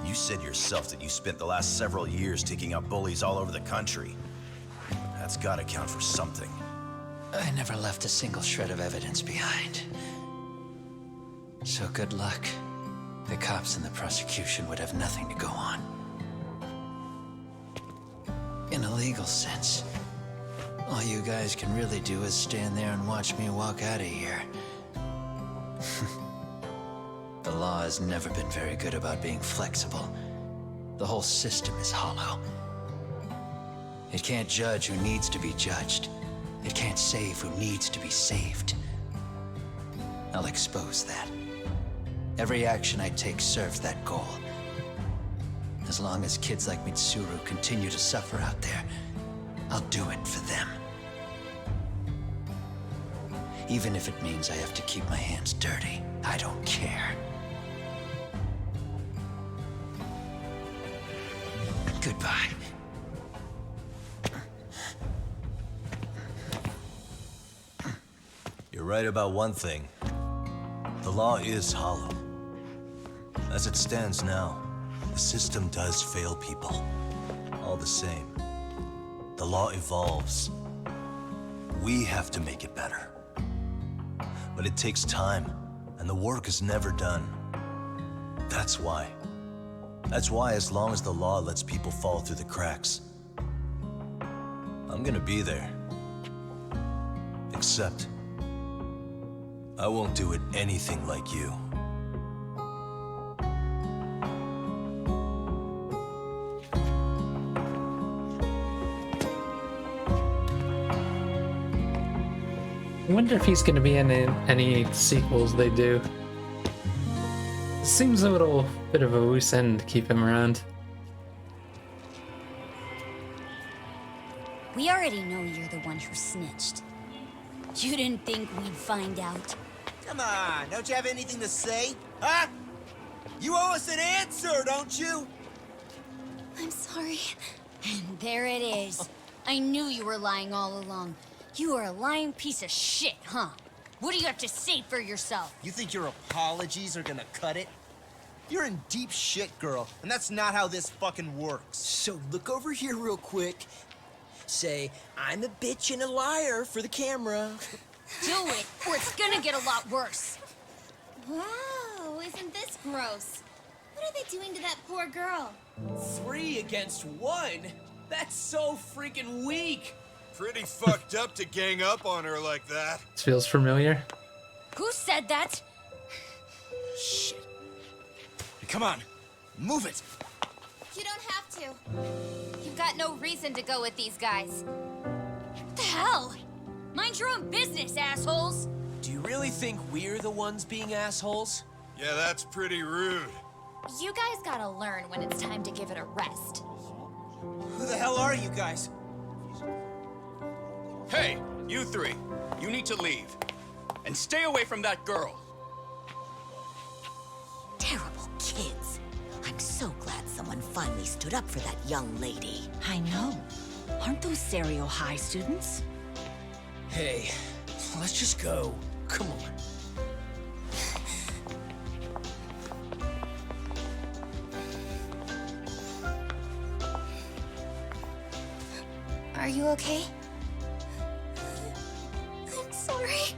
You said yourself that you spent the last several years taking out bullies all over the country. That's gotta count for something. I never left a single shred of evidence behind. So good luck. The cops and the prosecution would have nothing to go on. In a legal sense, all you guys can really do is stand there and watch me walk out of here. The law has never been very good about being flexible. The whole system is hollow. It can't judge who needs to be judged. It can't save who needs to be saved. I'll expose that. Every action I take serves that goal. As long as kids like Mitsuru continue to suffer out there, I'll do it for them. Even if it means I have to keep my hands dirty, I don't care. Goodbye. You're right about one thing. The law is hollow. As it stands now, the system does fail people. All the same, the law evolves. We have to make it better. But it takes time, and the work is never done. That's why. That's why as long as the law lets people fall through the cracks, I'm gonna be there. Except, I won't do it anything like you. I wonder if he's going to be in any sequels they do. Seems a little bit of a loose end to keep him around. We already know you're the one who snitched. You didn't think we'd find out? Come on, don't you have anything to say? Huh? You owe us an answer, don't you? I'm sorry. And there it is. I knew you were lying all along. You are a lying piece of shit, huh? What do you have to say for yourself? You think your apologies are gonna cut it? You're in deep shit, girl, and that's not how this fucking works. So look over here real quick. Say, I'm a bitch and a liar for the camera. Do it, or it's gonna get a lot worse. Wow, isn't this gross? What are they doing to that poor girl? 3 against 1? That's so freaking weak. Pretty fucked up to gang up on her like that. This feels familiar. Who said that? Shit. Come on, move it. You don't have to. You've got no reason to go with these guys. What the hell? Mind your own business, assholes. Do you really think we're the ones being assholes? Yeah, that's pretty rude. You guys gotta learn when it's time to give it a rest. Who the hell are you guys? Hey, you 3. You need to leave. And stay away from that girl. Terrible kids. I'm so glad someone finally stood up for that young lady. I know. Aren't those Serio High students? Hey, let's just go. Come on. Are you okay? I'm sorry.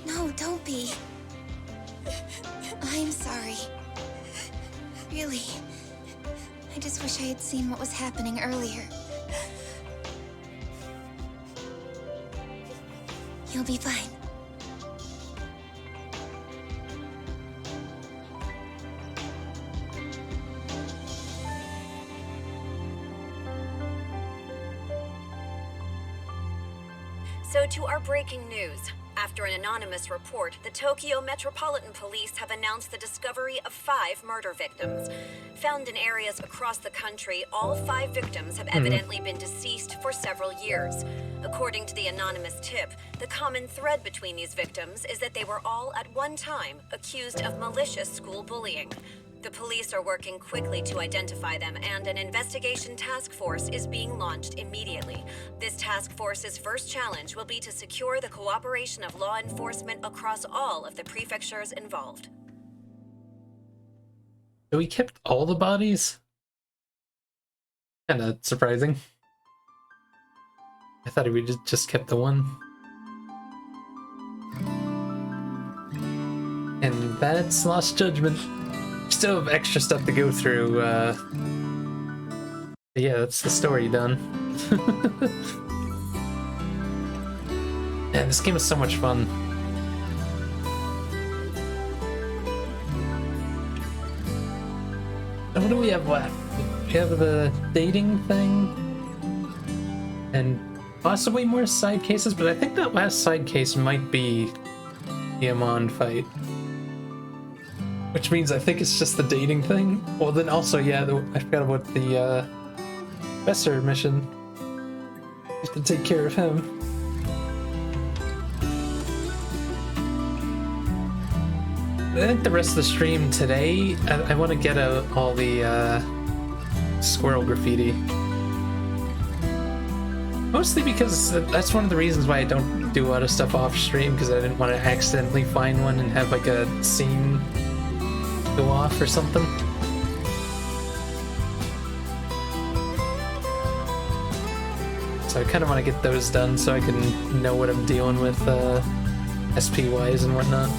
No, don't be. I'm sorry. Really. I just wish I had seen what was happening earlier. You'll be fine. So to our breaking news. After an anonymous report, the Tokyo Metropolitan Police have announced the discovery of 5 murder victims. Found in areas across the country, all 5 victims have evidently been deceased for several years. According to the anonymous tip, the common thread between these victims is that they were all at one time accused of malicious school bullying. The police are working quickly to identify them, and an investigation task force is being launched immediately. This task force's first challenge will be to secure the cooperation of law enforcement across all of the prefectures involved. So we kept all the bodies? Kinda surprising. I thought we just kept the one. And that's Lost Judgment. Still have extra stuff to go through. Yeah, that's the story done. Man, this game is so much fun. And what do we have left? We have the dating thing. And possibly more side cases, but I think that last side case might be the Amon fight. Which means I think it's just the dating thing. Well, then also, yeah, I forgot about the Besser mission. You have to take care of him. I think the rest of the stream today, I want to get out all the squirrel graffiti. Mostly because that's one of the reasons why I don't do a lot of stuff off stream, because I didn't want to accidentally find one and have like a scene go off or something. So I kind of want to get those done so I can know what I'm dealing with SP-wise and whatnot.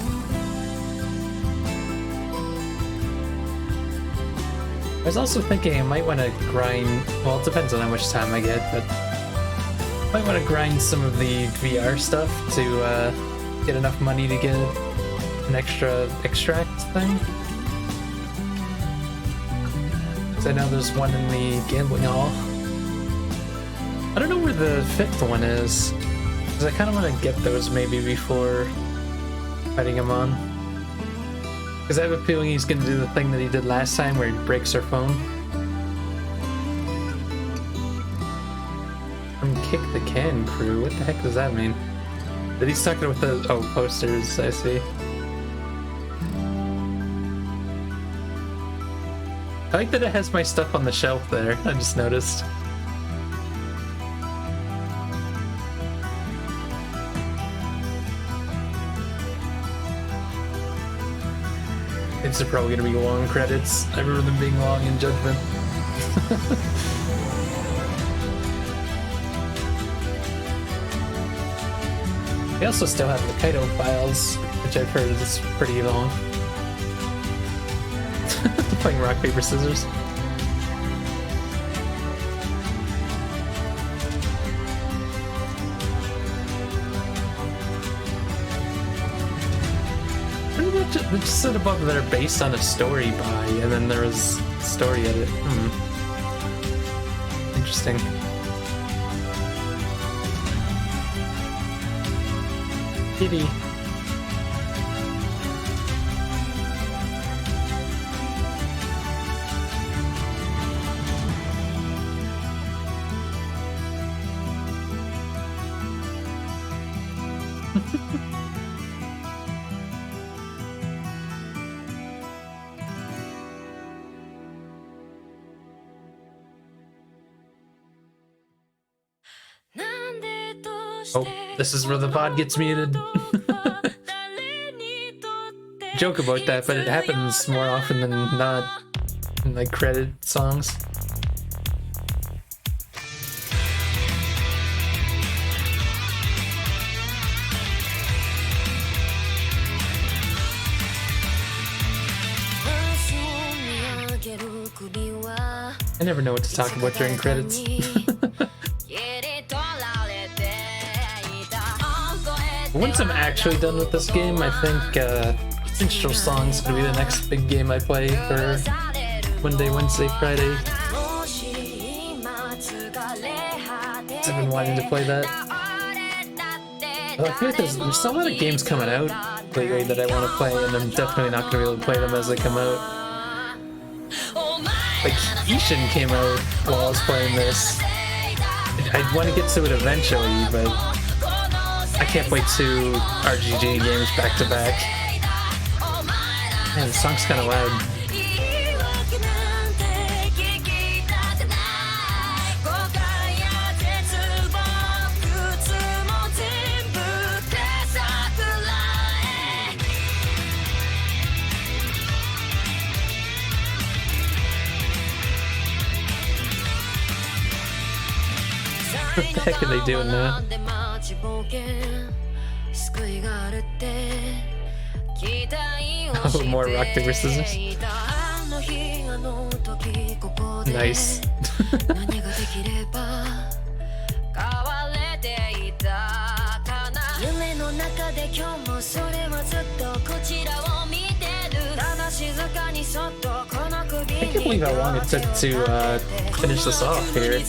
I was also thinking I might want to grind, well, it depends on how much time I get, but I might want to grind some of the VR stuff to get enough money to get an extra extract thing. Because I know there's one in the gambling hall. I don't know where the 5th one is, because I kind of want to get those maybe before fighting him on. Because I have a feeling he's going to do the thing that he did last time where he breaks her phone. From Kick the Can crew? What the heck does that mean? That he's talking with the... oh, posters, I see. I like that it has my stuff on the shelf there, I just noticed. It's probably gonna be long credits. I remember them being long in Judgment. I also still have the Kaido files, which I've heard is pretty long. Playing rock, paper, scissors. They just said above that are based on a story by, and then there was story edit. Interesting. Kitty. Oh, this is where the VOD gets muted. Joke about that, but it happens more often than not in like credit songs. I never know what to talk about during credits. Once I'm actually done with this game, I think Minstrel Song's gonna be the next big game I play for Monday, Wednesday, Friday. I've been wanting to play that. I feel like there's a lot of games coming out lately that I want to play, and I'm definitely not gonna be able to play them as they come out. Like, Ishin came out while I was playing this. I want to get to it eventually, but I can't play 2 RGG games back to back. Man, the song's kind of loud. What the heck are they doing now? Oh, more rock, paper, scissors. Nice. I can't believe how long it took to finish this off here.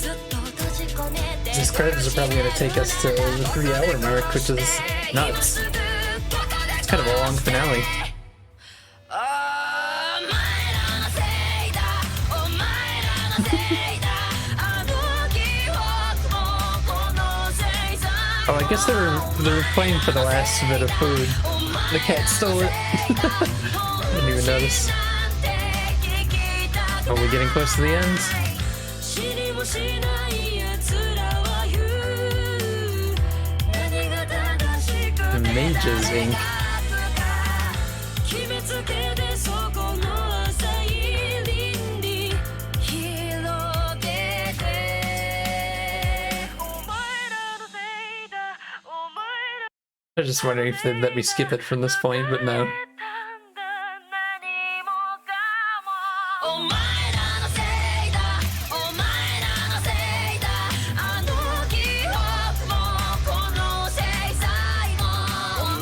These credits are probably going to take us to the 3-hour mark, which is nuts. It's kind of a long finale. Oh, I guess they were playing for the last bit of food. The cat stole it. Didn't even notice. Are we getting close to the end? Mages Inc. I was just wondering if they'd let me skip it from this point, but no.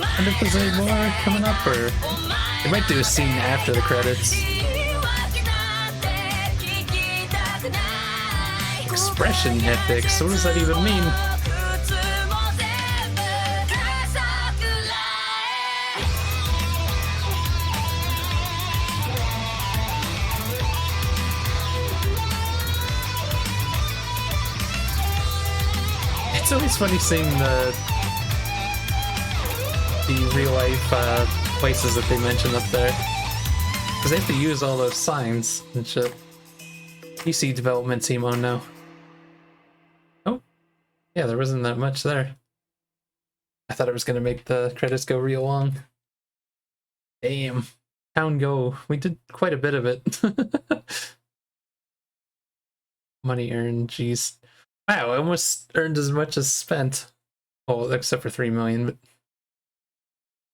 I wonder if there's any more coming up, or they might do a scene after the credits. Expression ethics, what does that even mean? It's always funny seeing the real life places that they mention up there, because they have to use all those signs and shit. PC development team, oh no. Oh, yeah, there wasn't that much there. I thought it was gonna make the credits go real long. Damn. Town Go. We did quite a bit of it. Money earned, jeez. Wow, I almost earned as much as spent. Well, except for 3 million, but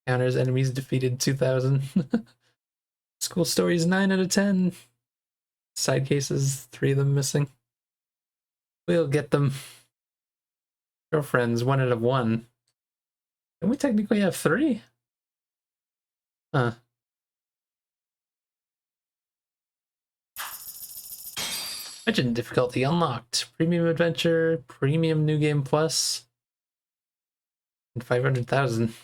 counters, enemies defeated 2,000. School stories 9 out of 10. Side cases, 3 of them missing. We'll get them. Girlfriends, 1 out of 1. Don't we technically have 3? Huh. Legend difficulty unlocked. Premium adventure, premium new game plus, and 500,000.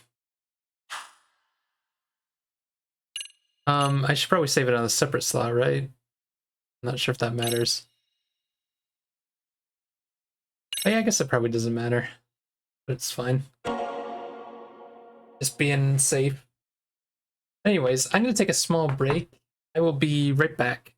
I should probably save it on a separate slot, right? I'm not sure if that matters. Oh, yeah, I guess it probably doesn't matter, but it's fine. Just being safe. Anyways, I'm gonna take a small break. I will be right back.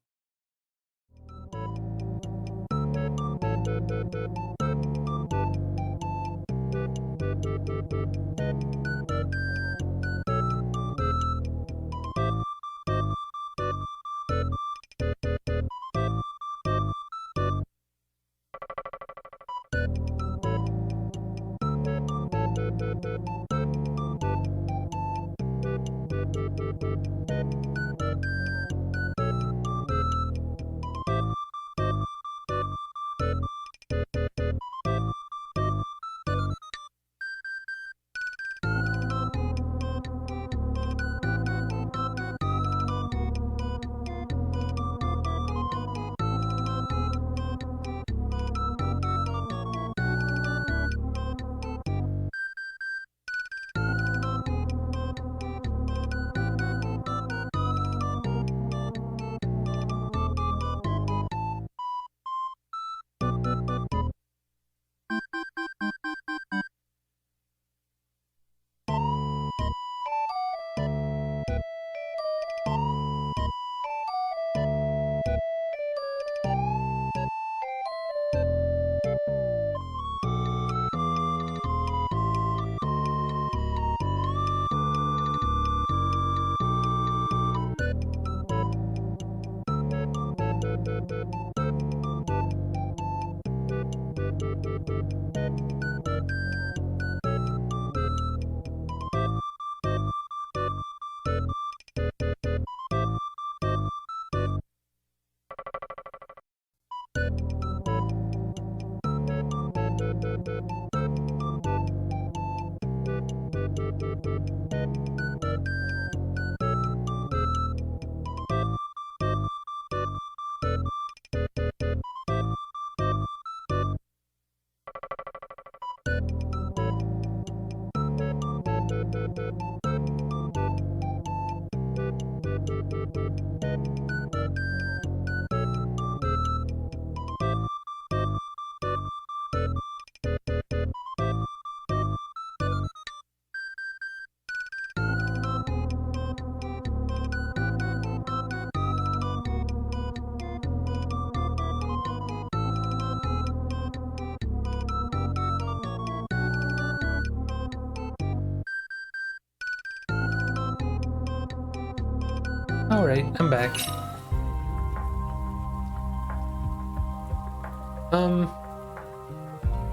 Alright, I'm back.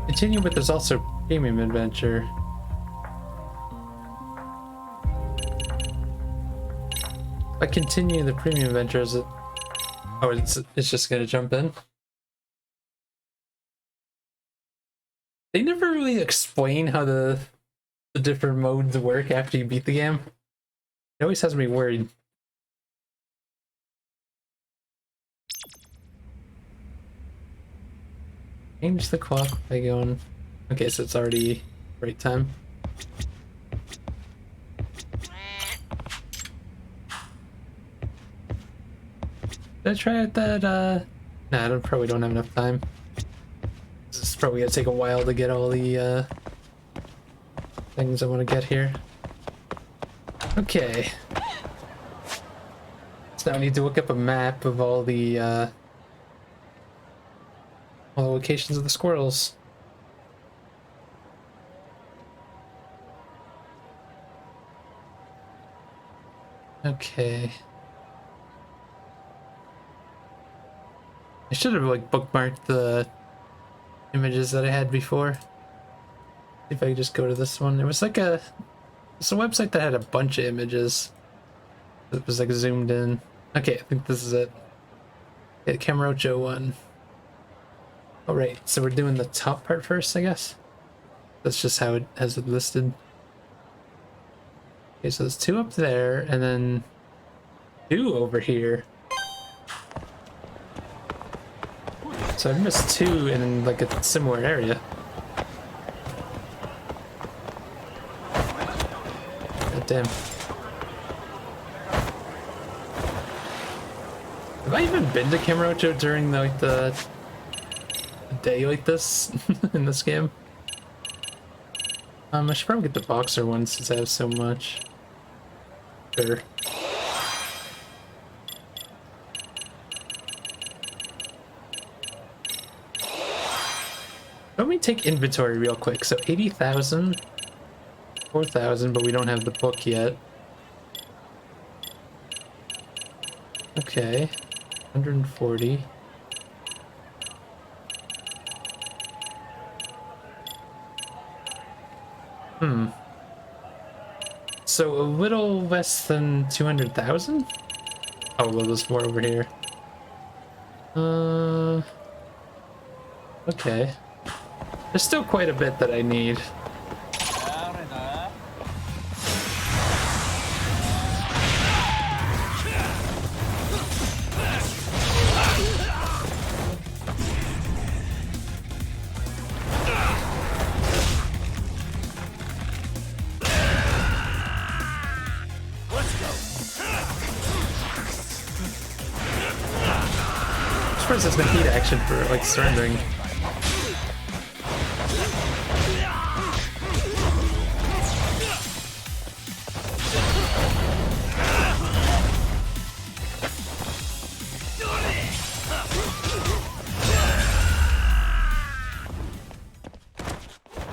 Continue, but there's also premium adventure. If I continue the premium adventure, is it... Oh, it's just gonna jump in? They never really explain how the different modes work after you beat the game. It always has me worried. Change the clock by going... Okay, so it's already right time. Did I try it that, Nah, I probably don't have enough time. This is probably gonna take a while to get all the, things I want to get here. Okay. So now I need to look up a map of all the locations of the squirrels. Okay. I should have like bookmarked the images that I had before. See if I could just go to this one. It was like it's a website that had a bunch of images. It was like zoomed in. Okay, I think this is it. Yeah, Kamurocho one. Alright, so we're doing the top part first, I guess. That's just how it has it listed. Okay, so there's 2 up there, and then 2 over here. So I've missed 2 in like a similar area. God damn. Have I even been to Kamurocho during like the day like this in this game? I should probably get the boxer one since I have so much. Sure. Let me take inventory real quick. So 80,000, 4,000, but we don't have the book yet. Okay, 140. So a little less than 200,000? Oh, well, there's more over here. Okay. There's still quite a bit that I need. There's the heat action for like surrendering.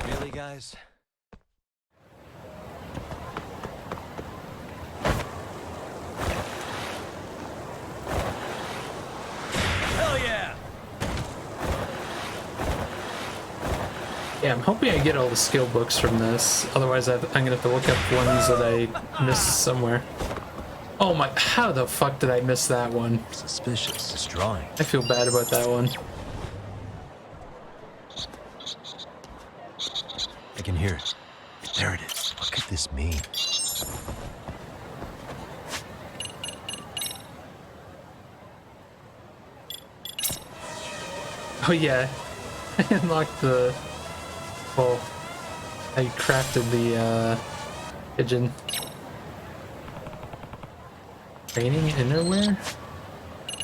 Really, guys? Yeah, I'm hoping I get all the skill books from this. Otherwise, I'm gonna have to look up ones that I missed somewhere. Oh my, how the fuck did I miss that one? Suspicious. It's drawing. I feel bad about that one. I can hear it. There it is. What could this mean? Oh yeah, I unlocked the... Well, I crafted the pigeon. Training innerwear?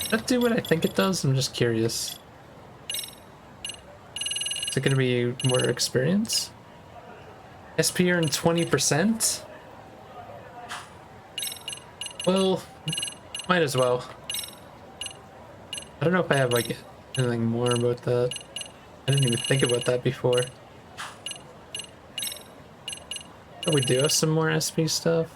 Does that do what I think it does? I'm just curious. Is it gonna be more experience? SP earned 20%? Well, might as well. I don't know if I have like anything more about that. I didn't even think about that before. Oh, we do have some more SP stuff.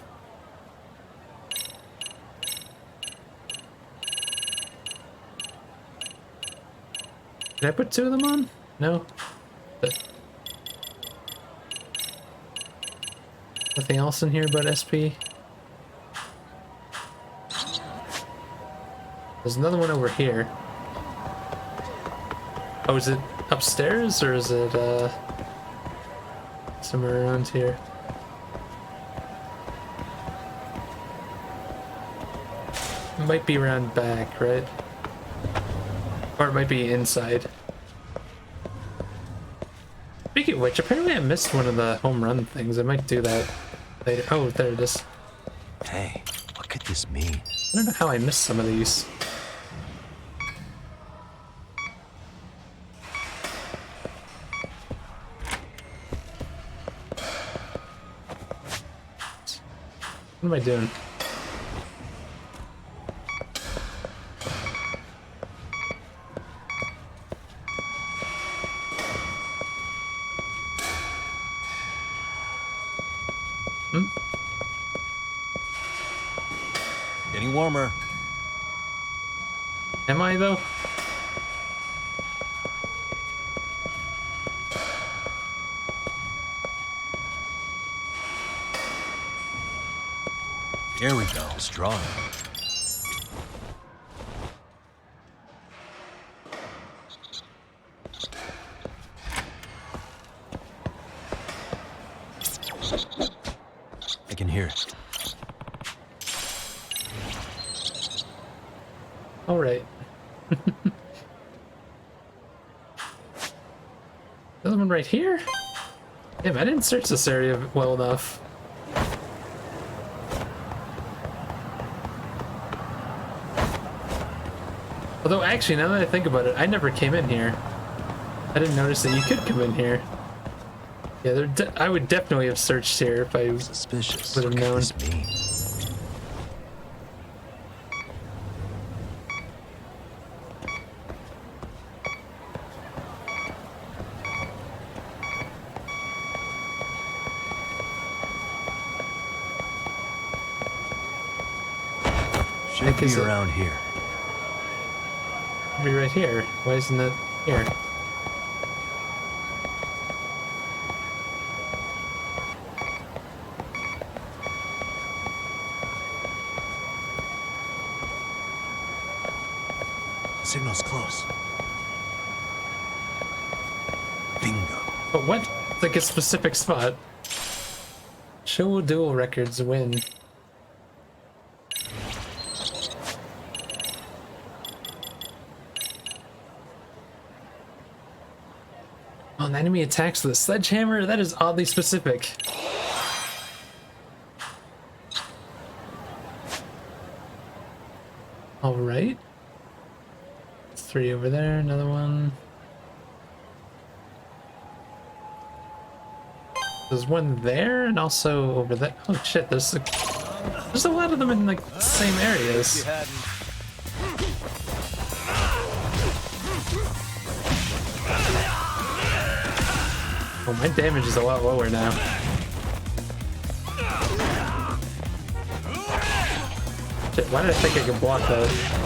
Did I put 2 of them on? No? Nothing else in here but SP? There's another one over here. Oh, is it upstairs or is it somewhere around here? It might be around back, right? Or it might be inside. Speaking of which, apparently I missed one of the home run things. I might do that later. Oh, there it is. Hey, what could this mean? I don't know how I missed some of these. What am I doing? Getting warmer. Am I though? Here we go. Strong. I can hear it. All right. Another one right here? Damn, I didn't search this area well enough. Although, actually, now that I think about it, I never came in here. I didn't notice that you could come in here. Yeah, I would definitely have searched here if I would have known. Should be around here. Be right here. Why isn't it here? Signal's close. Bingo. But what? It's like a specific spot. Show dual records win. Oh, an enemy attacks with a sledgehammer? That is oddly specific. Alright. 3 over there, another one. There's one there and also over there. Oh shit, there's a lot of them in like the same areas. Oh, my damage is a lot lower now. Shit, why did I think I could block that?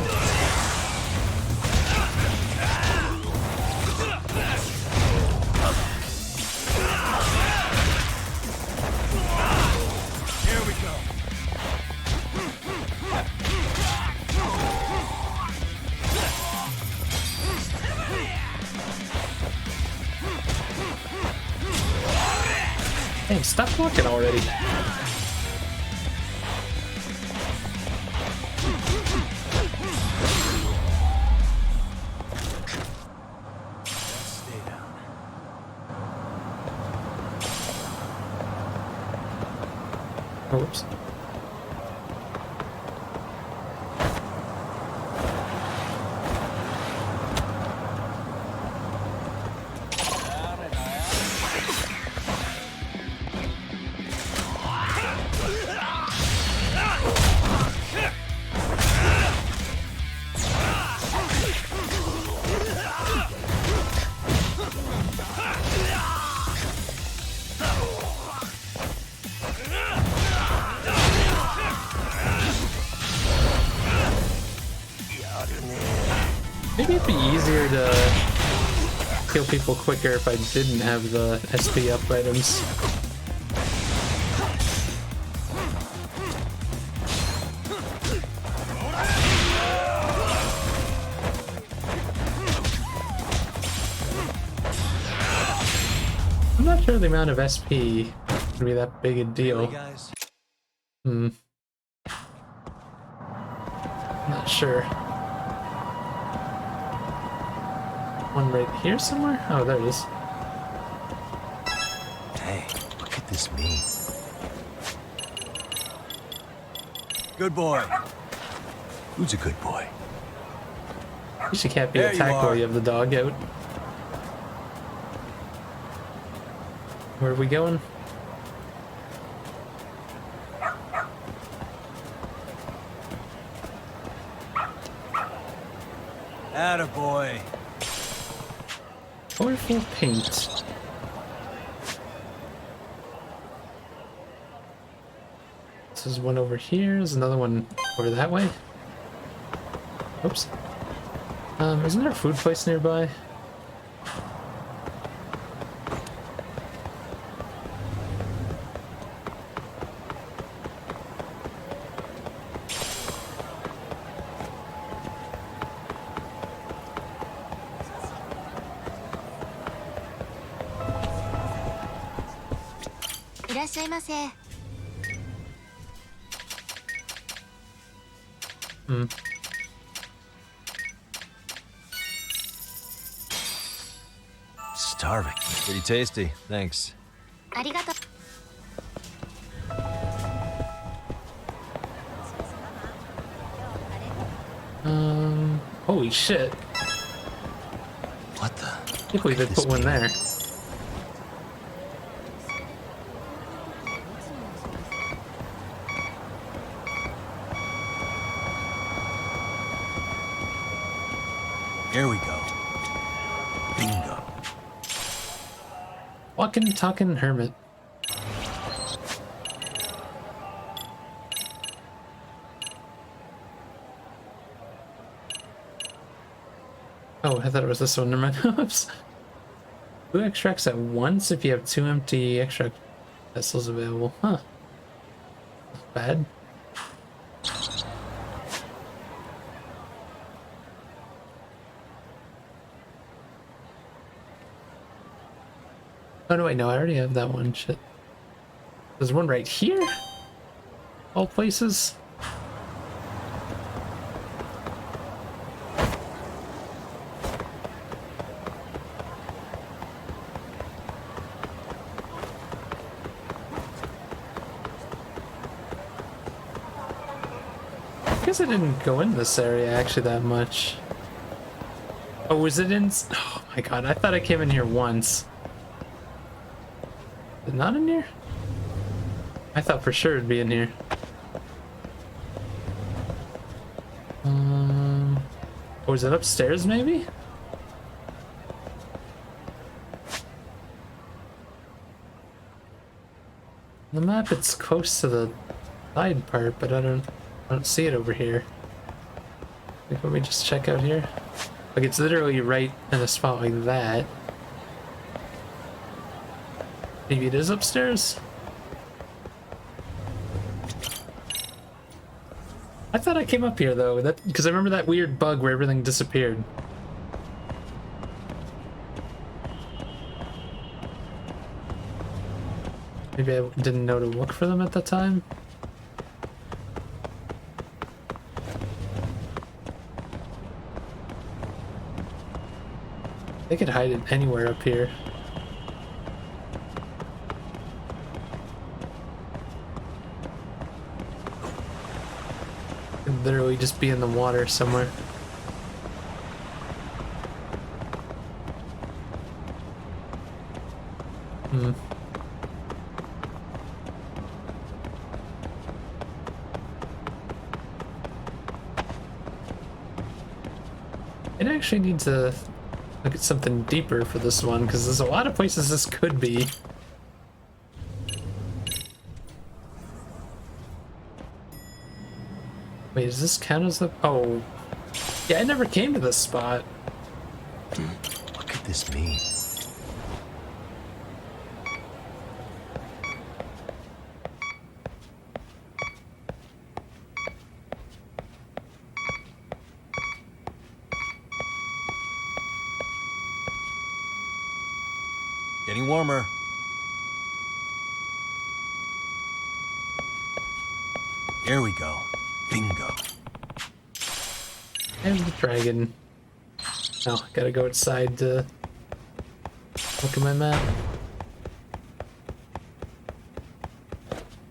Hey, stop blocking already. Oops. Maybe it'd be easier to kill people quicker if I didn't have the SP up items. I'm not sure the amount of SP would be that big a deal. Not sure. One right here somewhere? Oh, there it is. Hey, what could this mean? Good boy. Who's a good boy? At least you can't be There you attacked while are. you have the dog out. Where are we going? Attaboy. Colorful paint. This is one over here. There's another one over that way. Oops. Isn't there a food place nearby? Hmm. Starving. Pretty tasty. Thanks. Holy shit. What the? I can't believe they put one there. Here we go. Bingo. Walking, talking hermit. Oh, I thought it was this one. Never mind. Oops. 2 extracts at once if you have 2 empty extract vessels available. Huh. Not bad. Oh no, wait, no, I already have that one. Shit. There's one right here? All places? I guess I didn't go in this area actually that much. Oh, was it in? Oh my god, I thought I came in here once. Is it not in here? I thought for sure it'd be in here. Oh, is it upstairs maybe? On the map it's close to the side part, but I don't see it over here. Like, let me just check out here. Like, it's literally right in a spot like that. Maybe it is upstairs? I thought I came up here though, because I remember that weird bug where everything disappeared. Maybe I didn't know to look for them at the time. They could hide it anywhere up here. Could literally just be in the water somewhere. Hmm. It actually needs to look at something deeper for this one, because there's a lot of places this could be. Wait, does this count as the... Oh. Yeah, I never came to this spot. What could this mean? Getting warmer. Here we go. Bingo. And the dragon. Oh, gotta go outside to look at my map.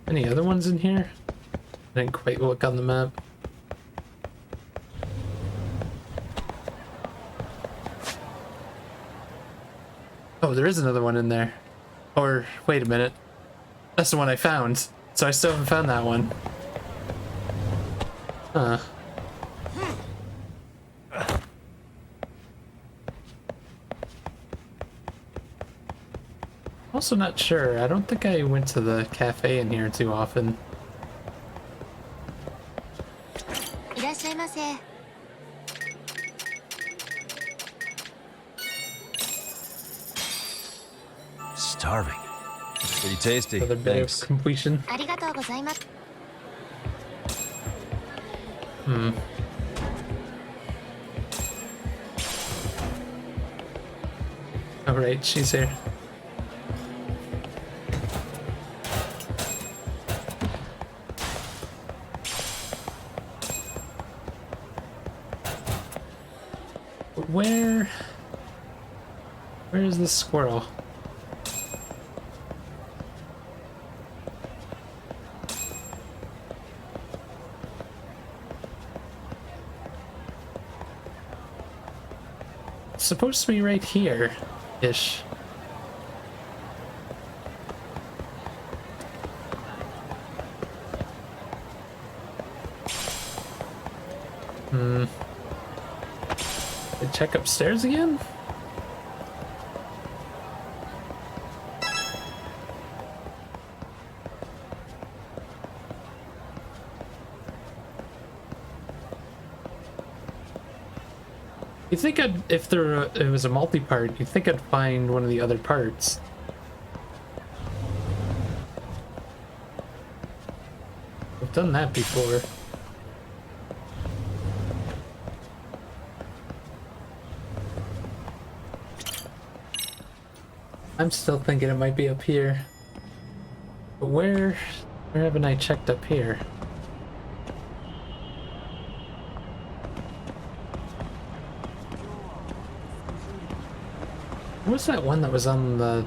Any other ones in here? I didn't quite look on the map. Oh, there is another one in there. Or, wait a minute. That's the one I found. So I still haven't found that one. Huh. Also not sure. I don't think I went to the cafe in here too often. いらっしゃいませ。 Starving. Pretty tasty. Another bit Thanks. of completion. ありがとうございます。 Hmm. Alright, she's here. Where is the squirrel? It's supposed to be right here-ish. Hmm. Check upstairs again? You think if it was a multi-part, you'd think I'd find one of the other parts. I've done that before. I'm still thinking it might be up here. But where haven't I checked up here? What was that one that was on the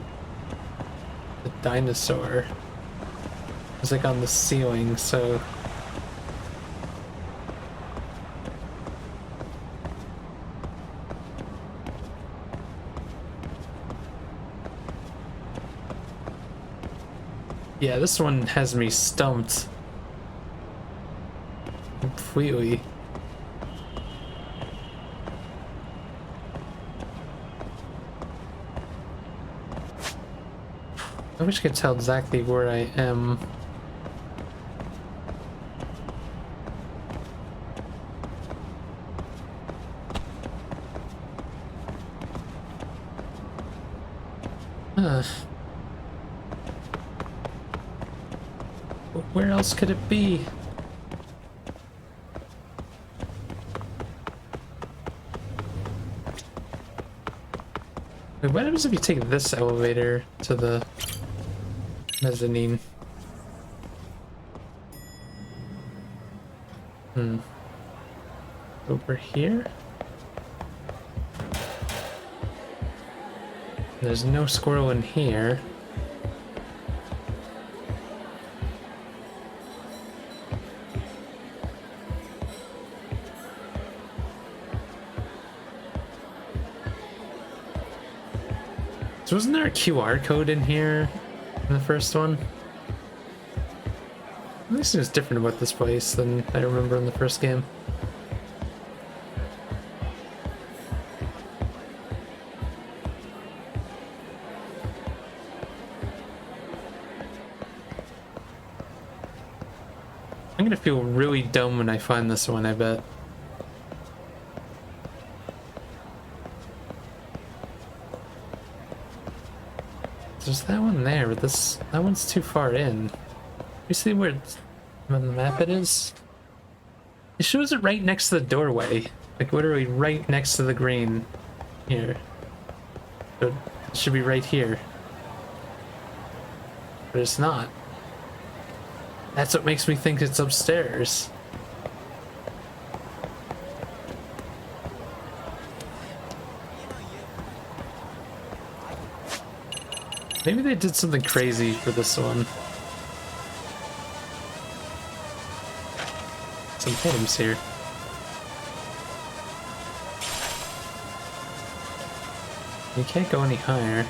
dinosaur? It was like on the ceiling, so... Yeah, this one has me stumped completely. I wish I could tell exactly where I am. Where else could it be? Wait, what happens if you take this elevator to the mezzanine? Over here? There's no squirrel in here. So wasn't there a QR code in here in the first one? At least it was different about this place than I remember in the first game. I'm gonna feel really dumb when I find this one, I bet. There's that one there, but that one's too far in. You see where on the map it is? It shows it right next to the doorway. Like literally right next to the green here. So it should be right here. But it's not. That's what makes me think it's upstairs. Maybe they did something crazy for this one. Some items here. You can't go any higher.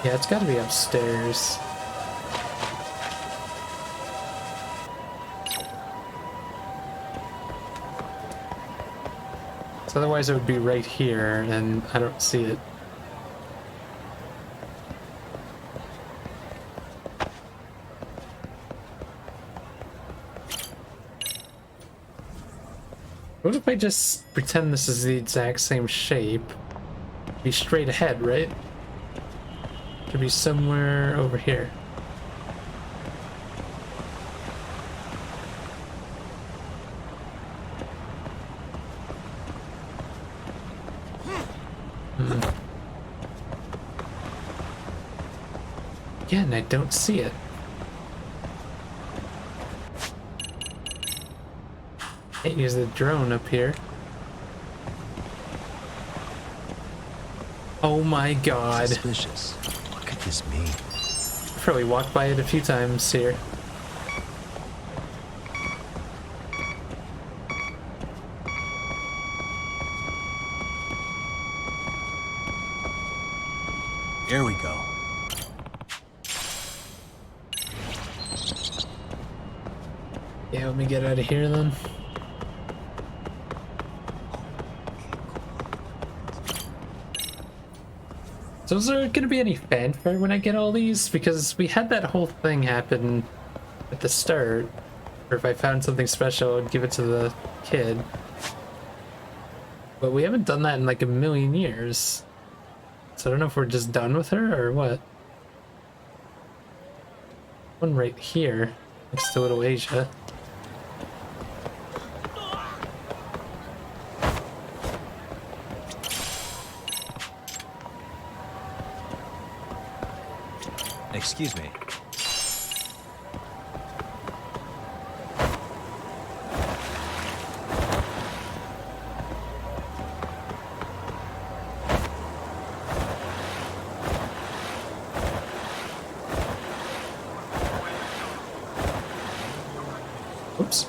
Yeah, it's gotta be upstairs. So otherwise it would be right here, and I don't see it. What if I just pretend this is the exact same shape? Be straight ahead, right? Should be somewhere over here. Again, I don't see it. Can't use the drone up here. Oh my god. Suspicious. What could this mean? I've probably walked by it a few times here. Here we go. Yeah, let me get out of here then. So is there gonna be any fanfare when I get all these? Because we had that whole thing happen at the start. Or if I found something special, I'd give it to the kid. But we haven't done that in like a million years. So I don't know if we're just done with her or what. One right here, next to Little Asia. Excuse me. Oops.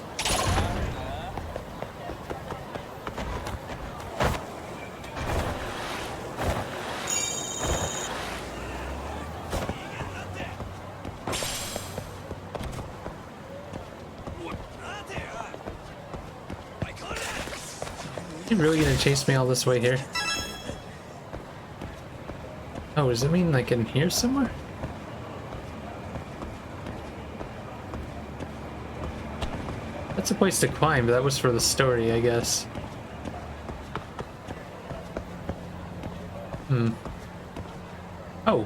You really gonna chase me all this way here? Oh, does it mean like in here somewhere? That's a place to climb, but that was for the story, I guess. Oh.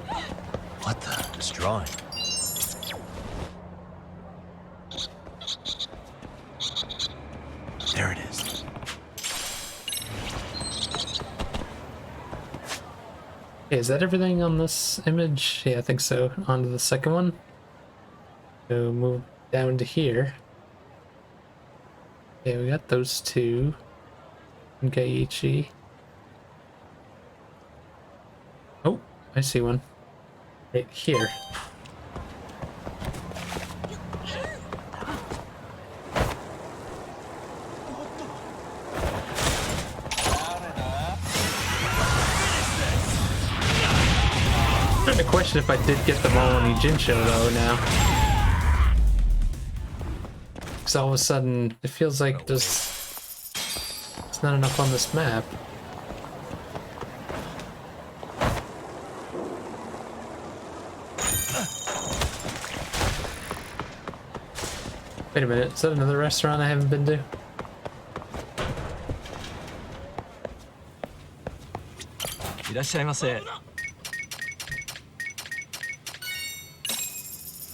What the? It's drawing. There it is. Okay, is that everything on this image? Yeah, I think so. On to the second one. So move down to here. Okay, we got those two. And Gaiichi. Oh, I see one. Right here. I'm starting to question if I did get them all in Ijincho though now. Because all of a sudden, it feels like there's not enough on this map. Wait a minute, is that another restaurant I haven't been to? いらっしゃいませ。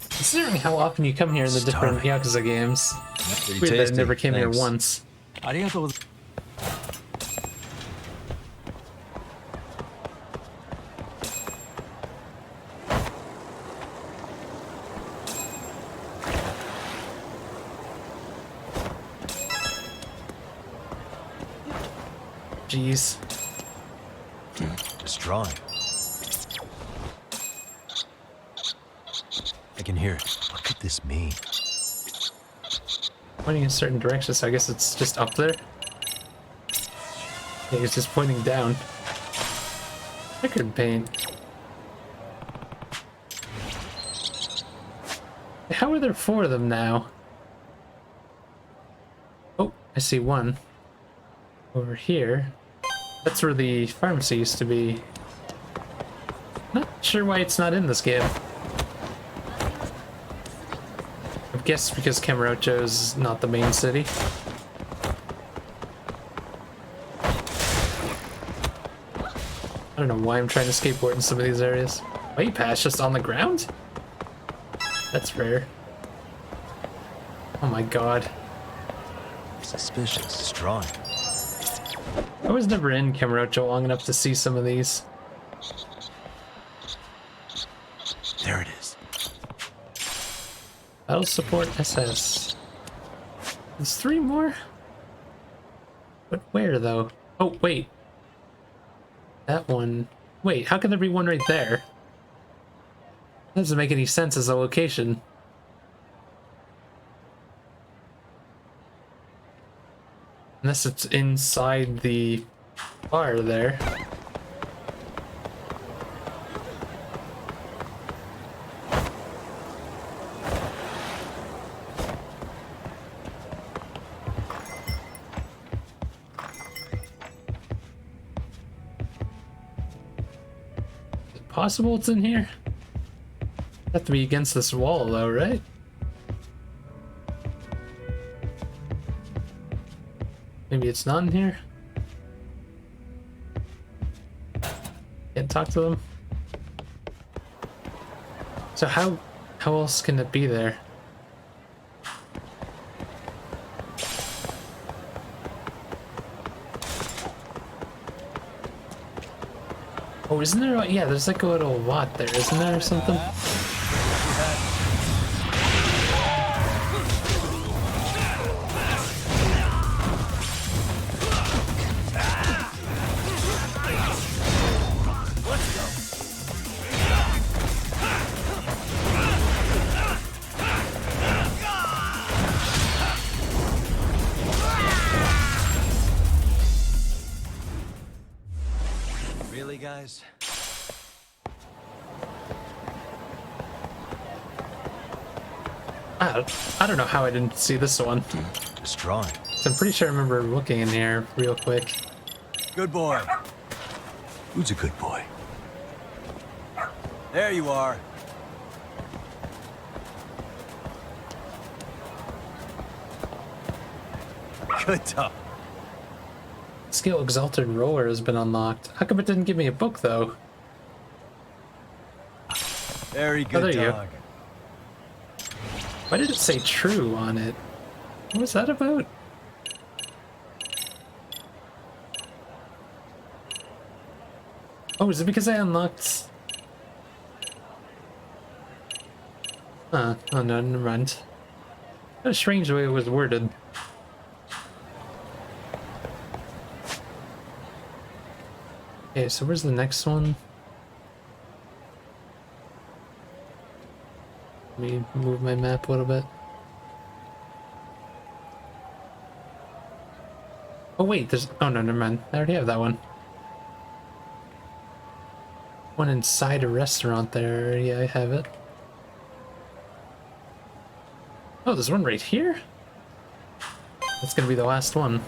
Considering how often you come here in the different Yakuza games, Pretty weird that it tasty, never came here thanks. once. ありがとうございます。 Jeez. It's drawing. I can hear it. What could this mean? Pointing in certain directions, so I guess it's just up there. Yeah, he's just pointing down. Record paint. How are there 4 of them now? Oh, I see one. Over here. That's where the pharmacy used to be. Not sure why it's not in this game. I guess because Kamurocho is not the main city. I don't know why I'm trying to skateboard in some of these areas. Wait, pass just on the ground? That's rare. Oh my god. Suspicious. It's drawing. I was never in Kamurocho long enough to see some of these. There it is. Battle support SS. There's 3 more? But where though? Oh, wait. That one. Wait, how can there be one right there? That doesn't make any sense as a location. Unless it's inside the bar there. Is it possible it's in here? Have to be against this wall though, right? Maybe it's not in here? Can't talk to them? So how else can it be there? Oh, isn't there? Yeah, there's like a little lot there, isn't there, or something? Really, guys? I don't know how I didn't see this one. It's drawing. I'm pretty sure I remember looking in here real quick. Good boy. Who's a good boy? There you are. Good dog. Skill Exalted Roller has been unlocked. How come it didn't give me a book though? Very Oh, good there you dog. go. Why did it say true on it? What was that about? Oh, is it because I unlocked... Huh. Oh no, never mind. What a strange way it was worded. Okay, so where's the next one? Let me move my map a little bit. Oh wait, there's... Oh no, never mind. I already have that one. One inside a restaurant there. Yeah, I have it. Oh, there's one right here? That's gonna be the last one.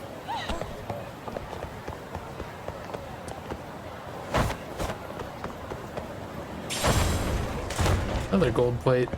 Another gold plate.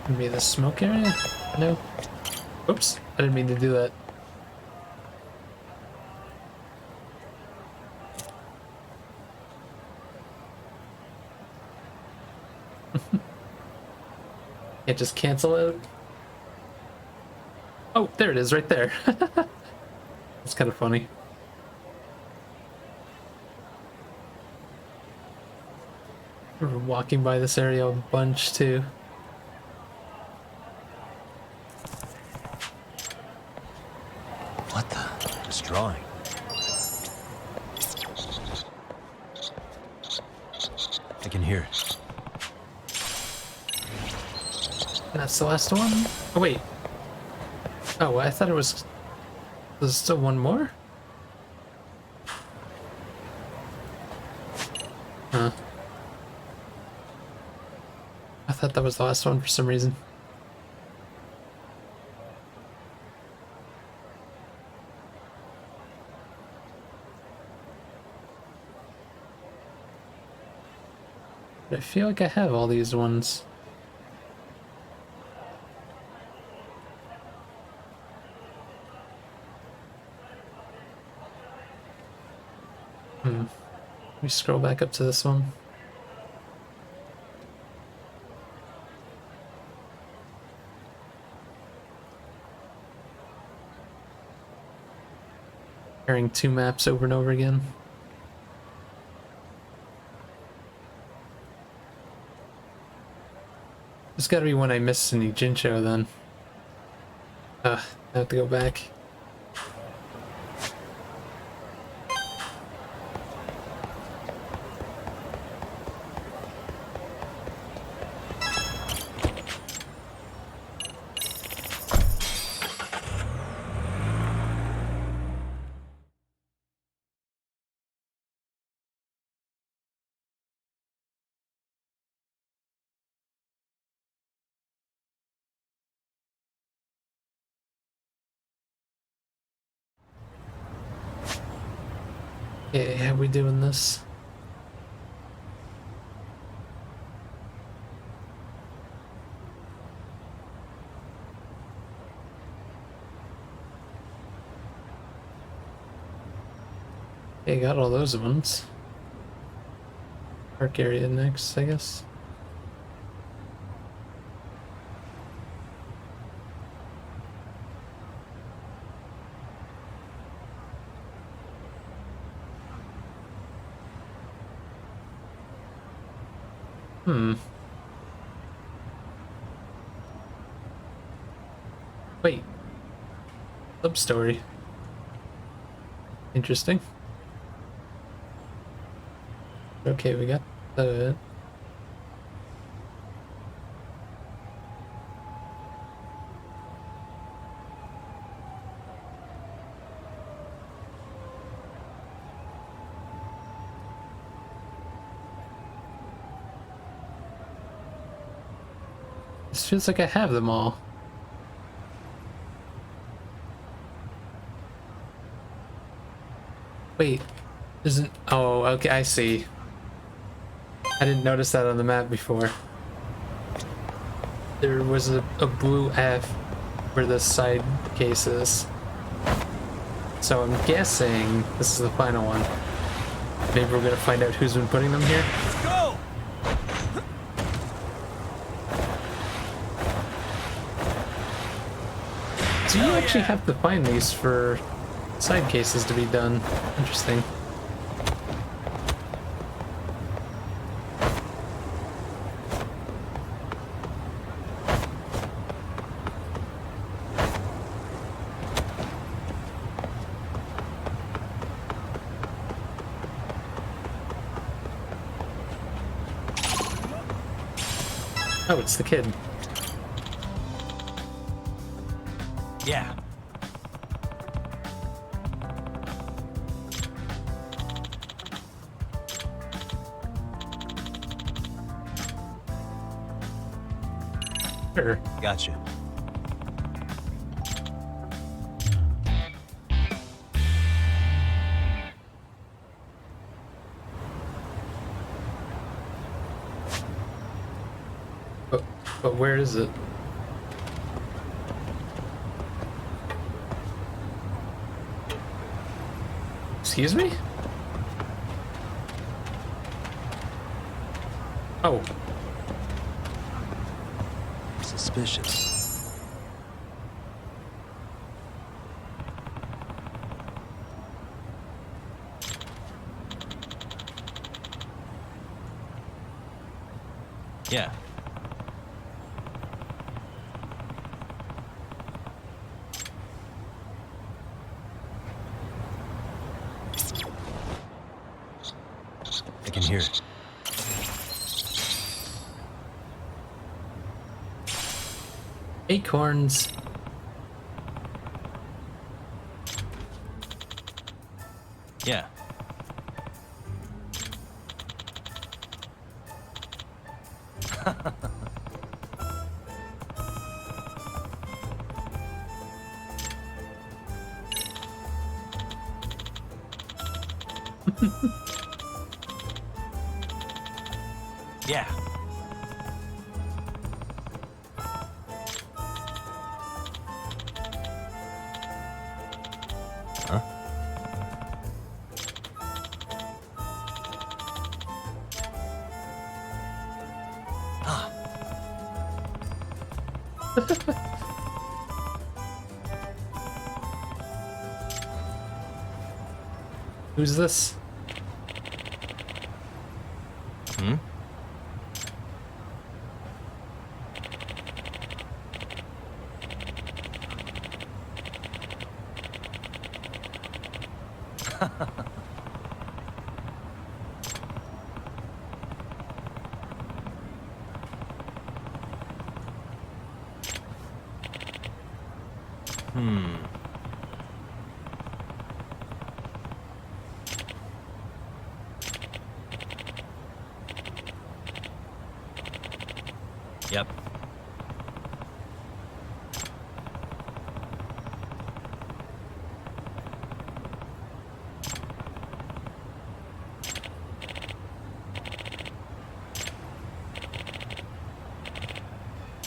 Maybe the smoke area? No. Oops, I didn't mean to do that. Can't just cancel out. Oh, there it is, right there. It's kind of funny. We're walking by this area a bunch too. What the? It's drawing. I can hear it. That's the last one? Oh, wait. Oh, I thought it was... There's still one more? Huh. I thought that was the last one for some reason. But I feel like I have all these ones. We scroll back up to this one. Comparing two maps over and over again. There's gotta be one I missed in Ijincho then. I have to go back. Yeah, how we doing this? Yeah, got all those ones. Park area next, I guess. Wait. Sub-story. Interesting. Okay, we got that. This feels like I have them all. Wait, isn't... Oh, okay, I see. I didn't notice that on the map before. There was a blue F where the side case is. So I'm guessing this is the final one. Maybe we're gonna find out who's been putting them here. Let's go! So you actually have to find these for side cases to be done. Interesting. Oh, it's the kid. Yeah. Sure. Gotcha. But where is it? Excuse me? Oh. Suspicious. Yeah. I can hear it. Acorns. Yeah. Yeah. Huh? Ah. Who's this? Hmm? Hmm. Yep.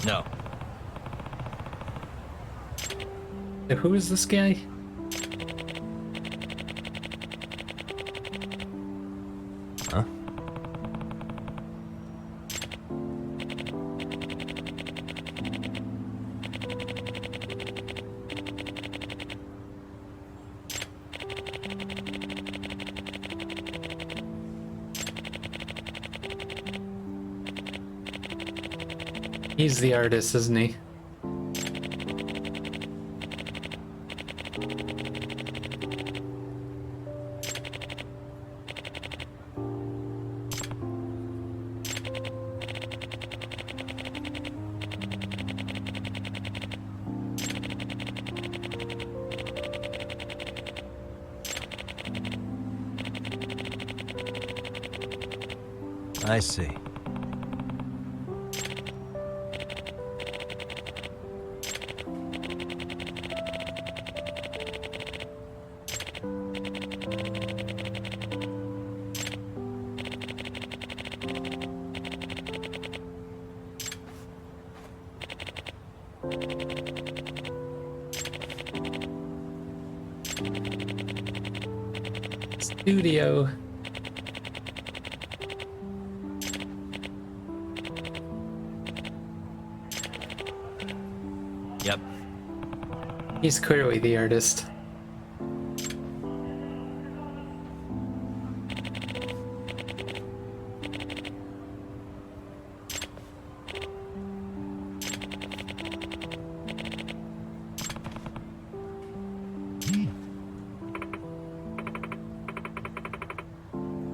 No. Who is this guy? Huh? He's the artist, isn't he? I see. Studio. Yep. He's clearly the artist.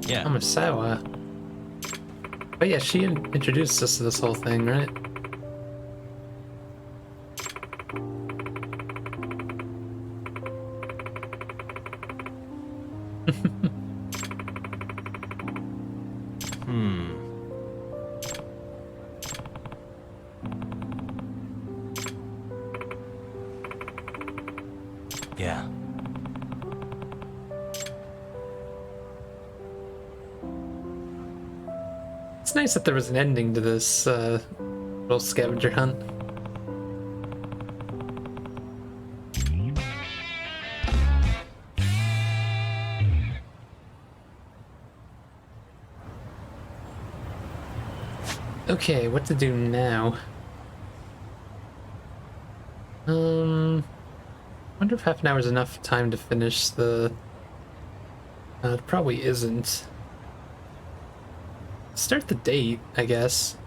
Yeah. Amasawa. Oh yeah, she introduced us to this whole thing, right? Hmm. Yeah. It's nice that there was an ending to this Little scavenger hunt. Okay, what to do now? Wonder if half an hour is enough time to finish the... it probably isn't. Start the date, I guess.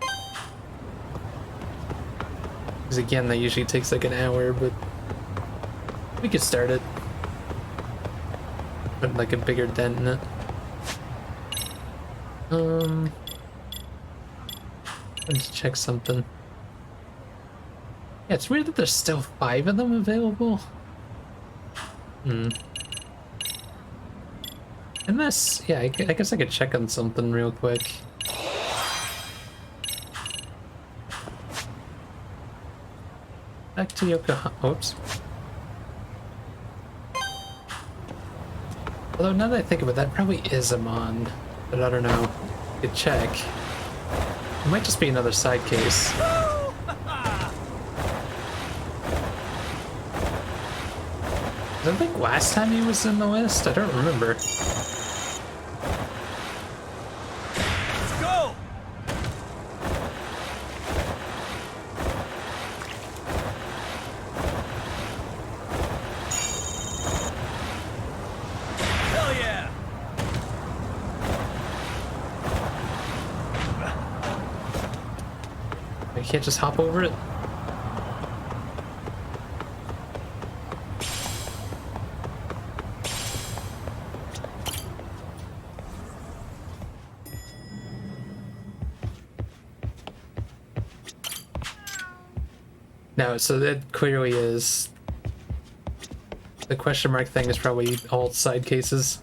Because again, that usually takes like an hour, but we could start it. Put like a bigger dent in it. Let's check something. Yeah, it's weird that there's still 5 of them available. Unless, yeah, I guess I could check on something real quick. Back to Yokohama. Oops. Although now that I think about that, probably is Amon. But I don't know. I could check. It might just be another side case. I think last time he was in the list? I don't remember. Let's go! Hell yeah! I can't just hop over it? No, so that clearly is... The question mark thing is probably all side cases.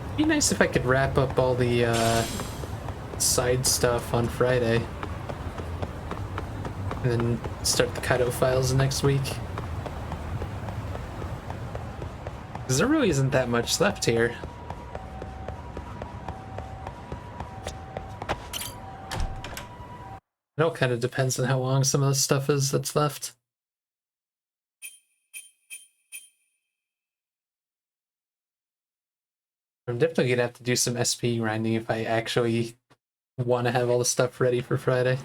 It'd be nice if I could wrap up all the side stuff on Friday and then start the Kaido files next week, because there really isn't that much left here. It all kind of depends on how long some of the stuff is that's left. I'm definitely gonna have to do some SP grinding if I actually want to have all the stuff ready for Friday.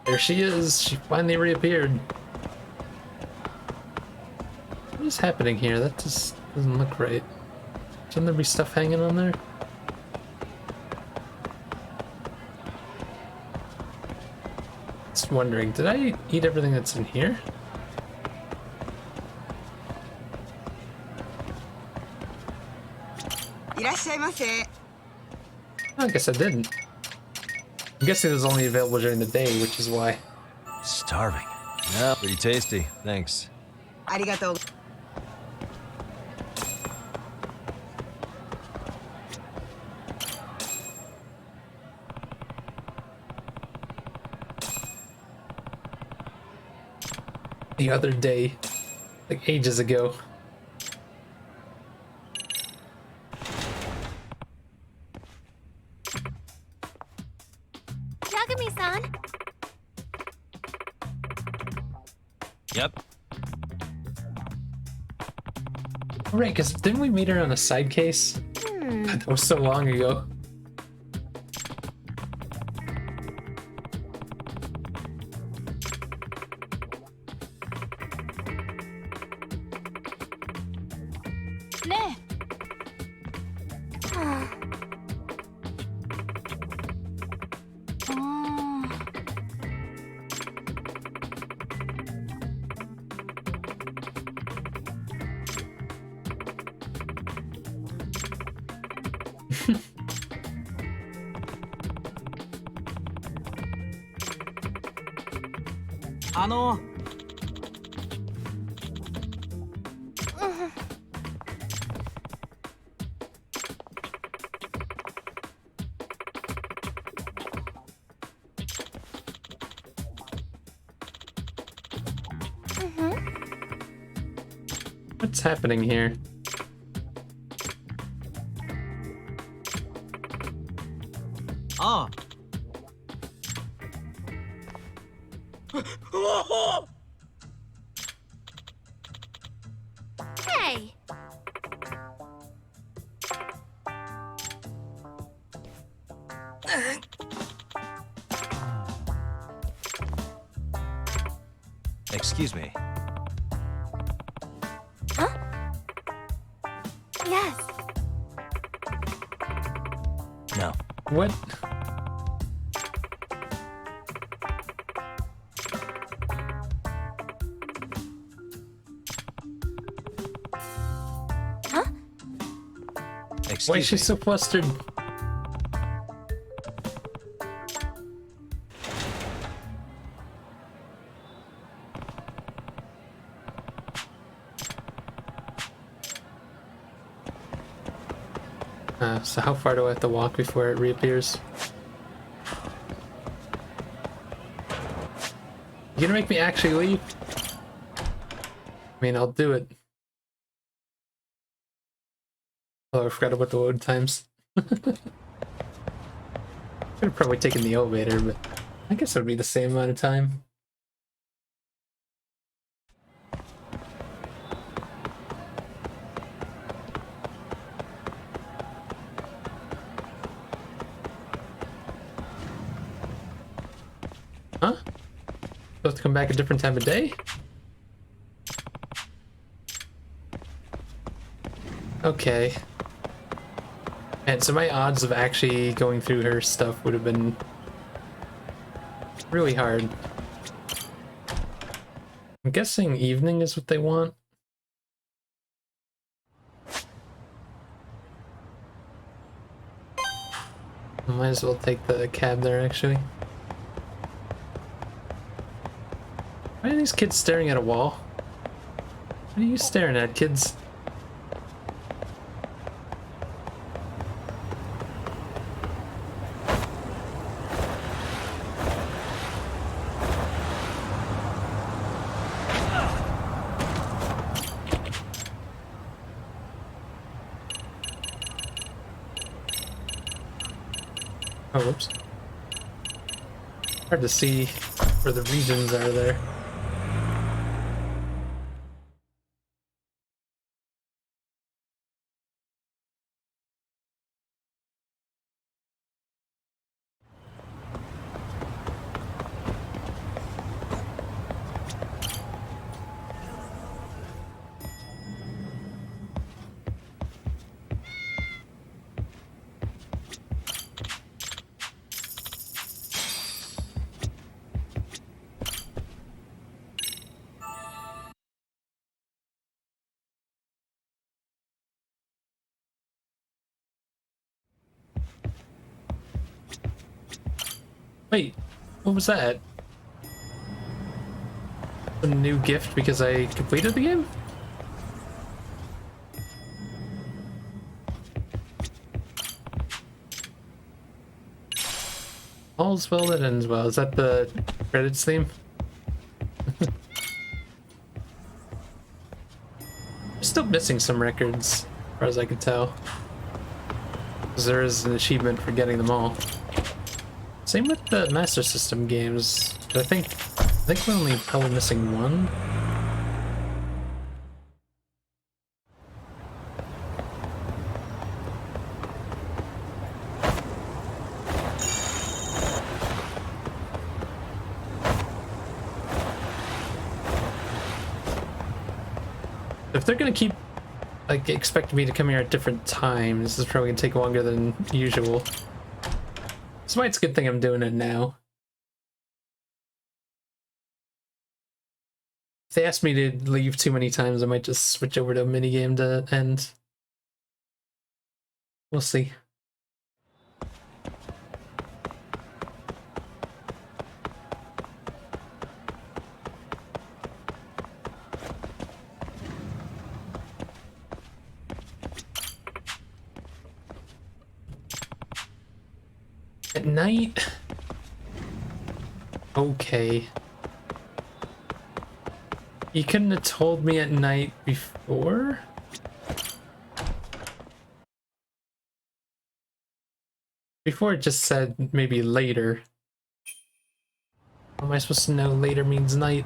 There she is. She finally reappeared. What is happening here? That just doesn't look right. Shouldn't there be stuff hanging on there? Just wondering, did I eat everything that's in here? I guess I didn't. I'm guessing it was only available during the day, which is why. Starving. Yeah, pretty tasty. Thanks. Arigato. The other day, like ages ago. Yagami-san. Yep. Right, because didn't we meet her on a side case? That was so long ago. Ne. What's happening here? Ah. Hey! Excuse me. Huh? Yes. No. What? Huh? Excuse Why is she me. so flustered? So how far do I have to walk before it reappears? You gonna make me actually leave? I mean, I'll do it. Oh, I forgot about the load times. Could have probably taken the elevator, but I guess it would be the same amount of time. Huh? Supposed to come back a different time of day? Okay. And so my odds of actually going through her stuff would have been really hard. I'm guessing evening is what they want. I might as well take the cab there, actually. Why are these kids staring at a wall? What are you staring at, kids? Oh, whoops. Hard to see where the regions are there. Wait, what was that? A new gift because I completed the game? All's well that ends well. Is that the credits theme? I'm still missing some records, as far as I can tell. Because there is an achievement for getting them all. Same with the Master System games. I think we're only probably missing one. If they're gonna keep like expecting me to come here at different times, this is probably gonna take longer than usual. That's why it's a good thing I'm doing it now. If they ask me to leave too many times, I might just switch over to a minigame to end. We'll see. At night? You couldn't have told me at night before? Before it just said maybe later. How am I supposed to know later means night?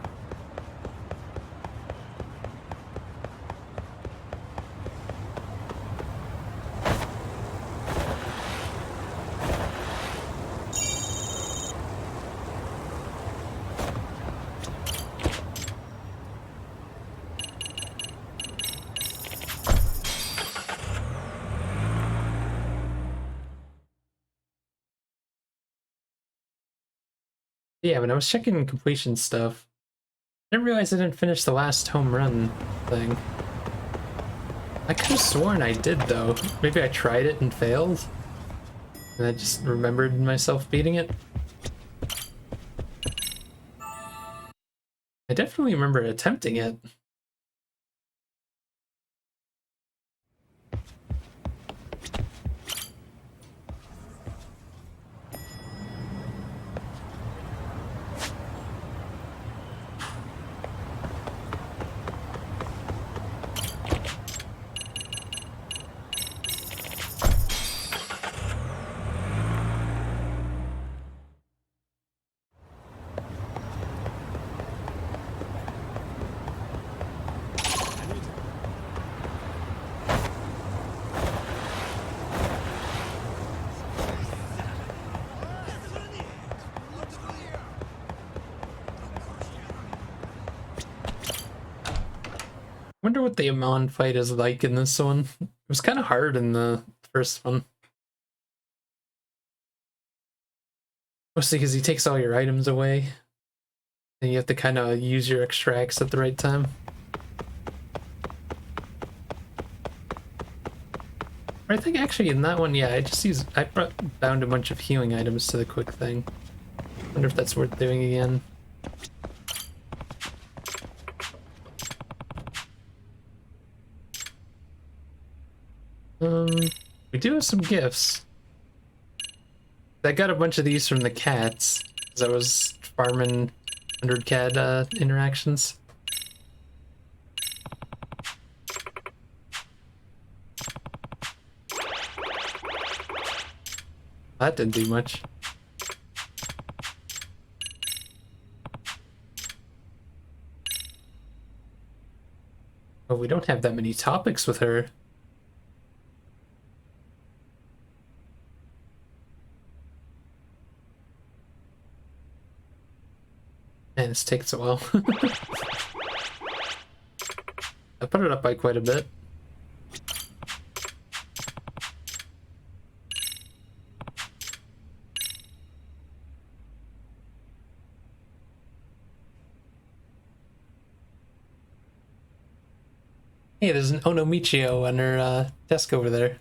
Yeah, when I was checking completion stuff, I didn't realize I didn't finish the last home run thing. I could have sworn I did, though. Maybe I tried it and failed, and I just remembered myself beating it. I definitely remember attempting it. Wonder what the Amon fight is like in this one. It was kind of hard in the first one. Mostly because he takes all your items away. And you have to kind of use your extracts at the right time. I think actually in that one, yeah, I bound a bunch of healing items to the quick thing. Wonder if that's worth doing again. We do have some gifts. I got a bunch of these from the cats, because I was farming 100 cat interactions. That didn't do much. Oh, we don't have that many topics with her. Man, this takes a while. I put it up by quite a bit. Hey, there's an Onomichio on her desk over there.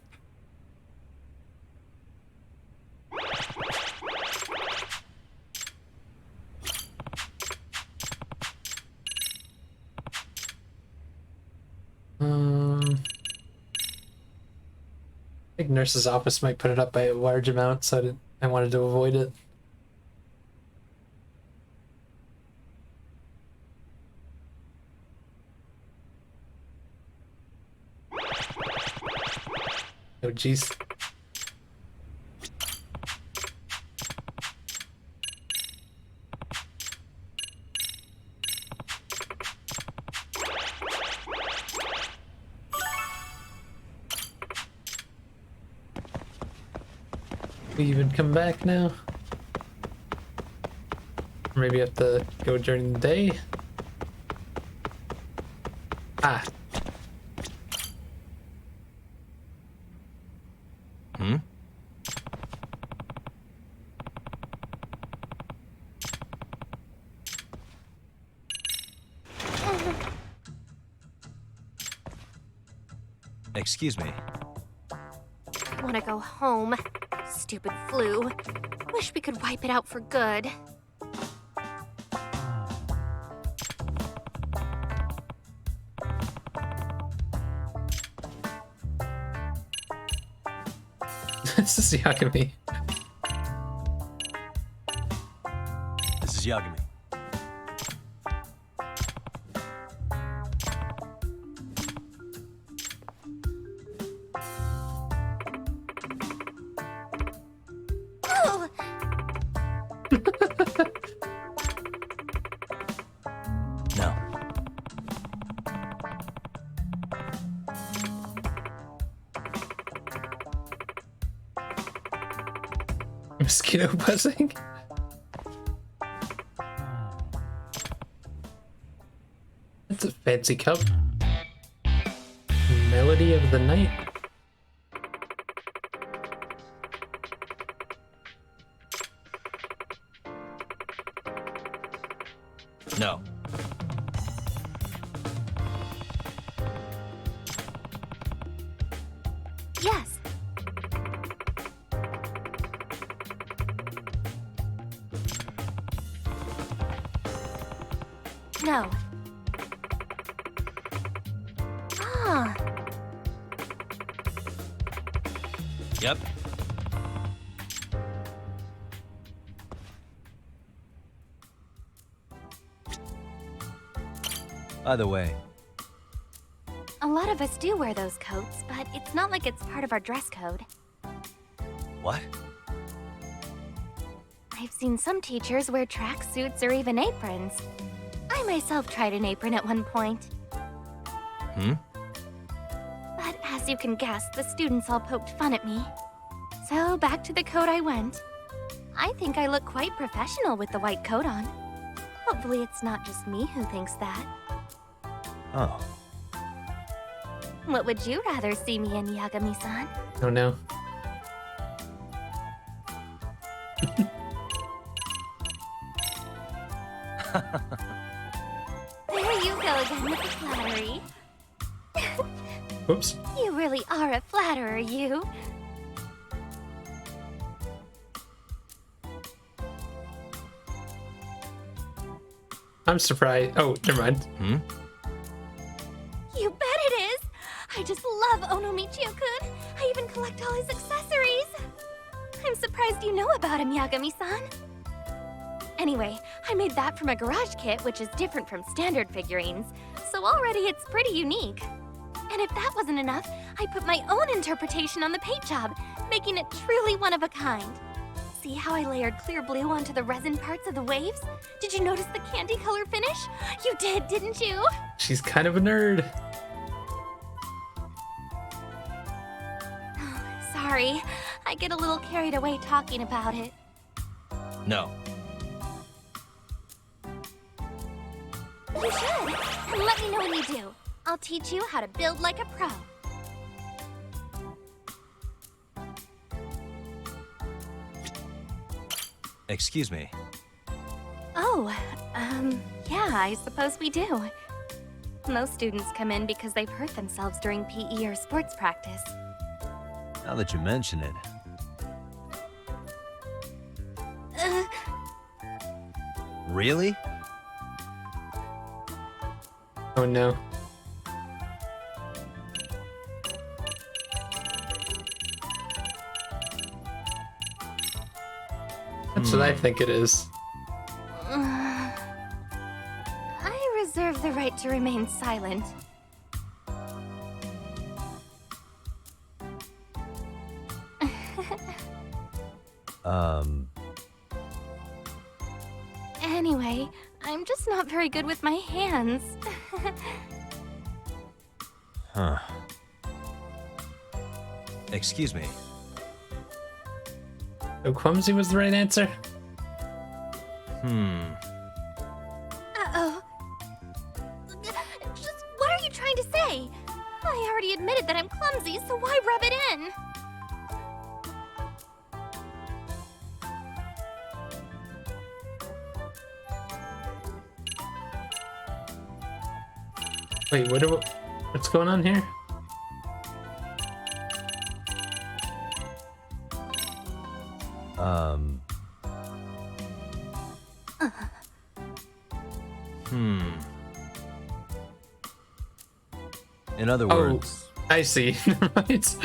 I think nurse's office might put it up by a large amount, so I wanted to avoid it. Oh, jeez. We even come back now? Or maybe have to go during the day? Ah. Excuse me. I want to go home. Stupid flu. Wish we could wipe it out for good. This is Yagami. This is Yagami. No. Mosquito buzzing? That's a fancy cup. Melody of the Night. No. Yes. No. Ah. Yep. By the way, A lot of us do wear those coats, but it's not like it's part of our dress code. what? I've seen some teachers wear tracksuits or even aprons. I myself tried an apron at one point. Hmm? But as you can guess, the students all poked fun at me. So back to the coat I went. I think I look quite professional with the white coat on. Hopefully it's not just me who thinks that. Oh. What would you rather see me in, Yagami-san? Oh no. There you go again with the flattery. Oops. You really are a flatterer, you. I'm surprised. Oh, never mind. Hmm? You bet it is! I just love Onomichio-kun. I even collect all his accessories. I'm surprised you know about him, Yagami-san. Anyway, I made that from a garage kit, which is different from standard figurines, so already it's pretty unique. And if that wasn't enough, I put my own interpretation on the paint job, making it truly one of a kind. See how I layered clear blue onto the resin parts of the waves? Did you notice the candy color finish? You did, didn't you? She's kind of a nerd. Sorry, I get a little carried away talking about it. No. You should, and let me know when you do. I'll teach you how to build like a pro. Excuse me. Oh, yeah, I suppose we do. Most students come in because they've hurt themselves during PE or sports practice. Now that you mention it. Really? Oh no. That's what I think it is. I reserve the right to remain silent. Anyway, I'm just not very good with my hands. Huh. Excuse me. So clumsy was the right answer? Uh-oh. Just what are you trying to say? I already admitted that I'm clumsy, so why rub it in? Wait, what's going on here? In other words... Oh, I see. Never mind.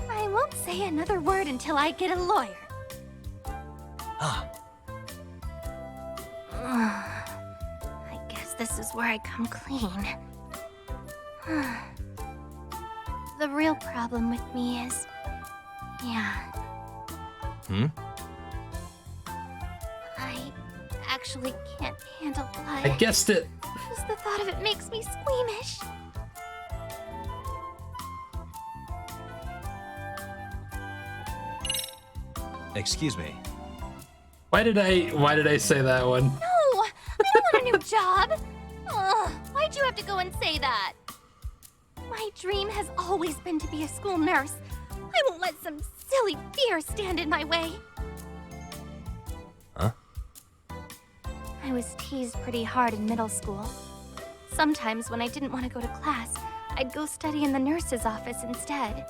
I won't say another word until I get a lawyer. I guess this is where I come clean. The real problem with me is... yeah, Hmm? I actually can't handle blood. I guessed it. Just the thought of it makes me squeamish. Excuse me. Why did I say that one? No! I don't want a new job! Ugh, why'd you have to go and say that? My dream has always been to be a school nurse. I won't let some silly fear stand in my way. Huh? I was teased pretty hard in middle school. Sometimes when I didn't want to go to class, I'd go study in the nurse's office instead.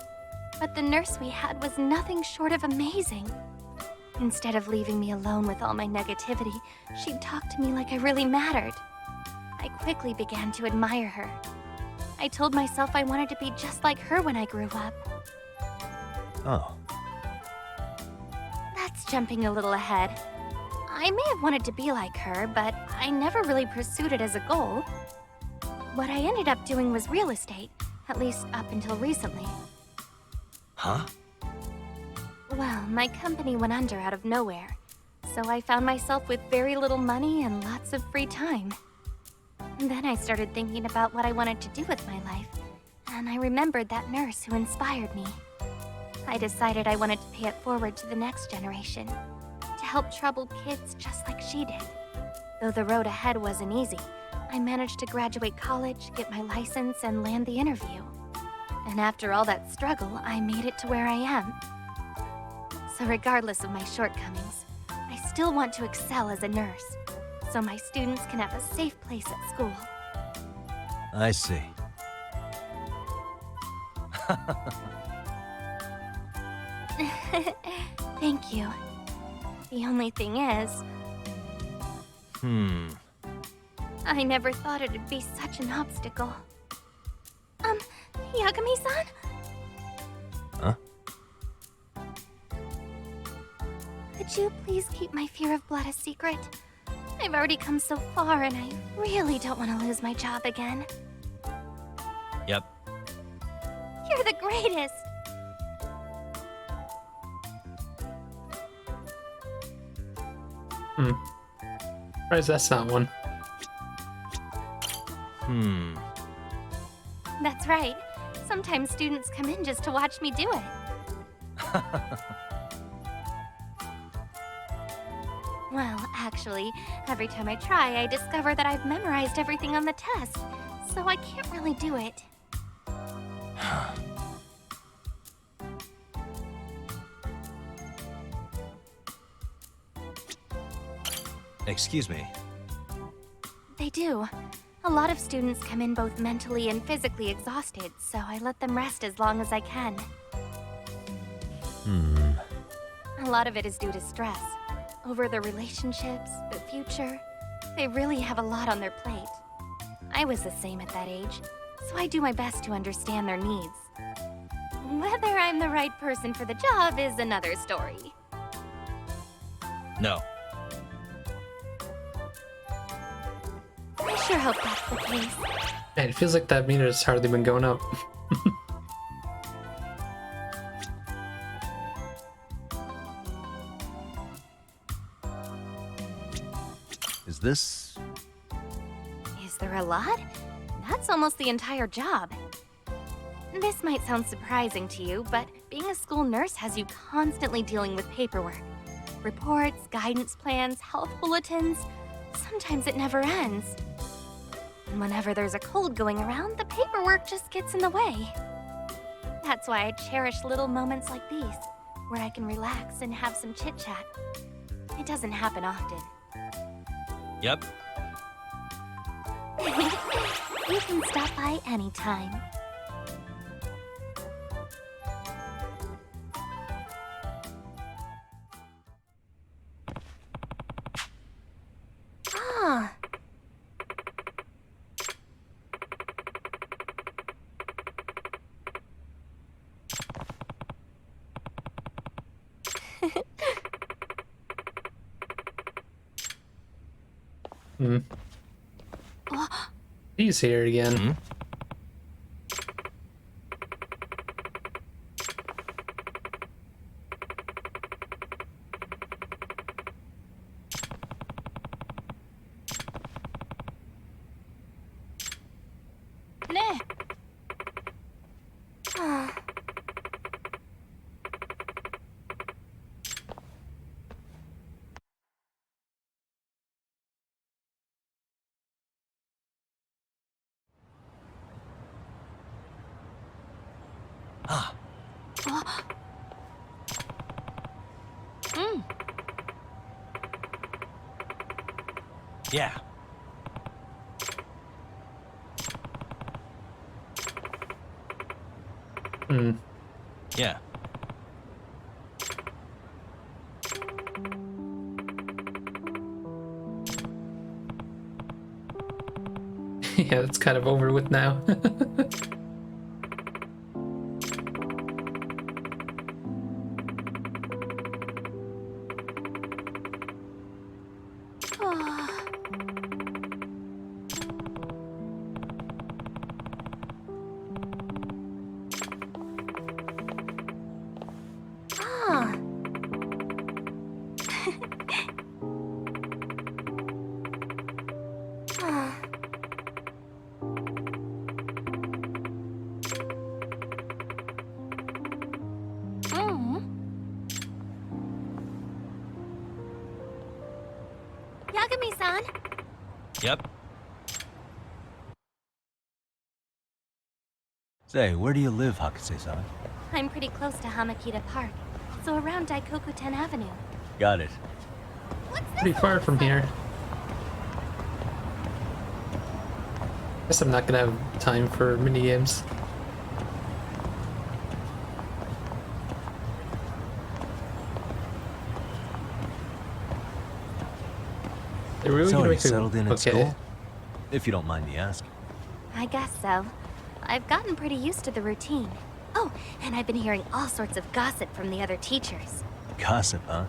But the nurse we had was nothing short of amazing. Instead of leaving me alone with all my negativity, she'd talk to me like I really mattered. I quickly began to admire her. I told myself I wanted to be just like her when I grew up. Oh. That's jumping a little ahead. I may have wanted to be like her, but I never really pursued it as a goal. What I ended up doing was real estate, at least up until recently. Huh? Well, my company went under out of nowhere, so I found myself with very little money and lots of free time. And then I started thinking about what I wanted to do with my life, and I remembered that nurse who inspired me. I decided I wanted to pay it forward to the next generation, to help troubled kids just like she did. Though the road ahead wasn't easy, I managed to graduate college, get my license, and land the interview. And after all that struggle, I made it to where I am. So regardless of my shortcomings, I still want to excel as a nurse, so my students can have a safe place at school. I see. Thank you. The only thing is, I never thought it'd be such an obstacle. Yagami-san? Huh? Could you please keep my fear of blood a secret? I've already come so far and I really don't want to lose my job again. Yep. You're the greatest! Surprised that's not one. That's right. Sometimes students come in just to watch me do it. Well, actually, every time I try, I discover that I've memorized everything on the test, so I can't really do it. Excuse me. They do. A lot of students come in both mentally and physically exhausted, so I let them rest as long as I can. A lot of it is due to stress. Over their relationships, the future. They really have a lot on their plate. I was the same at that age, so I do my best to understand their needs. Whether I'm the right person for the job is another story. No. I sure hope that's the case. Man, it feels like that meter's hardly been going up. Is this... Is there a lot? That's almost the entire job. This might sound surprising to you, but being a school nurse has you constantly dealing with paperwork. Reports, guidance plans, health bulletins. Sometimes it never ends. And whenever there's a cold going around, the paperwork just gets in the way. That's why I cherish little moments like these, where I can relax and have some chit-chat. It doesn't happen often. Yep. You can stop by anytime. Ah. He's here again. Ah. Mm. Yeah. Hmm. Yeah. Yeah, it's kind of over with now. Ah. Ah. Mm. Yagami-san. Yep. Say, where do you live, Hakase-san? I'm pretty close to Hamakita Park, so around Daikoku-ten Avenue. Got it. Pretty far from here. Guess I'm not gonna have time for mini games. Are we really So, gonna you make a- settled in at okay. school? If you don't mind me asking. I guess so. I've gotten pretty used to the routine. Oh, and I've been hearing all sorts of gossip from the other teachers. Gossip, huh?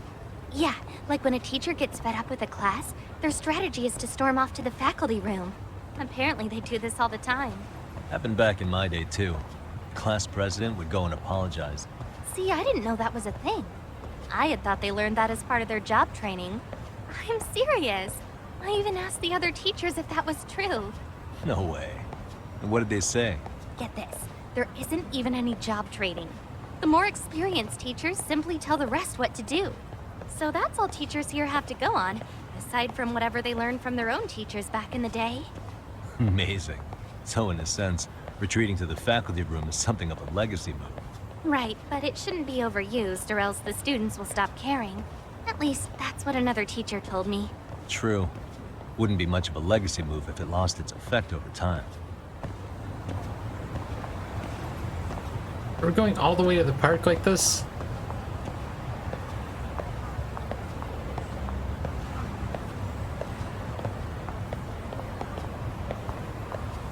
Yeah, like when a teacher gets fed up with a class, their strategy is to storm off to the faculty room. Apparently they do this all the time. Happened back in my day, too. The class president would go and apologize. See, I didn't know that was a thing. I had thought they learned that as part of their job training. I'm serious. I even asked the other teachers if that was true. No way. And what did they say? Get this, there isn't even any job training. The more experienced teachers simply tell the rest what to do. So that's all teachers here have to go on, aside from whatever they learned from their own teachers back in the day. Amazing. So in a sense, retreating to the faculty room is something of a legacy move. Right, but it shouldn't be overused or else the students will stop caring. At least, that's what another teacher told me. True. Wouldn't be much of a legacy move if it lost its effect over time. We're going all the way to the park like this?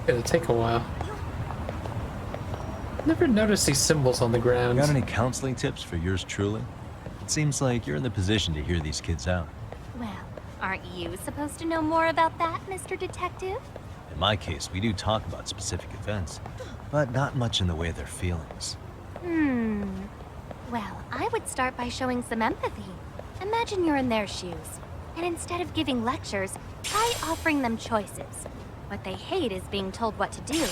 It'll take a while. Never noticed these symbols on the ground. Got any counseling tips for yours truly? It seems like you're in the position to hear these kids out. Well, aren't you supposed to know more about that, Mr. Detective? In my case, we do talk about specific events, but not much in the way of their feelings. Well, I would start by showing some empathy. Imagine you're in their shoes, and instead of giving lectures, try offering them choices. What they hate is being told what to do.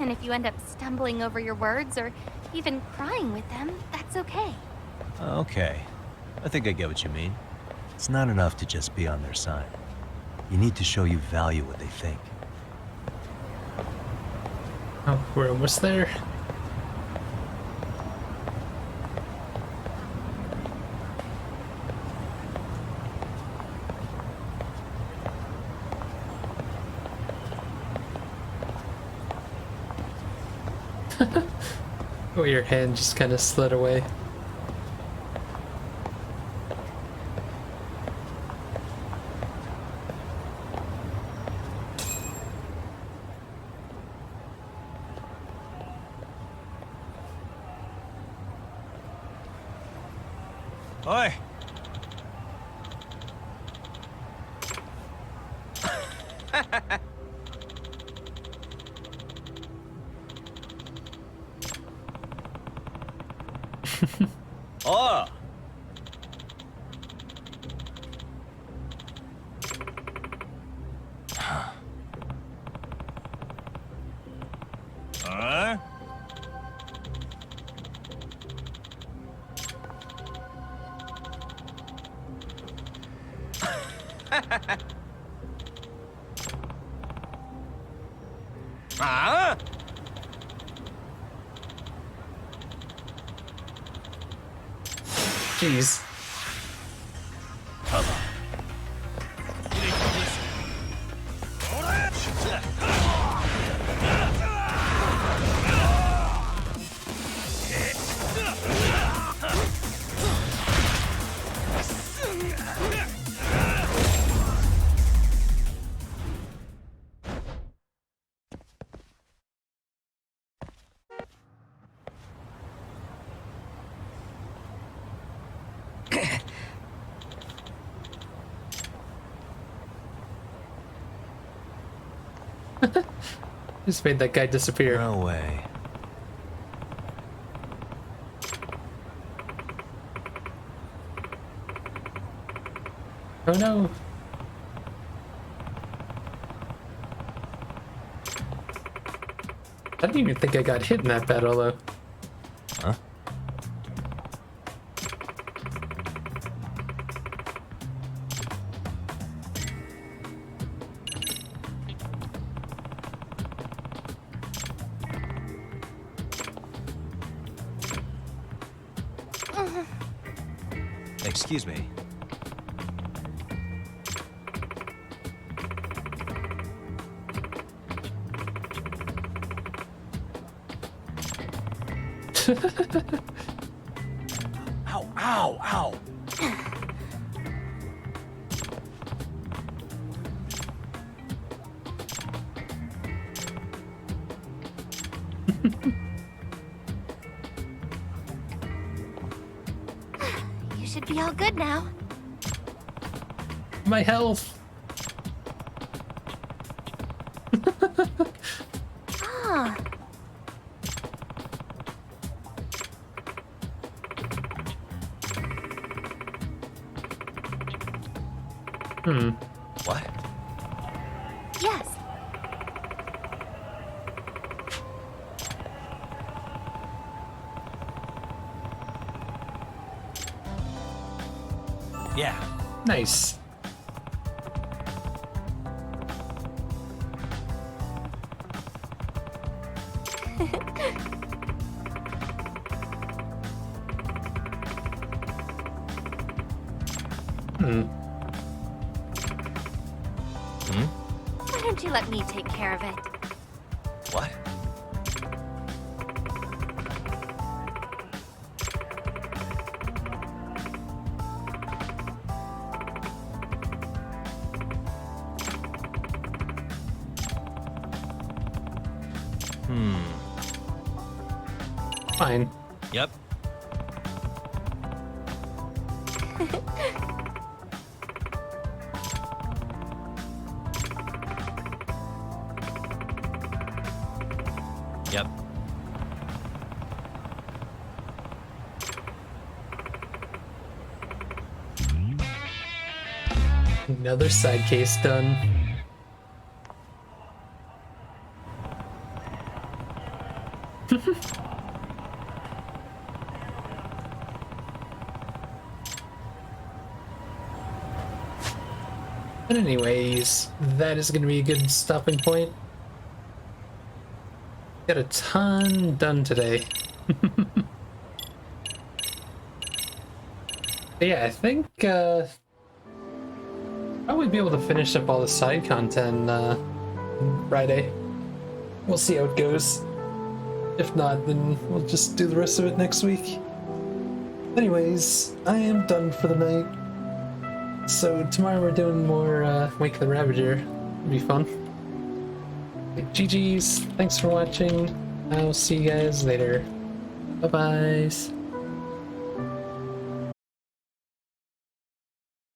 And if you end up stumbling over your words or even crying with them, that's okay. Okay. I think I get what you mean. It's not enough to just be on their side. You need to show you value what they think. Oh, we're almost there. Oh, your hand just kind of slid away. Oi! Oh! Huh? Huh? Jeez. Cover. Just made that guy disappear. No way. Oh no. I didn't even think I got hit in that battle though. Huh? Excuse me. Ow, ow, ow! You should be all good now. My health. Ah. What? Yes. Yeah. Nice. Why don't you let me take care of it? What? Fine. Yep. Yep. Another side case done. But anyways, that is going to be a good stopping point. Got a ton done today. But yeah, I think probably be able to finish up all the side content Friday. We'll see how it goes. If not, then we'll just do the rest of it next week. Anyways, I am done for the night. So tomorrow we're doing more Wake of the Ravager. It'll be fun. GG's, thanks for watching. I'll see you guys later. Bye-byes.